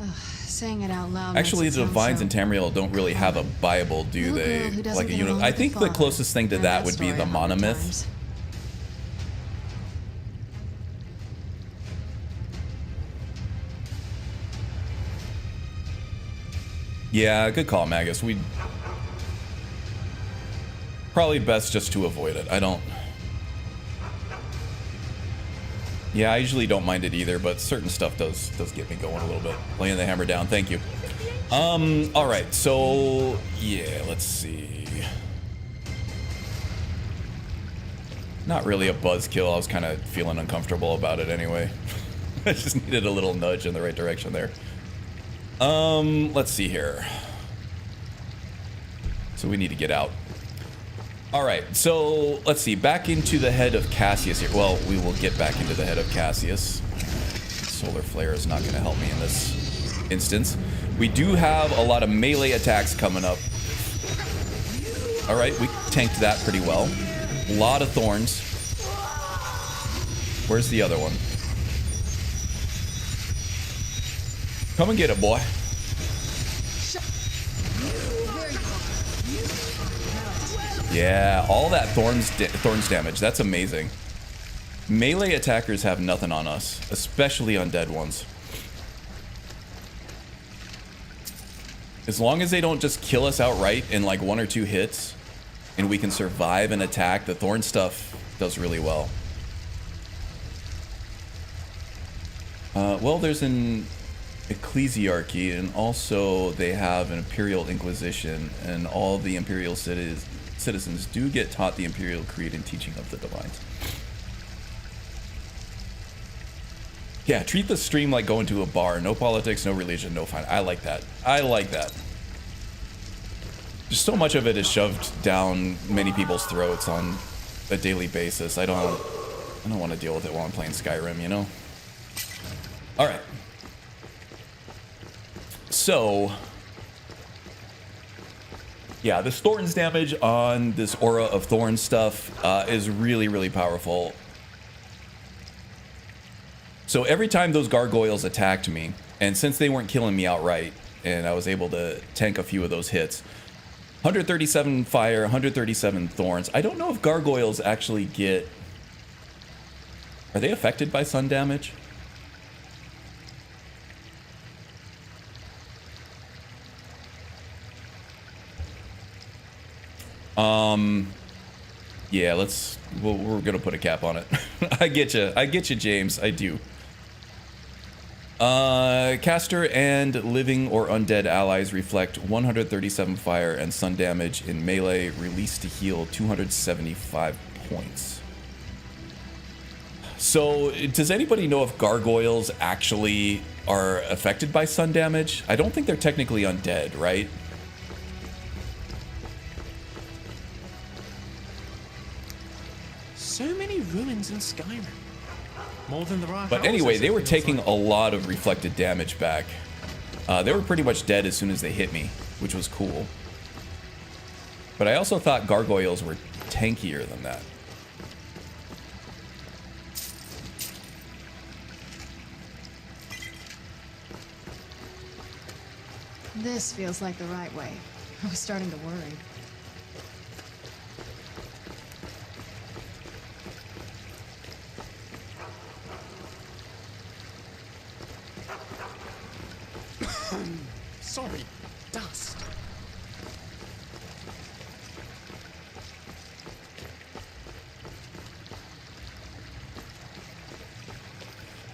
S7: Ugh, saying it out loud.
S1: Actually,
S7: makes it
S1: the
S7: sound
S1: Divines
S7: so
S1: and Tamriel don't really have a Bible, do
S7: Little
S1: they?
S7: girl who doesn't
S1: Like a
S7: get
S1: unit.
S7: along
S1: I
S7: with
S1: think
S7: the
S1: the
S7: father.
S1: closest thing to
S7: Read
S1: that
S7: that
S1: would be
S7: story
S1: the
S7: 100
S1: monomyth.
S7: times.
S1: Yeah, good call, Magus. We probably best just to avoid it. I don't. Yeah, I usually don't mind it either, but certain stuff does get me going a little bit. Laying the hammer down. Thank you. All right. So yeah, let's see. Not really a buzzkill. I was kind of feeling uncomfortable about it anyway. I just needed a little nudge in the right direction there. Let's see here. So we need to get out. All right, so let's see. Back into the head of Cassius here. Well, we will get back into the head of Cassius. Solar Flare is not going to help me in this instance. We do have a lot of melee attacks coming up. All right, we tanked that pretty well. A lot of thorns. Where's the other one? Come and get it, boy. Yeah, all that thorns damage. That's amazing. Melee attackers have nothing on us, especially undead ones. As long as they don't just kill us outright in like 1 or 2 hits, and we can survive an attack, the thorn stuff does really well. Well, there's an ecclesiarchy, and also they have an imperial inquisition, and all the imperial citizens do get taught the imperial creed and teaching of the divines. Yeah, treat the stream like going to a bar. No politics, no religion, no fine. I like that. I like that. Just so much of it is shoved down many people's throats on a daily basis. I don't want to deal with it while I'm playing Skyrim, you know? All right. So, yeah, this Thorns damage on this Aura of Thorns stuff is really, really powerful. So every time those gargoyles attacked me, and since they weren't killing me outright, and I was able to tank a few of those hits, 137 fire, 137 thorns. I don't know if gargoyles actually get... Are they affected by sun damage? Yeah, we're gonna put a cap on it. I get you, James. I do. Caster and living or undead allies reflect 137 fire and sun damage in melee, released to heal 275 points. So, does anybody know if gargoyles actually are affected by sun damage? I don't think they're technically undead, right?
S13: So many ruins in Skyrim. More than there are
S1: But
S13: houses,
S1: anyway, they
S13: it
S1: were
S13: feels
S1: taking
S13: like.
S1: a lot of reflected damage back. They were pretty much dead as soon as they hit me, which was cool. But I also thought gargoyles were tankier than that.
S7: This feels like the right way. I was starting to worry.
S13: Sorry, dust.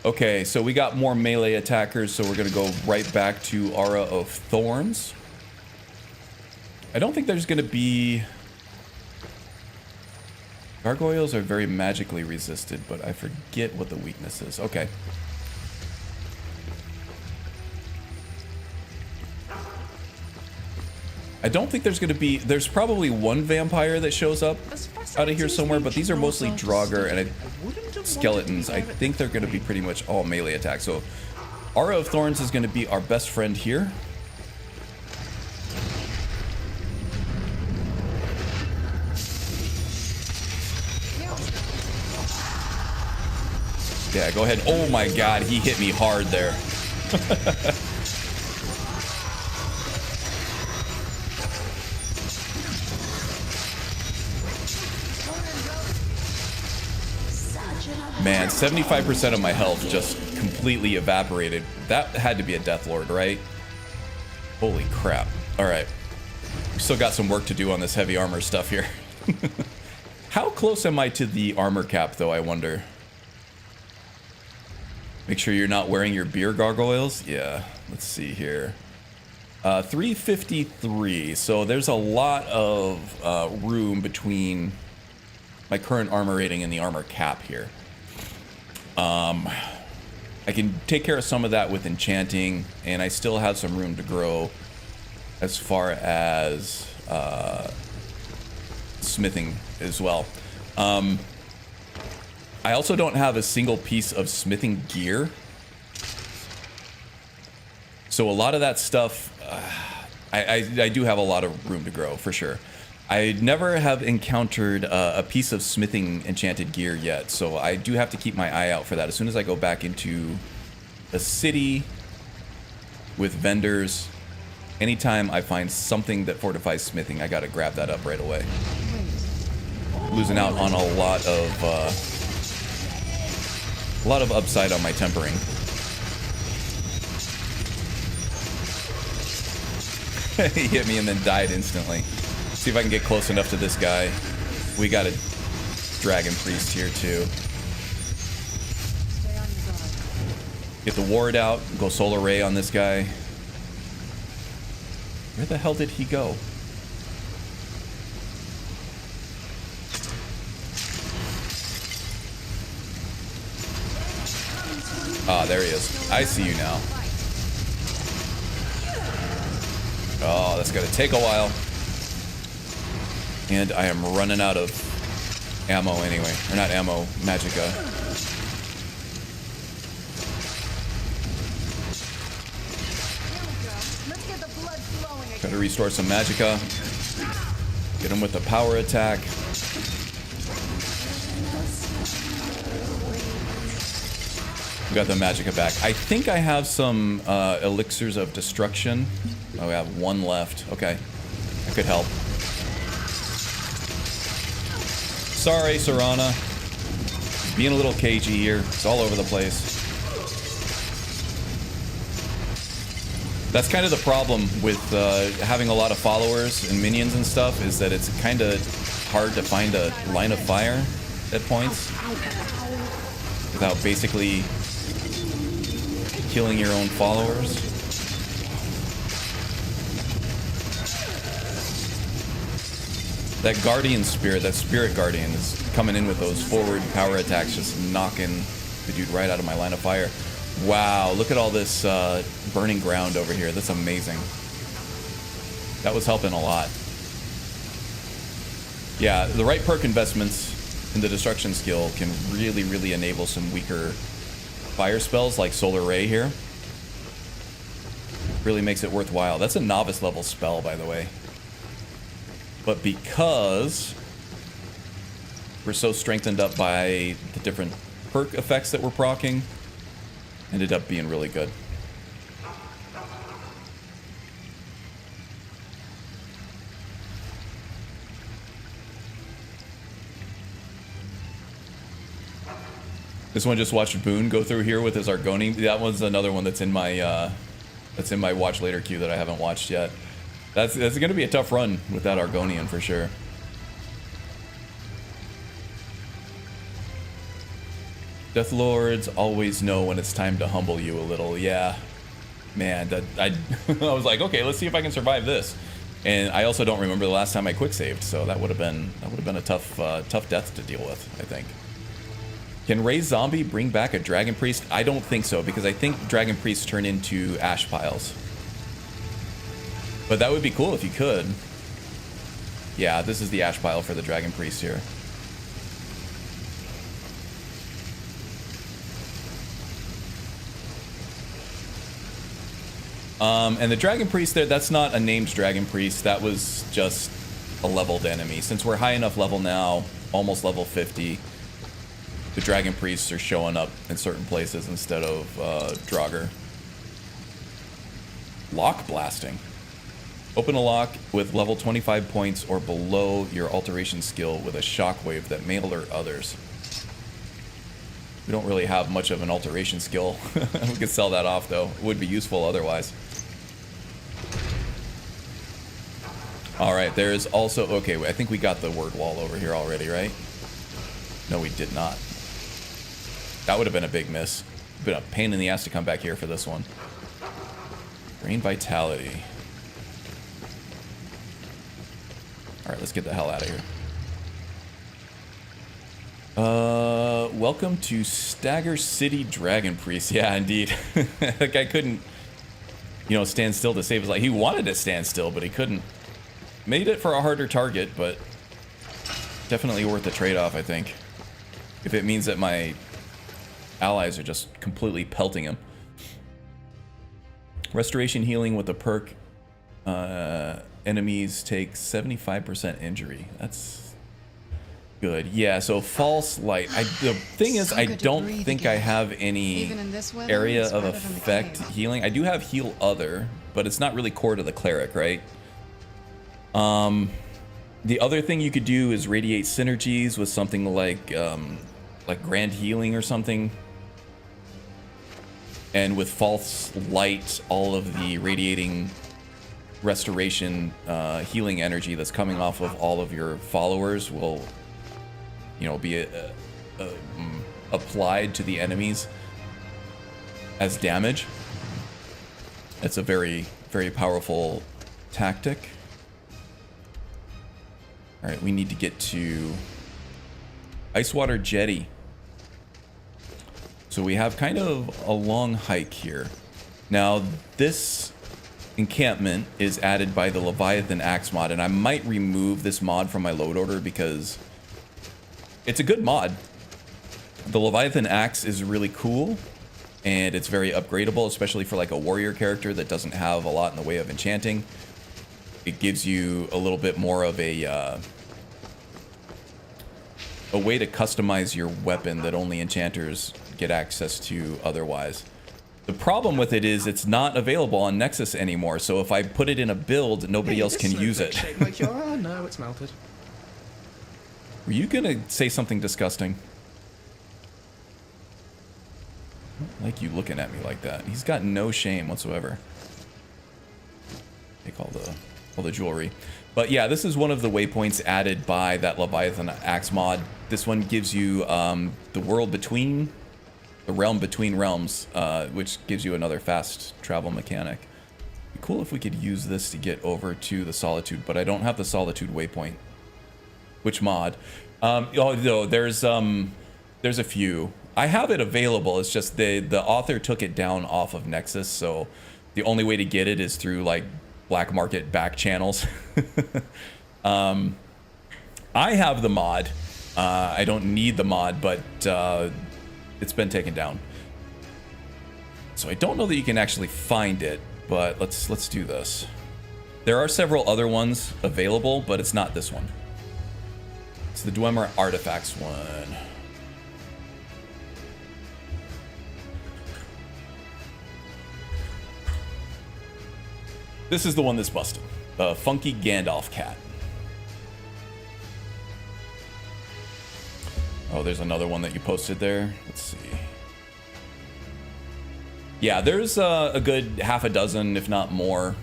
S1: Okay, so we got more melee attackers, so we're gonna go right back to Aura of Thorns. I don't think there's gonna be... Gargoyles are very magically resisted, but I forget what the weakness is. Okay. I don't think there's going to be... There's probably one vampire that shows up out of here somewhere, but these are mostly Draugr and skeletons. I think they're going to be pretty much all melee attacks. So Aura of Thorns is going to be our best friend here. Yeah, go ahead. Oh my god, he hit me hard there. Man, 75% of my health just completely evaporated. That had to be a Death Lord, right? Holy crap. Alright. We still got some work to do on this heavy armor stuff here. How close am I to the armor cap, though, I wonder? Make sure you're not wearing your beer gargoyles. Yeah, let's see here. 353. So there's a lot of room between my current armor rating and the armor cap here. I can take care of some of that with enchanting, and I still have some room to grow as far as smithing as well. I also don't have a single piece of smithing gear. So a lot of that stuff, I do have a lot of room to grow, for sure. I never have encountered a piece of smithing enchanted gear yet, so I do have to keep my eye out for that. As soon as I go back into a city with vendors, anytime I find something that fortifies smithing, I gotta grab that up right away. Losing out on a lot of upside on my tempering. He hit me and then died instantly. See if I can get close enough to this guy. We got a dragon priest here too. Get the ward out, go solar ray on this guy. Where the hell did he go? Ah, there he is. I see you now. Oh, that's gonna take a while. And I am running out of ammo anyway. Or not ammo, magicka. Gotta restore some magicka. Get him with the power attack. We got the magicka back. I think I have some elixirs of destruction. Oh, we have one left. Okay. That could help. Sorry, Serana. Being a little cagey here. It's all over the place. That's kind of the problem with having a lot of followers and minions and stuff, is that it's kind of hard to find a line of fire at points without basically killing your own followers. That guardian spirit, that spirit guardian, is coming in with those forward power attacks, just knocking the dude right out of my line of fire. Wow, look at all this burning ground over here. That's amazing. That was helping a lot. Yeah, the right perk investments in the destruction skill can really, really enable some weaker fire spells like Solar Ray here. Really makes it worthwhile. That's a novice level spell, by the way. But because we're so strengthened up by the different perk effects that we're proccing, ended up being really good. This one just watched Boone go through here with his Argoni. That one's another one that's in my watch later queue that I haven't watched yet. That's going to be a tough run with that Argonian for sure. Death Lords always know when it's time to humble you a little. Yeah, man, I was like, okay, let's see if I can survive this. And I also don't remember the last time I quick saved, so that would have been a tough death to deal with, I think. Can Ray Zombie bring back a Dragon Priest? I don't think so, because I think Dragon Priests turn into ash piles. But that would be cool if you could. Yeah, this is the ash pile for the Dragon Priest here. And the Dragon Priest there, that's not a named Dragon Priest. That was just a leveled enemy. Since we're high enough level now, almost level 50, the Dragon Priests are showing up in certain places instead of Draugr. Lock blasting. Open a lock with level 25 points or below your alteration skill with a shockwave that may alert others. We don't really have much of an alteration skill. We could sell that off though. It would be useful otherwise. Alright, there's also... Okay, I think we got the word wall over here already, right? No, we did not. That would have been a big miss. Been a pain in the ass to come back here for this one. Brain Vitality. Alright, let's get the hell out of here. Welcome to Stagger City Dragon Priest. Yeah, indeed. That guy couldn't, you know, stand still to save his life. He wanted to stand still, but he couldn't. Made it for a harder target, but definitely worth the trade-off, I think. If it means that my allies are just completely pelting him. Restoration healing with the perk. Enemies take 75% injury. That's good. Yeah, so false light. The thing is, I don't think I have any area of effect healing. I do have heal other, but it's not really core to the cleric, right? The other thing you could do is radiate synergies with something like grand healing or something. And with false light, all of the radiating restoration healing energy that's coming off of all of your followers will, you know, be applied to the enemies as damage. It's a very, very powerful tactic. All right, we need to get to Icewater Jetty. So we have kind of a long hike here. Now, this encampment is added by the Leviathan Axe mod, and I might remove this mod from my load order because it's a good mod. The Leviathan Axe is really cool, and it's very upgradable, especially for like a warrior character that doesn't have a lot in the way of enchanting. It gives you a little bit more of a way to customize your weapon that only enchanters get access to otherwise. The problem with it is it's not available on Nexus anymore, so if I put it in a build, nobody else can use it.
S13: No, it's melted.
S1: Were you gonna say something disgusting? I don't like you looking at me like that. He's got no shame whatsoever. Take all the jewelry. But yeah, this is one of the waypoints added by that Leviathan Axe mod. This one gives you the world between, the realm between realms, which gives you another fast travel mechanic. It'd be cool if we could use this to get over to the Solitude, but I don't have the Solitude waypoint. Which mod? Oh no, there's a few. I have it available. It's just the author took it down off of Nexus, so the only way to get it is through like black market back channels. I have the mod. I don't need the mod, but it's been taken down. So I don't know that you can actually find it, but let's do this. There are several other ones available, but it's not this one. It's the Dwemer Artifacts one. This is the one that's busted. The Funky Gandalf Cat. Oh, there's another one that you posted there. Let's see. Yeah, there's a good half a dozen, if not more.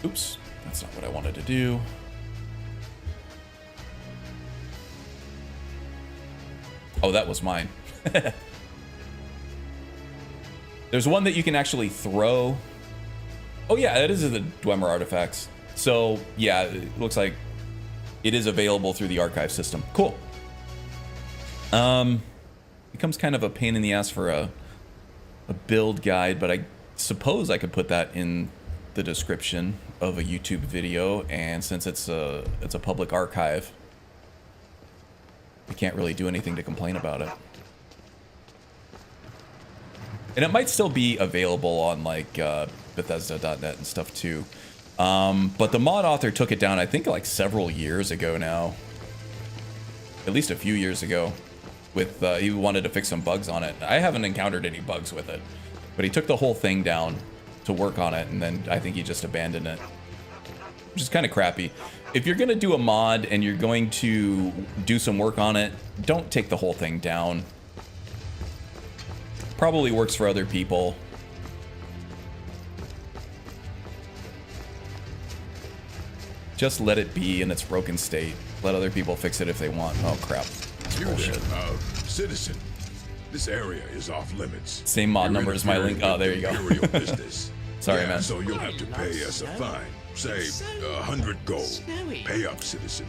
S1: Oops, that's not what I wanted to do. Oh, that was mine. There's one that you can actually throw. Oh yeah, that is the Dwemer Artifacts. So yeah, it looks like it is available through the archive system. Cool. Becomes kind of a pain in the ass for a build guide, but I suppose I could put that in the description of a YouTube video, and since it's a public archive, we can't really do anything to complain about it. And it might still be available on like Bethesda.net and stuff too. But the mod author took it down, I think, like several years ago now. At least a few years ago. With he wanted to fix some bugs on it. I haven't encountered any bugs with it, but he took the whole thing down to work on it, and then I think he just abandoned it, which is kind of crappy. If you're gonna do a mod and you're going to do some work on it, don't take the whole thing down. Probably works for other people. Just let it be in its broken state. Let other people fix it if they want. Oh crap.
S15: You there, citizen. This area is off limits.
S1: Same mod number as my link. Oh, there you go. Sorry,
S15: yeah,
S1: man.
S15: So you'll have to pay us a fine. Say 100 gold. Pay up, citizen.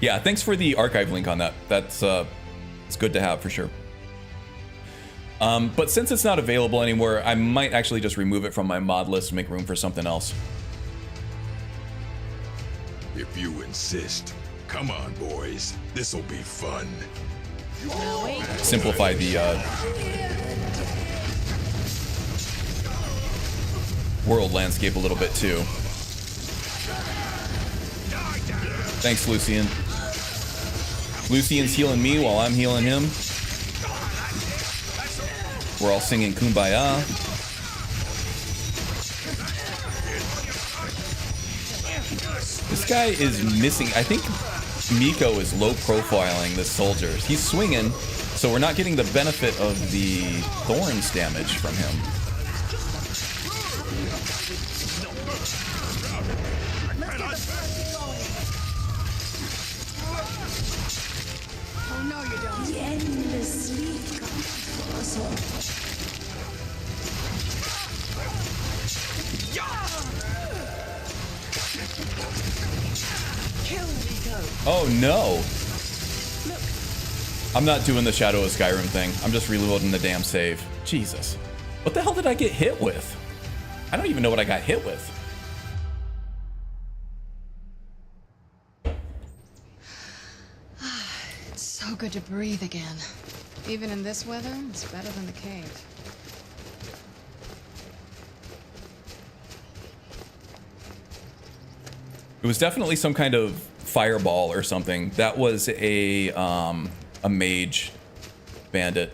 S1: Yeah, thanks for the archive link on that. That's it's good to have for sure. But since it's not available anymore, I might actually just remove it from my mod list to make room for something else.
S15: If you insist. Come on, boys. This'll be fun.
S1: Simplify the world landscape a little bit too. Thanks, Lucian. Lucian's healing me while I'm healing him. We're all singing Kumbaya. This guy is missing. I think Miko is low profiling this soldier. He's swinging, so we're not getting the benefit of the thorns damage from him.
S11: Oh no, you don't.
S16: The endless sleep comes for us all.
S1: Oh no! I'm not doing the Shadow of Skyrim thing. I'm just reloading the damn save. Jesus. What the hell did I get hit with? I don't even know what I got hit with.
S7: It's so good to breathe again. Even in this weather, it's better than the cave.
S1: It was definitely some kind of fireball or something. That was a mage bandit.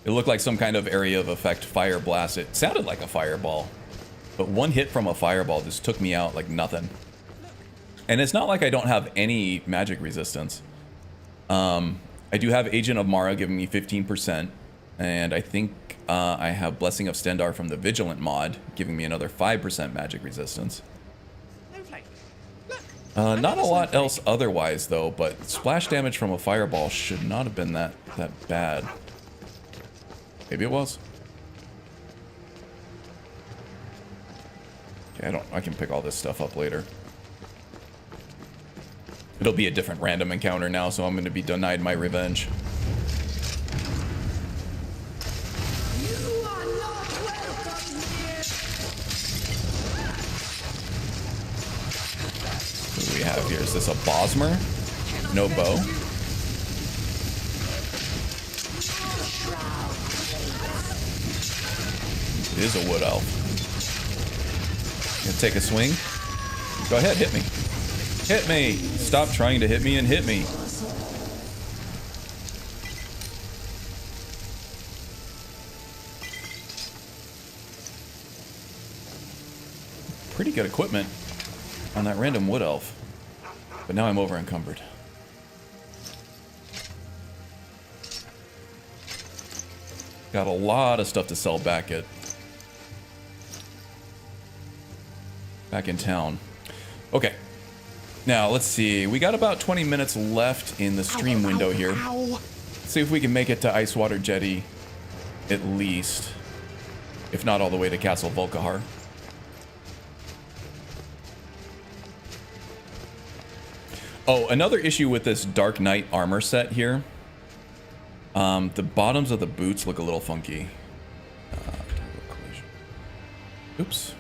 S1: It looked like some kind of area of effect fire blast. It sounded like a fireball, but one hit from a fireball just took me out like nothing. And it's not like I don't have any magic resistance. I do have Agent of Mara giving me 15%, and I think I have Blessing of Stendar from the Vigilant mod giving me another 5% magic resistance. Not a lot else otherwise though, but splash damage from a fireball should not have been that bad. Maybe it was. Okay, I can pick all this stuff up later. It'll be a different random encounter now, so I'm going to be denied my revenge. What do we have here? Is this a Bosmer? No bow. It is a wood elf. Gonna take a swing. Go ahead, hit me. Hit me! Stop trying to hit me and hit me. Pretty good equipment on that random wood elf. But now I'm over encumbered. Got a lot of stuff to sell back in town. Okay. Now, let's see. We got about 20 minutes left in the stream window here. Let's see if we can make it to Icewater Jetty at least. If not all the way to Castle Volkihar. Oh, another issue with this Dark Knight armor set here. The bottoms of the boots look a little funky. Oops.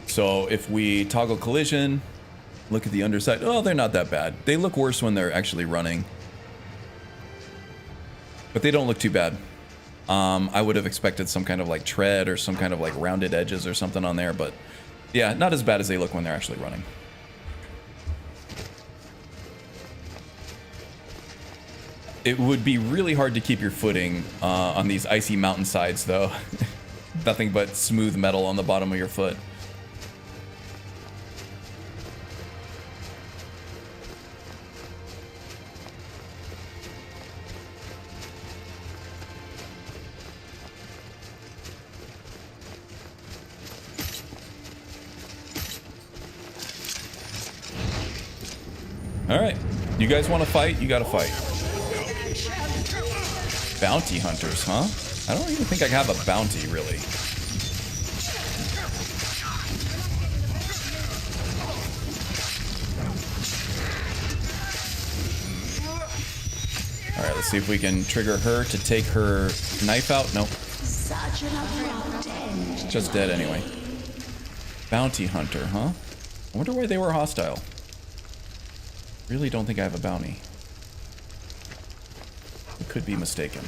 S1: So if we toggle collision, look at the underside. Oh, they're not that bad. They look worse when they're actually running, but they don't look too bad. I would have expected some kind of like tread or some kind of like rounded edges or something on there, but yeah, not as bad as they look when they're actually running. It would be really hard to keep your footing on these icy mountainsides, though. Nothing but smooth metal on the bottom of your foot. Alright, you guys want to fight? You gotta fight. Bounty hunters, huh? I don't even think I have a bounty, really. Alright, let's see if we can trigger her to take her knife out. Nope.
S16: Such an abrupt end.
S1: Just dead anyway. Bounty hunter, huh? I wonder why they were hostile. Really don't think I have a bounty. I could be mistaken.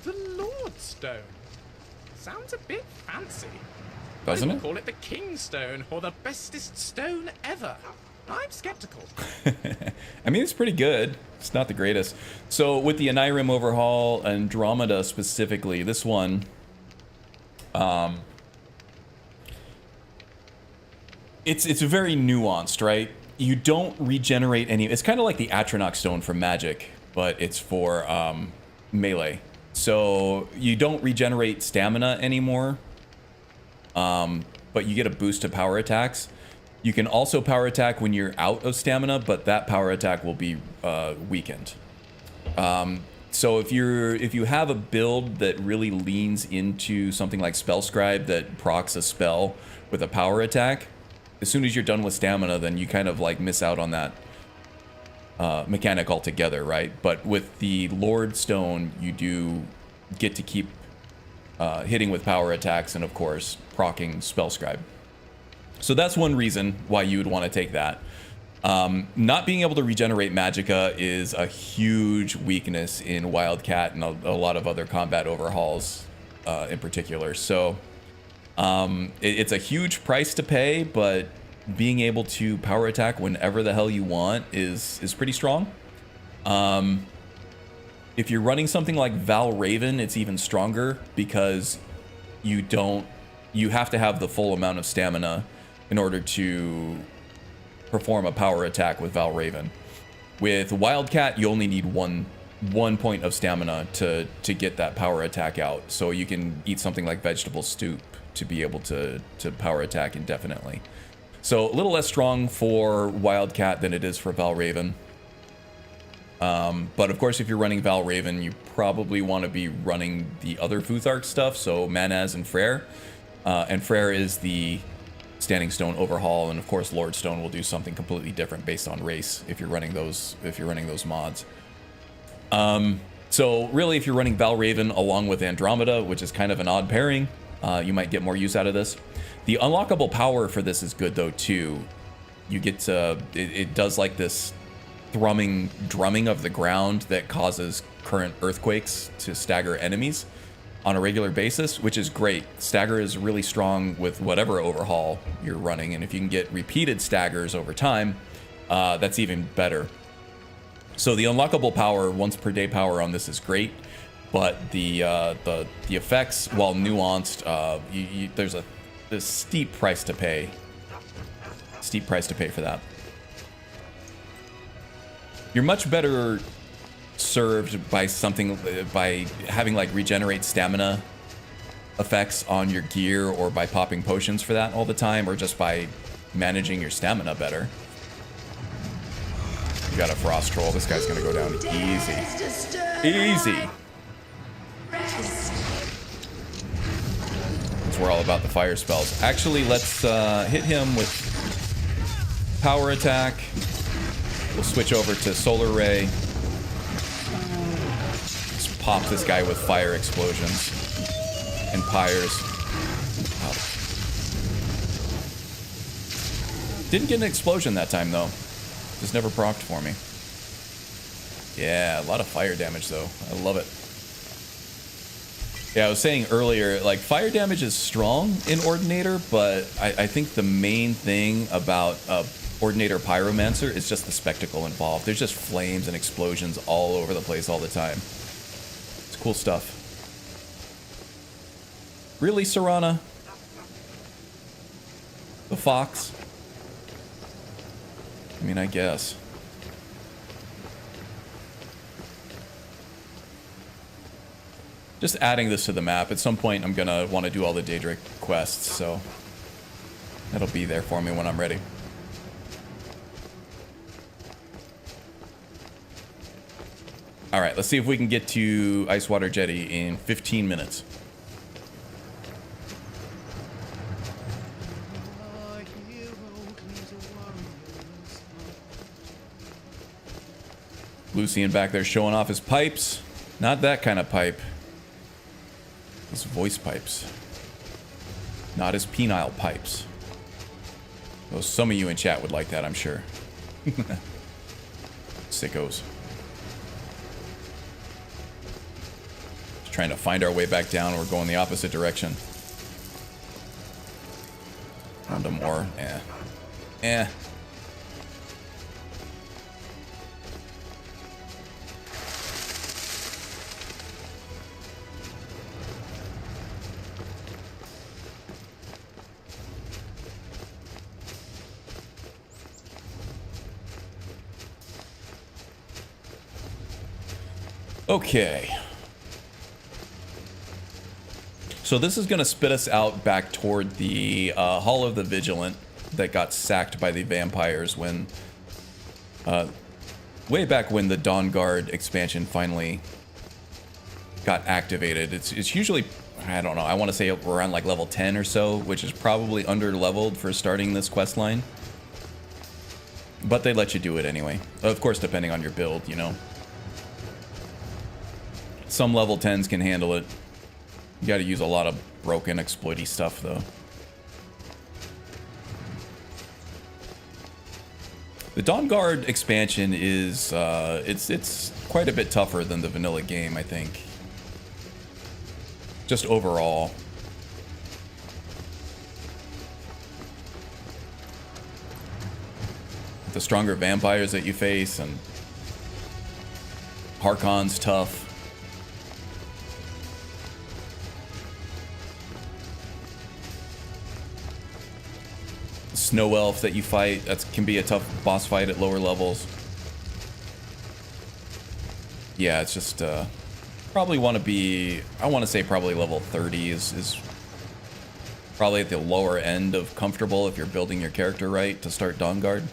S13: The Lordstone. Sounds a bit fancy.
S1: Doesn't
S13: I
S1: it?
S13: call it the Kingstone or the bestest stone ever. I'm skeptical.
S1: I mean, it's pretty good. It's not the greatest. So with the Skyrim overhaul, Andromeda specifically, this one, it's very nuanced, right? You don't regenerate any. It's kind of like the Atronach stone for magic, but it's for melee. So you don't regenerate stamina anymore, but you get a boost to power attacks. You can also power attack when you're out of stamina, but that power attack will be weakened. So if you have a build that really leans into something like Spellscribe that procs a spell with a power attack, as soon as you're done with stamina, then you kind of like miss out on that mechanic altogether, right? But with the Lord Stone, you do get to keep hitting with power attacks and, of course, proccing Spellscribe. So that's one reason why you would want to take that. Not being able to regenerate magicka is a huge weakness in Wildcat and a lot of other combat overhauls in particular. So it's a huge price to pay, but being able to power attack whenever the hell you want is pretty strong. If you're running something like Val Raven, it's even stronger because you have to have the full amount of stamina in order to perform a power attack with Val Raven. With Wildcat, you only need one point of stamina to get that power attack out. So you can eat something like Vegetable Soup to be able to power attack indefinitely. So a little less strong for Wildcat than it is for Val Raven. But of course, if you're running Val Raven, you probably want to be running the other Futhark stuff, so Manaz and Freyr. And Freyr is the Standing Stone overhaul, and of course Lord Stone will do something completely different based on race if you're running those mods. So really, if you're running Val Raven along with Andromeda, which is kind of an odd pairing, you might get more use out of this. The unlockable power for this is good though too. You get to it does like this drumming of the ground that causes current earthquakes to stagger enemies on a regular basis, which is great. Stagger is really strong with whatever overhaul you're running, and if you can get repeated staggers over time, that's even better. So the unlockable power, once per day power on this is great, but the effects, while nuanced, there's a steep price to pay. Steep price to pay for that. You're much better served by having like regenerate stamina effects on your gear, or by popping potions for that all the time, or just by managing your stamina better. We got a frost troll. This guy's gonna go down easy. Easy. We're all about the fire spells. Actually, let's hit him with power attack. We'll switch over to solar ray. Just pop this guy with fire explosions and pyres. Oh. Didn't get an explosion that time though. Just never procced for me. Yeah, a lot of fire damage though. I love it. Yeah, I was saying earlier, like, fire damage is strong in Ordinator, but I think the main thing about Ordinator Pyromancer is just the spectacle involved. There's just flames and explosions all over the place all the time. It's cool stuff. Really, Serana? The fox? I mean, I guess. Just adding this to the map. At some point, I'm going to want to do all the Daedric quests, so that'll be there for me when I'm ready. All right, let's see if we can get to Icewater Jetty in 15 minutes. Lucian back there showing off his pipes. Not that kind of pipe. His voice pipes. Not his penile pipes. Though some of you in chat would like that, I'm sure. Sickos. Just trying to find our way back down. We're going the opposite direction. Round to more. Eh. Eh. Okay. So this is going to spit us out back toward the Hall of the Vigilant that got sacked by the vampires when... way back when the Dawn Guard expansion finally got activated. It's usually, I don't know, I want to say we're around like level 10 or so, which is probably under-leveled for starting this quest line. But they let you do it anyway. Of course, depending on your build, you know. Some level 10s can handle it. You gotta use a lot of broken, exploity stuff, though. The Dawn Guard expansion is, it's quite a bit tougher than the vanilla game, I think. Just overall. The stronger vampires that you face, and Harkon's tough. Snow elf that you fight, that can be a tough boss fight at lower levels. Yeah, it's just probably want to be, I want to say probably level 30 is probably at the lower end of comfortable if you're building your character right to start Dawn Guard.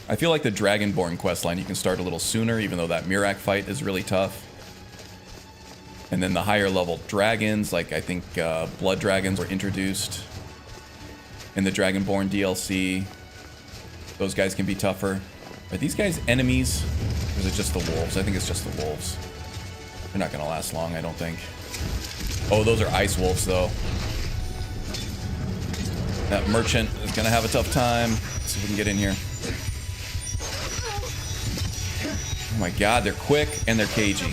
S1: I feel like the Dragonborn questline you can start a little sooner, even though that Mirak fight is really tough. And then the higher level dragons, like I think blood dragons were introduced in the Dragonborn DLC. Those guys can be tougher. Are these guys enemies? Or is it just the wolves? I think it's just the wolves. They're not going to last long, I don't think. Oh, those are ice wolves, though. That merchant is going to have a tough time. Let's see if we can get in here. Oh my god, they're quick and they're cagey.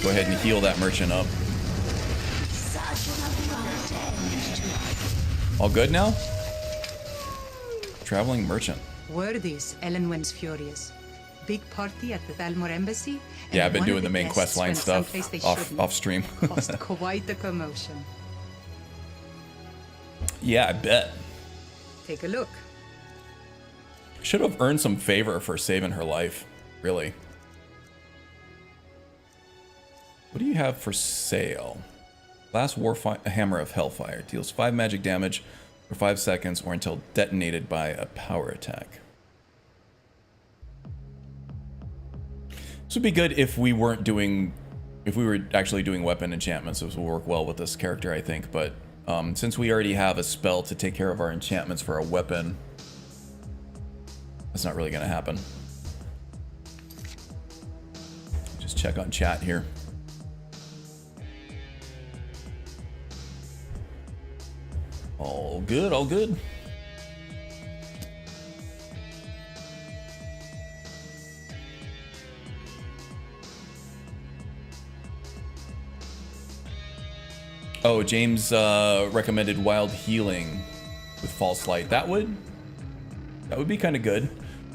S1: Go ahead and heal that merchant up. All good now? Traveling merchant.
S11: Worthies, Elenwen's Furious. Big party at the Thalmor Embassy.
S1: Yeah, I've been doing the main questline stuff off stream.
S11: Caused quite the commotion.
S1: Yeah, I bet.
S11: Take a look.
S1: Should have earned some favor for saving her life. Really. What do you have for sale? Glass Hammer of Hellfire. Deals 5 magic damage for 5 seconds or until detonated by a power attack. This would be good if we weren't doing... If we were actually doing weapon enchantments. This will work well with this character, I think. But since we already have a spell to take care of our enchantments for a weapon, that's not really going to happen. Just check on chat here. All good, all good. Oh, James recommended wild healing with false light. That would be kind of good.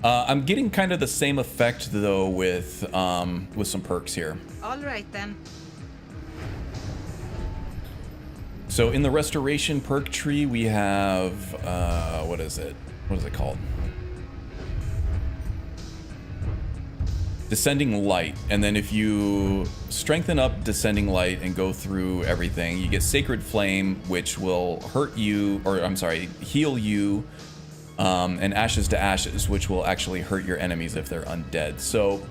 S1: I'm getting kind of the same effect though with some perks here.
S4: All right then.
S1: So in the restoration perk tree, we have what is it? What is it called? Descending Light. And then if you strengthen up Descending Light and go through everything, you get Sacred Flame, which will hurt you, or I'm sorry, heal you, and Ashes to Ashes, which will actually hurt your enemies if they're undead. So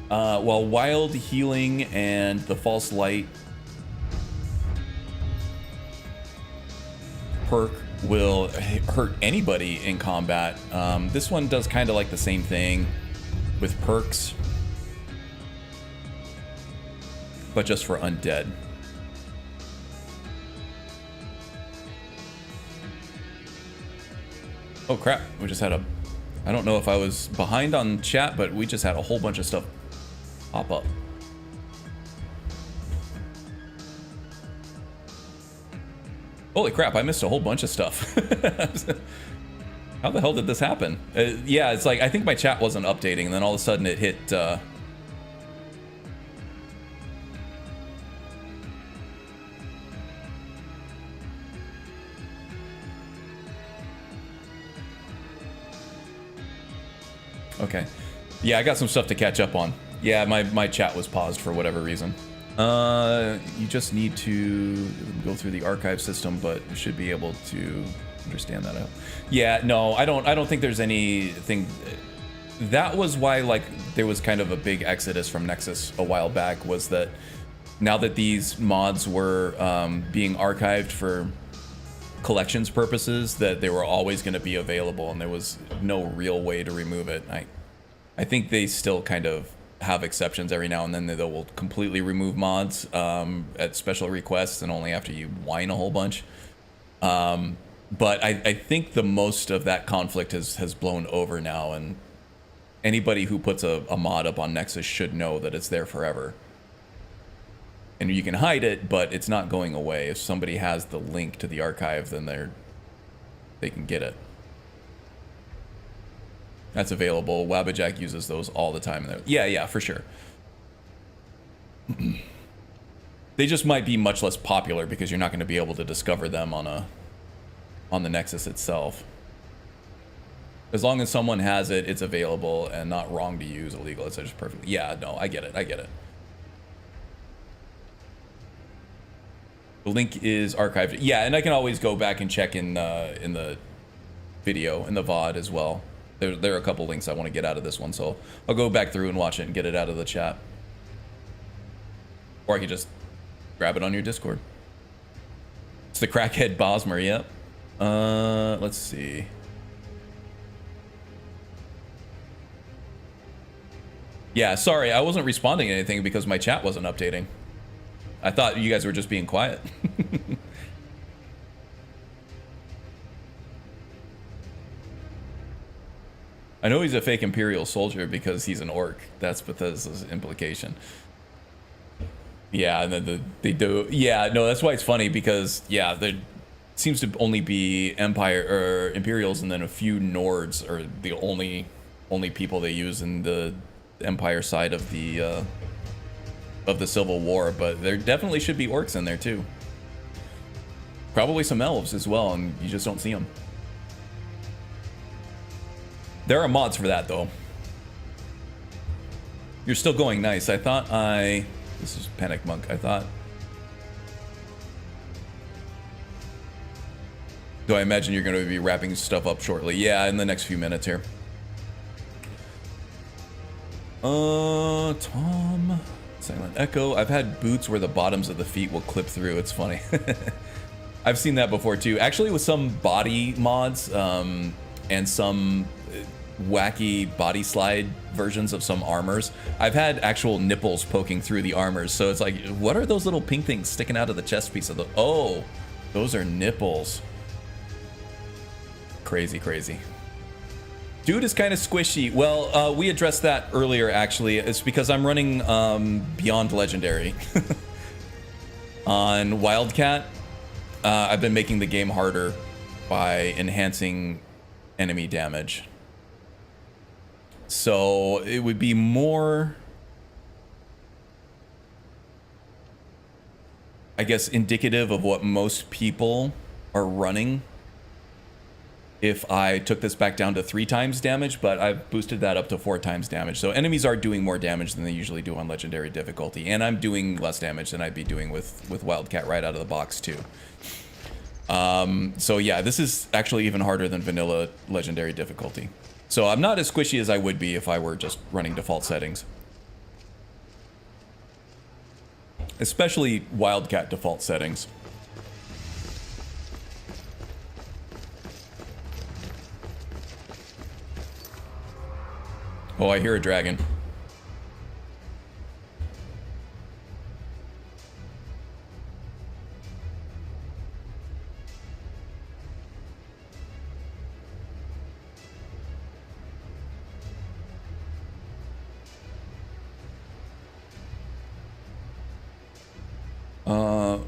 S1: while Wild Healing and the False Light perk will hurt anybody in combat, this one does kind of like the same thing with perks, but just for undead. Oh crap, we just had I don't know if I was behind on chat, but we just had a whole bunch of stuff pop up. Holy crap, I missed a whole bunch of stuff. How the hell did this happen? Yeah, it's like, I think my chat wasn't updating, and then all of a sudden it hit... Okay. Yeah, I got some stuff to catch up on. Yeah, my chat was paused for whatever reason. You just need to go through the archive system, but you should be able to... understand that out. Yeah, no, I don't think there's anything. That was why, like, there was kind of a big exodus from Nexus a while back, was that now that these mods were being archived for collections purposes, that they were always going to be available, and there was no real way to remove it. I think they still kind of have exceptions every now and then. They will completely remove mods at special requests and only after you whine a whole bunch. But I think the most of that conflict has blown over now, and anybody who puts a mod up on Nexus should know that it's there forever. And you can hide it, but it's not going away. If somebody has the link to the archive, then they can get it. That's available. Wabbajack uses those all the time. Yeah, for sure. They just might be much less popular because you're not going to be able to discover them on the Nexus itself. As long as someone has it, it's available and not wrong to use, illegal. It's just perfect. Yeah, no, I get it. The link is archived. Yeah, and I can always go back and check in the video, in the VOD as well. There are a couple links I want to get out of this one, so I'll go back through and watch it and get it out of the chat. Or I can just grab it on your Discord. It's the crackhead Bosmer, yep. Let's see. Yeah, sorry, I wasn't responding to anything because my chat wasn't updating. I thought you guys were just being quiet. I know he's a fake Imperial soldier because he's an orc. That's Bethesda's implication. Yeah, and then they do. Yeah, no, that's why it's funny because, yeah, there seems to only be Empire or Imperials, and then a few Nords are the only people they use in the Empire side of the Civil War. But there definitely should be orcs in there too. Probably some elves as well, and you just don't see them. There are mods for that though. You're still going nice. This is Panic Monk. I thought So I imagine you're going to be wrapping stuff up shortly. Yeah, in the next few minutes here. Tom. Silent Echo. I've had boots where the bottoms of the feet will clip through. It's funny. I've seen that before too. Actually, with some body mods and some wacky body slide versions of some armors, I've had actual nipples poking through the armors. So it's like, what are those little pink things sticking out of the chest piece of the... Oh, those are nipples. Crazy, crazy. Dude is kind of squishy. Well, we addressed that earlier, actually. It's because I'm running Beyond Legendary on Wildcat. I've been making the game harder by enhancing enemy damage. So it would be more, I guess, indicative of what most people are running if I took this back down to 3 times damage, but I've boosted that up to 4 times damage. So enemies are doing more damage than they usually do on Legendary difficulty, and I'm doing less damage than I'd be doing with Wildcat right out of the box too. So yeah, this is actually even harder than vanilla Legendary difficulty. So I'm not as squishy as I would be if I were just running default settings. Especially Wildcat default settings. Oh, I hear a dragon.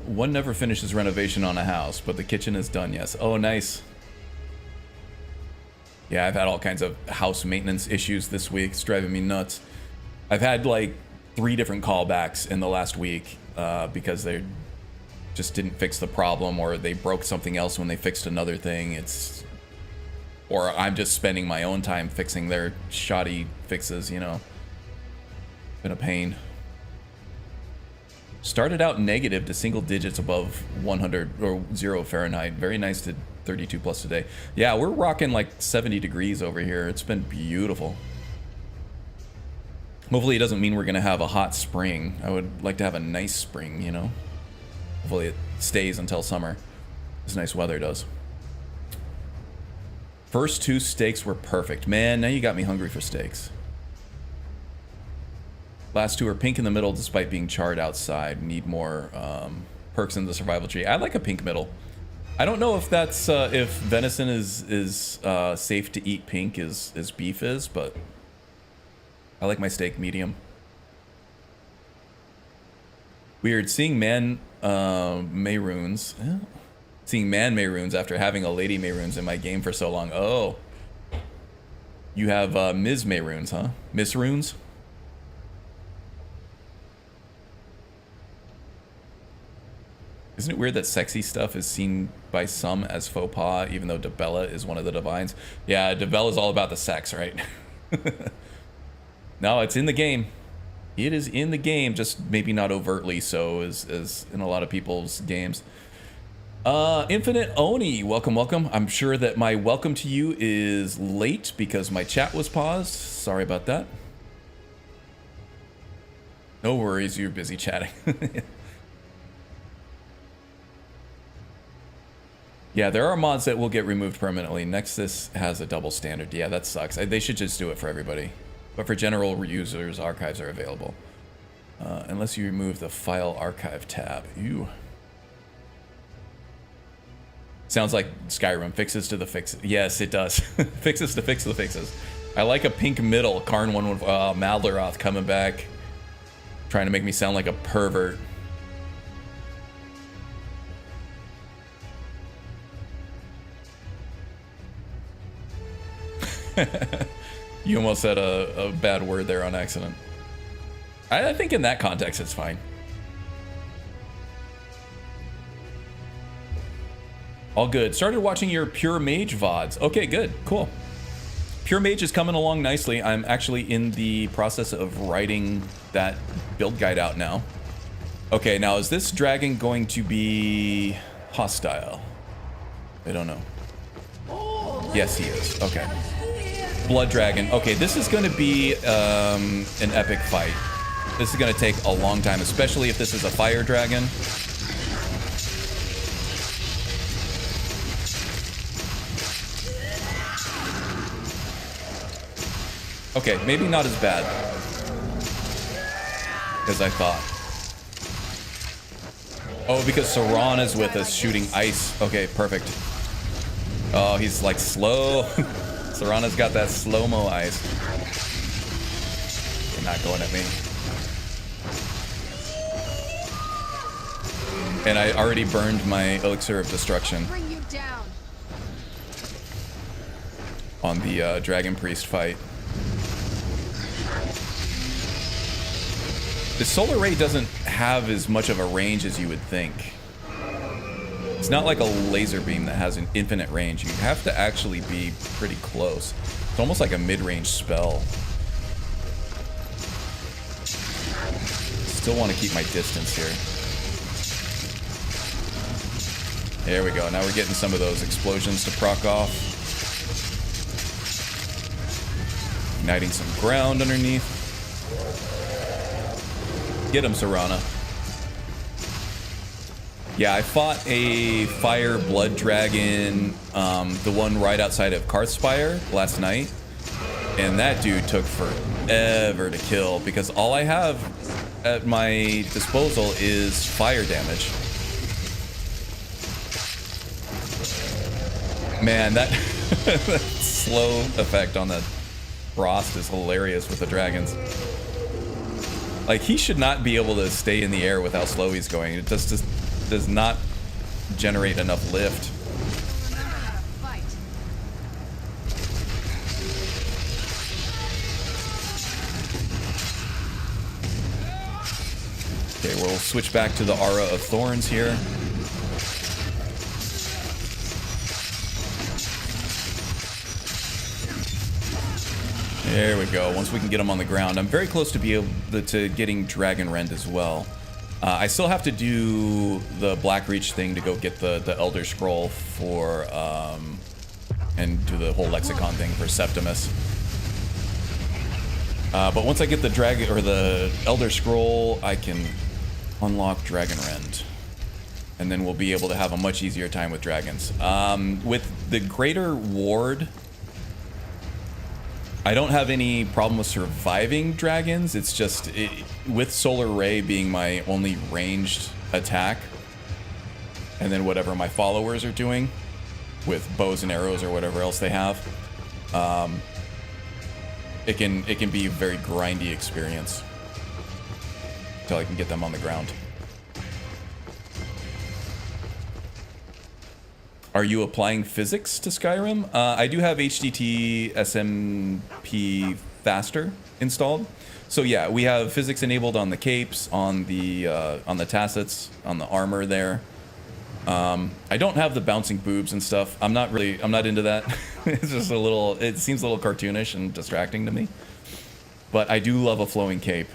S1: One never finishes renovation on a house, but the kitchen is done, yes. Oh, nice. Yeah, I've had all kinds of house maintenance issues this week. It's driving me nuts. I've had like 3 different callbacks in the last week because they just didn't fix the problem, or they broke something else when they fixed another thing. Or I'm just spending my own time fixing their shoddy fixes, you know. Been a pain. Started out negative to single digits above 100 or 0 Fahrenheit. Very nice to 32 plus today. Yeah, we're rocking like 70 degrees over here. It's been beautiful. Hopefully it doesn't mean we're gonna have a hot spring. I would like to have a nice spring, you know. Hopefully it stays until summer. This nice weather does. First 2 steaks were perfect. Man, now you got me hungry for steaks. Last 2 are pink in the middle despite being charred outside. Need more perks in the survival tree. I like a pink middle. I don't know if that's if venison is safe to eat pink as beef is, but I like my steak medium. Weird seeing man Mayrunes. Seeing man Mayrunes after having a lady Mayrunes in my game for so long. Oh, you have Ms. Mayrunes, huh? Miss Runes. Isn't it weird that sexy stuff is seen by some as faux pas, even though Debella is one of the divines? Yeah, Debella's all about the sex, right? No, it's in the game. It is in the game, just maybe not overtly so as in a lot of people's games. Infinite Oni, welcome, welcome. I'm sure that my welcome to you is late because my chat was paused. Sorry about that. No worries, you're busy chatting. Yeah, there are mods that will get removed permanently. Nexus has a double standard. Yeah, that sucks. They should just do it for everybody. But for general users, archives are available. Unless you remove the file archive tab. Ew. Sounds like Skyrim. Fixes to the fixes. Yes, it does. Fixes to fix the fixes. I like a pink middle. Karn 1 Maldaroth coming back. Trying to make me sound like a pervert. You almost said a bad word there on accident. I think in that context it's fine. All good. Started watching your Pure Mage VODs. Okay, good. Cool. Pure Mage is coming along nicely. I'm actually in the process of writing that build guide out now. Okay, now is this dragon going to be hostile? I don't know. Yes, he is. Okay. Blood Dragon. Okay, this is going to be an epic fight. This is going to take a long time, especially if this is a fire dragon. Okay, maybe not as bad as I thought. Oh, because Saran is with us shooting ice. Okay, perfect. Oh, he's like slow. Sarana's got that slow-mo ice. You're not going at me. And I already burned my elixir of destruction on the dragon priest fight. The solar ray doesn't have as much of a range as you would think. It's not like a laser beam that has an infinite range. You have to actually be pretty close. It's almost like a mid-range spell. Still want to keep my distance here. There we go. Now we're getting some of those explosions to proc off. Igniting some ground underneath. Get him, Sarana. Yeah, I fought a fire blood dragon, the one right outside of Karthspire last night. And that dude took forever to kill because all I have at my disposal is fire damage. Man, that, that slow effect on the frost is hilarious with the dragons. Like, he should not be able to stay in the air with how slow he's going. It just does not generate enough lift. Okay, we'll switch back to the Aura of Thorns here. There we go. Once we can get them on the ground, I'm very close to be able to getting Dragon Rend as well. I still have to do the Blackreach thing to go get the Elder Scroll for, and do the whole Lexicon thing for Septimus. But once I get the Dragon or the Elder Scroll, I can unlock Dragon Rend, and then we'll be able to have a much easier time with dragons. With the Greater Ward, I don't have any problem with surviving dragons. It's just with Solar Ray being my only ranged attack, and then whatever my followers are doing with bows and arrows or whatever else they have, it can be a very grindy experience until I can get them on the ground. Are you applying physics to Skyrim? I do have HDT SMP Faster installed. So yeah, we have physics enabled on the capes, on the tassets, on the armor there. I don't have the bouncing boobs and stuff. I'm not into that. It's just it seems a little cartoonish and distracting to me. But I do love a flowing cape.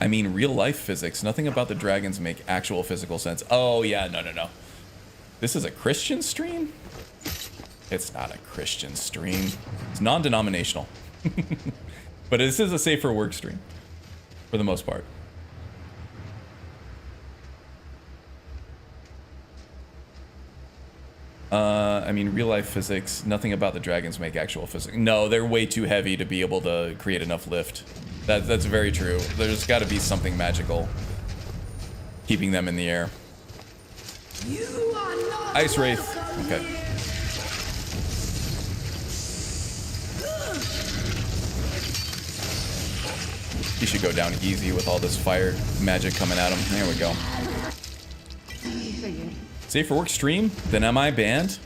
S1: I mean, real life physics. Nothing about the dragons make actual physical sense. Oh yeah, no. This is a Christian stream? It's not a Christian stream. It's non-denominational. But this is a safe for work stream, for the most part. I mean, real life physics, nothing about the dragons make actual physics. No, they're way too heavy to be able to create enough lift. That's very true. There's got to be something magical keeping them in the air. Ice Wraith. Okay. He should go down easy with all this fire magic coming at him. There we go. Safe for work stream? Then am I banned?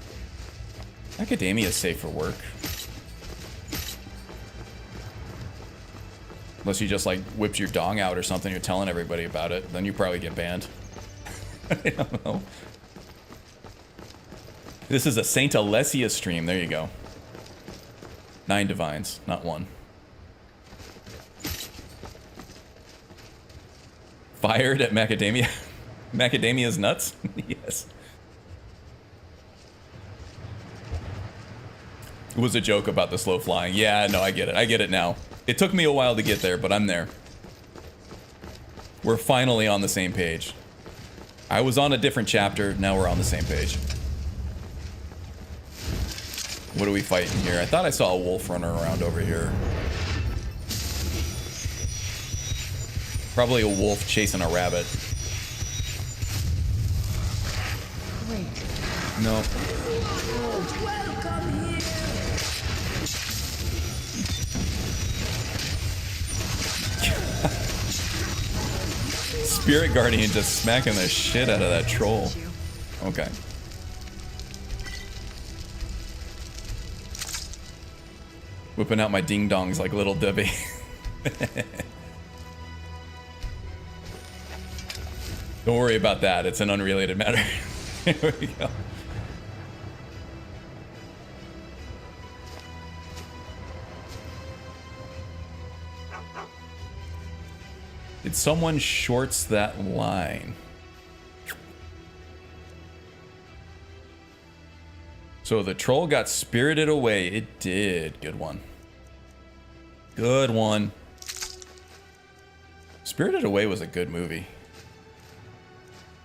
S1: Academia is safe for work. Unless you just like whipped your dong out or something, you're telling everybody about it, then you probably get banned. I don't know. This is a Saint Alessia stream. There you go. 9 divines, not 1. Fired at Macadamia. Macadamia's nuts? Yes. It was a joke about the slow flying. Yeah, no, I get it. I get it now. It took me a while to get there, but I'm there. We're finally on the same page. I was on a different chapter. Now we're on the same page. What are we fighting here? I thought I saw a wolf running around over here. Probably a wolf chasing a rabbit.
S7: Wait.
S1: No. Spirit Guardian just smacking the shit out of that troll. Okay. Whipping out my ding-dongs like little Debbie. Don't worry about that. It's an unrelated matter. Here we go. Did someone shorts that line? So the troll got spirited away. It did. Good one. Good one. Spirited Away was a good movie.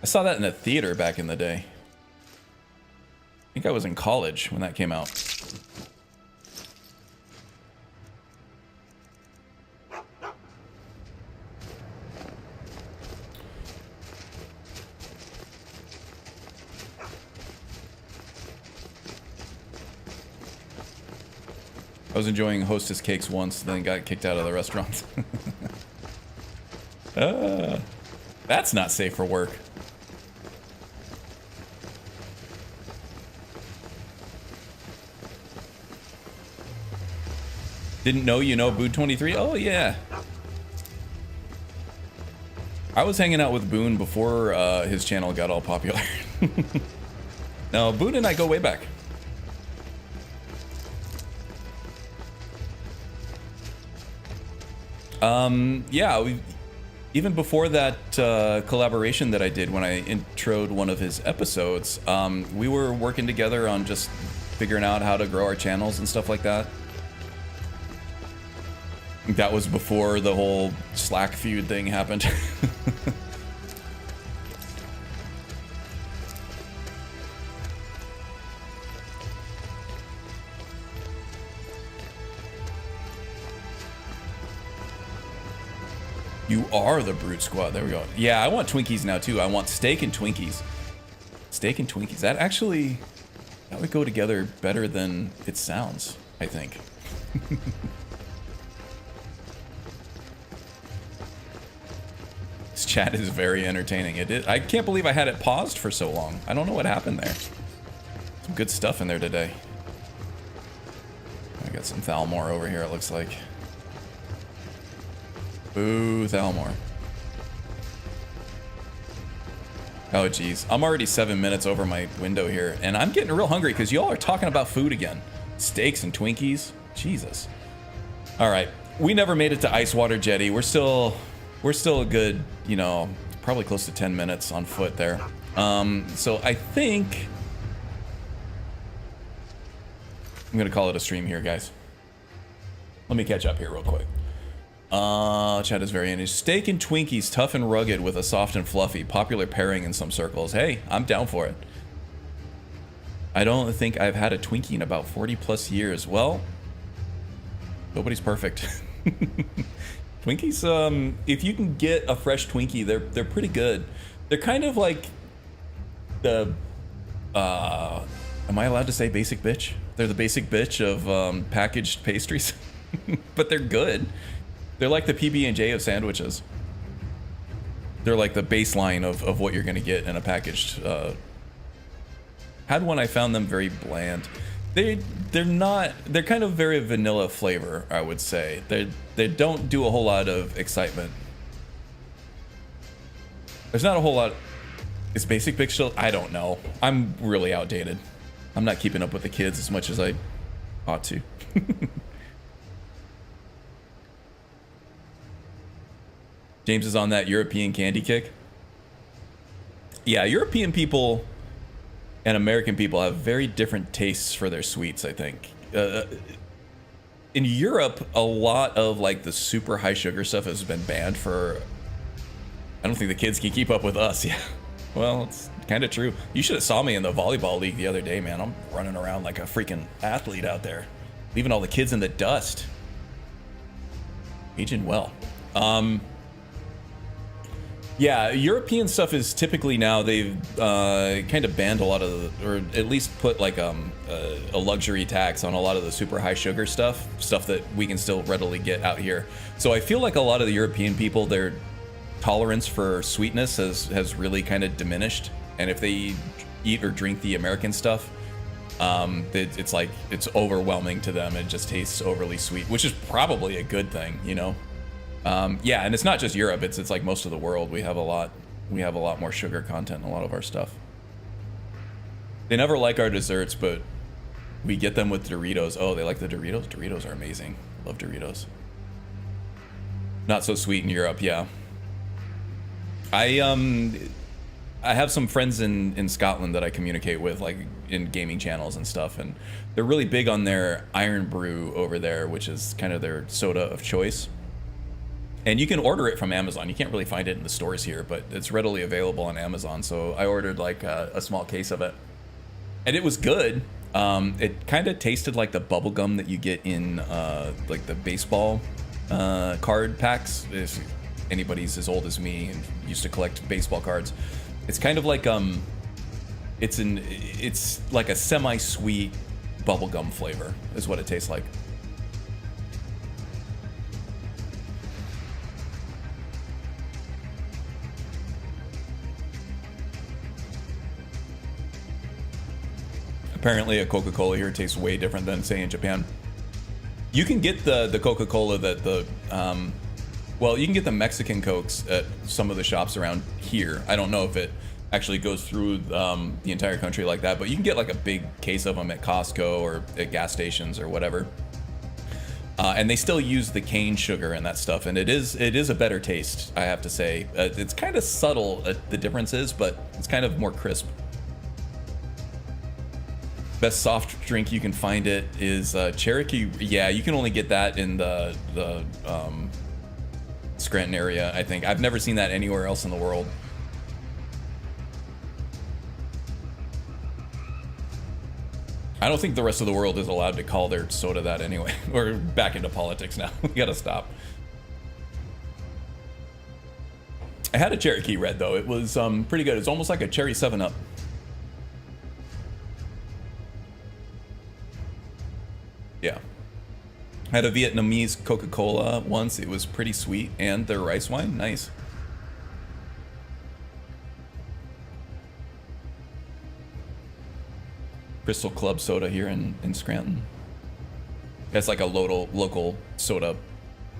S1: I saw that in a theater back in the day. I think I was in college when that came out. I was enjoying Hostess cakes once, then got kicked out of the restaurant. That's not safe for work. Didn't know you know Boone23? Oh, yeah. I was hanging out with Boone before his channel got all popular. No, Boone and I go way back. Yeah, even before that collaboration that I did when I introed one of his episodes, we were working together on just figuring out how to grow our channels and stuff like that. That was before the whole Slack feud thing happened. You are the Brute Squad. There we go. Yeah, I want Twinkies now too. I want steak and Twinkies. Steak and Twinkies. That would go together better than it sounds, I think. This chat is very entertaining. It is. I can't believe I had it paused for so long. I don't know what happened there. Some good stuff in there today. I got some Thalmor over here, it looks like. Boo, Thalmor. Oh, geez. I'm already 7 minutes over my window here, and I'm getting real hungry because y'all are talking about food again. Steaks and Twinkies. Jesus. All right. We never made it to Icewater Jetty. We're still a good, you know, probably close to 10 minutes on foot there. So I think I'm going to call it a stream here, guys. Let me catch up here real quick. Chat is very interesting. Steak and Twinkies, tough and rugged with a soft and fluffy. Popular pairing in some circles. Hey, I'm down for it. I don't think I've had a Twinkie in about 40 plus years. Well, nobody's perfect. Twinkies, if you can get a fresh Twinkie, they're pretty good. They're kind of like the, am I allowed to say basic bitch? They're the basic bitch of packaged pastries, but they're good. They're like the PB&J of sandwiches. They're like the baseline of what you're gonna get in a packaged. Had one, I found them very bland. They're kind of very vanilla flavor, I would say. They don't do a whole lot of excitement. There's not a whole lot. Is Basic Bitch still? I don't know. I'm really outdated. I'm not keeping up with the kids as much as I ought to. James is on that European candy kick. Yeah, European people and American people have very different tastes for their sweets, I think. in Europe, a lot of like the super high sugar stuff has been banned for. I don't think the kids can keep up with us. Yeah, well, it's kind of true. You should have saw me in the volleyball league the other day, man. I'm running around like a freaking athlete out there, leaving all the kids in the dust. Aging well. Yeah, European stuff is typically now they've kind of banned a lot of the, or at least put like a luxury tax on a lot of the super high sugar stuff that we can still readily get out here. So I feel like a lot of the European people, their tolerance for sweetness has really kind of diminished. And if they eat or drink the American stuff, it's like it's overwhelming to them. It just tastes overly sweet, which is probably a good thing, you know. Yeah, and it's not just Europe. It's like most of the world. We have a lot more sugar content in a lot of our stuff. They never like our desserts, but we get them with Doritos. Oh, they like the Doritos? Doritos are amazing. Love Doritos. Not so sweet in Europe, yeah. I have some friends in Scotland that I communicate with, like in gaming channels and stuff, and they're really big on their Iron Brew over there, which is kind of their soda of choice. And you can order it from Amazon. You can't really find it in the stores here, but it's readily available on Amazon. So I ordered like a small case of it, and it was good. It kind of tasted like the bubble gum that you get in like the baseball card packs. If anybody's as old as me and used to collect baseball cards, it's kind of like it's like a semi-sweet bubblegum flavor is what it tastes like. Apparently a Coca-Cola here tastes way different than, say, in Japan. You can get the Coca-Cola that well, you can get the Mexican Cokes at some of the shops around here. I don't know if it actually goes through the entire country like that, but you can get like a big case of them at Costco or at gas stations or whatever. And they still use the cane sugar and that stuff, and it is a better taste, I have to say. It's kind of subtle, the difference is, but it's kind of more crisp. Best soft drink you can find it is Cherokee. Yeah, you can only get that in the Scranton area, I think. I've never seen that anywhere else in the world. I don't think the rest of the world is allowed to call their soda that anyway. We're back into politics now. We gotta stop. I had a Cherokee Red though. It was pretty good. It's almost like a cherry 7-Up. Yeah. I had a Vietnamese Coca-Cola once. It was pretty sweet, and their rice wine, nice. Crystal Club soda here in Scranton. That's like a local soda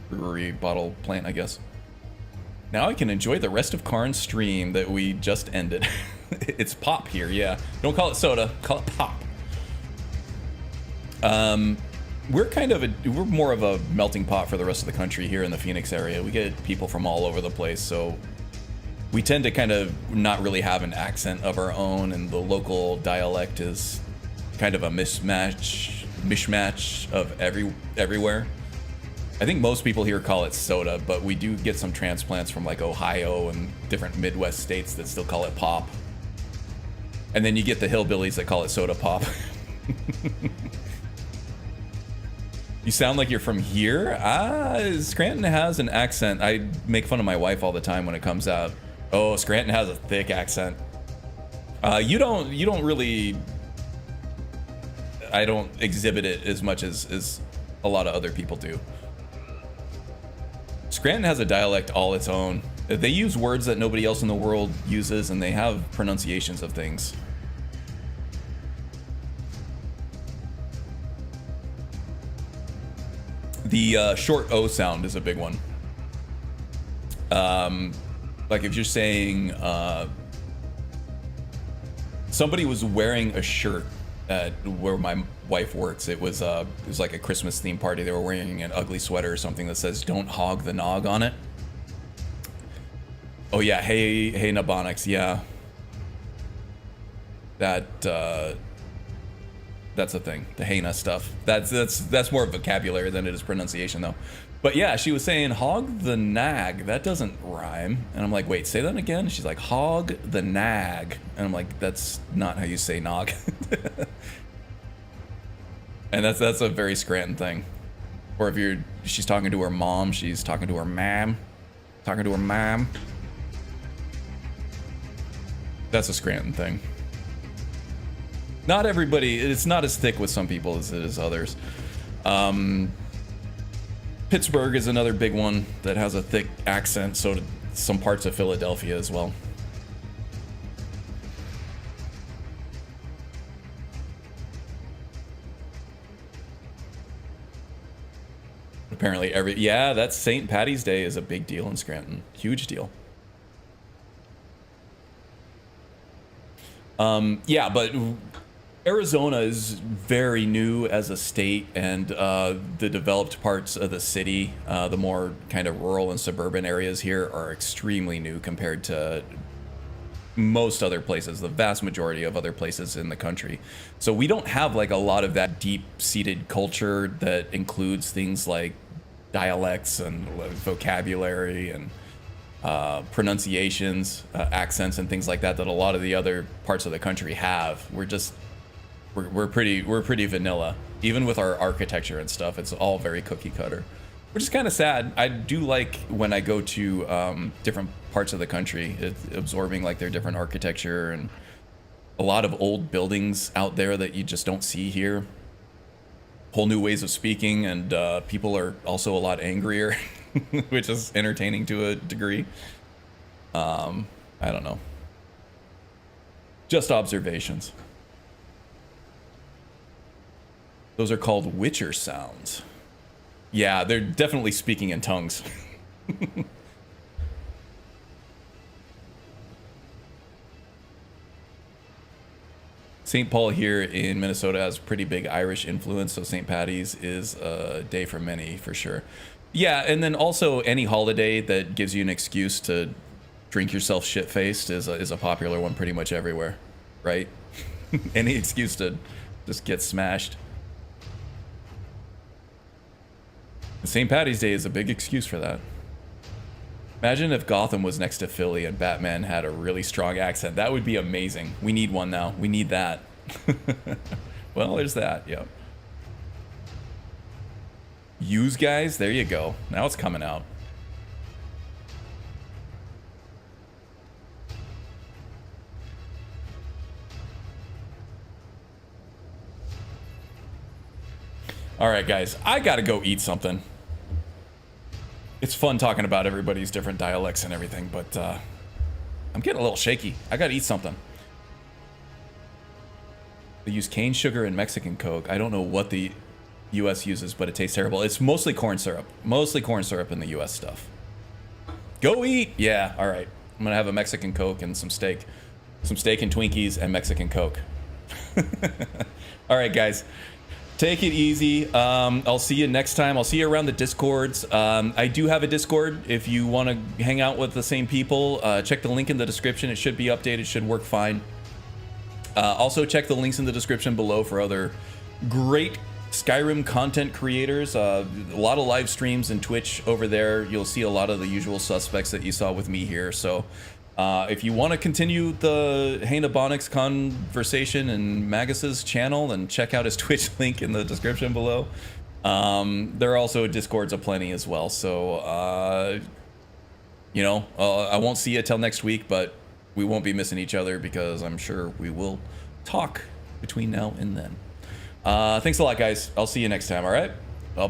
S1: brewery bottle plant, I guess. Now I can enjoy the rest of Karn's stream that we just ended. It's pop here, yeah. Don't call it soda, call it pop. We're more of a melting pot for the rest of the country here in the Phoenix area. We get people from all over the place, so we tend to kind of not really have an accent of our own, and the local dialect is kind of a mishmash of everywhere. I think most people here call it soda, but we do get some transplants from like Ohio and different Midwest states that still call it pop. And then you get the hillbillies that call it soda pop. You sound like you're from here? Scranton has an accent. I make fun of my wife all the time when it comes out. Oh, Scranton has a thick accent. You don't really... I don't exhibit it as much as a lot of other people do. Scranton has a dialect all its own. They use words that nobody else in the world uses, and they have pronunciations of things. The short O sound is a big one. Like if you're saying somebody was wearing a shirt at where my wife works. It was like a Christmas theme party. They were wearing an ugly sweater or something that says "Don't hog the nog" on it. Oh yeah, hey Nabonix, yeah. That That's the thing. The Hena stuff. That's more vocabulary than it is pronunciation, though. But yeah, she was saying hog the nag. That doesn't rhyme. And I'm like, wait, say that again? She's like, hog the nag. And I'm like, that's not how you say nog. And that's a very Scranton thing. Or if she's talking to her mom, she's talking to her mam. Talking to her mom. That's a Scranton thing. Not everybody, it's not as thick with some people as it is others. Pittsburgh is another big one that has a thick accent, so do some parts of Philadelphia as well. Apparently that's St. Patty's Day is a big deal in Scranton. Huge deal. Yeah, but Arizona is very new as a state, and the developed parts of the city, the more kind of rural and suburban areas here, are extremely new compared to most other places, the vast majority of other places in the country. So we don't have like a lot of that deep-seated culture that includes things like dialects and vocabulary and pronunciations, accents, and things like that a lot of the other parts of the country have. We're pretty vanilla, even with our architecture and stuff. It's all very cookie cutter, which is kind of sad. I do like when I go to different parts of the country, absorbing like their different architecture and a lot of old buildings out there that you just don't see here. Whole new ways of speaking, and people are also a lot angrier, which is entertaining to a degree. I don't know. Just observations. Those are called Witcher sounds. Yeah, they're definitely speaking in tongues. St. Paul here in Minnesota has pretty big Irish influence, so St. Patty's is a day for many, for sure. Yeah, and then also any holiday that gives you an excuse to drink yourself shit-faced is a popular one pretty much everywhere, right? Any excuse to just get smashed. St. Patty's Day is a big excuse for that. Imagine if Gotham was next to Philly and Batman had a really strong accent. That would be amazing. We need one now. We need that. Well, there's that. Yep. Use guys. There you go. Now it's coming out. All right, guys. I gotta go eat something. It's fun talking about everybody's different dialects and everything, but I'm getting a little shaky. I gotta eat something. They use cane sugar and Mexican Coke. I don't know what the US uses, but it tastes terrible. It's mostly corn syrup. Mostly corn syrup in the US stuff. Go eat! Yeah, all right. I'm gonna have a Mexican Coke and some steak. Some steak and Twinkies and Mexican Coke. All right, guys. Take it easy. I'll see you next time. I'll see you around the Discords. I do have a Discord. If you want to hang out with the same people, check the link in the description. It should be updated. Should work fine. Also, check the links in the description below for other great Skyrim content creators. A lot of live streams and Twitch over there. You'll see a lot of the usual suspects that you saw with me here. So if you want to continue the Hanabonics conversation and Magus's channel, then check out his Twitch link in the description below. There are also Discords aplenty as well. So, I won't see you till next week, but we won't be missing each other because I'm sure we will talk between now and then. Thanks a lot, guys. I'll see you next time, all right? Bye.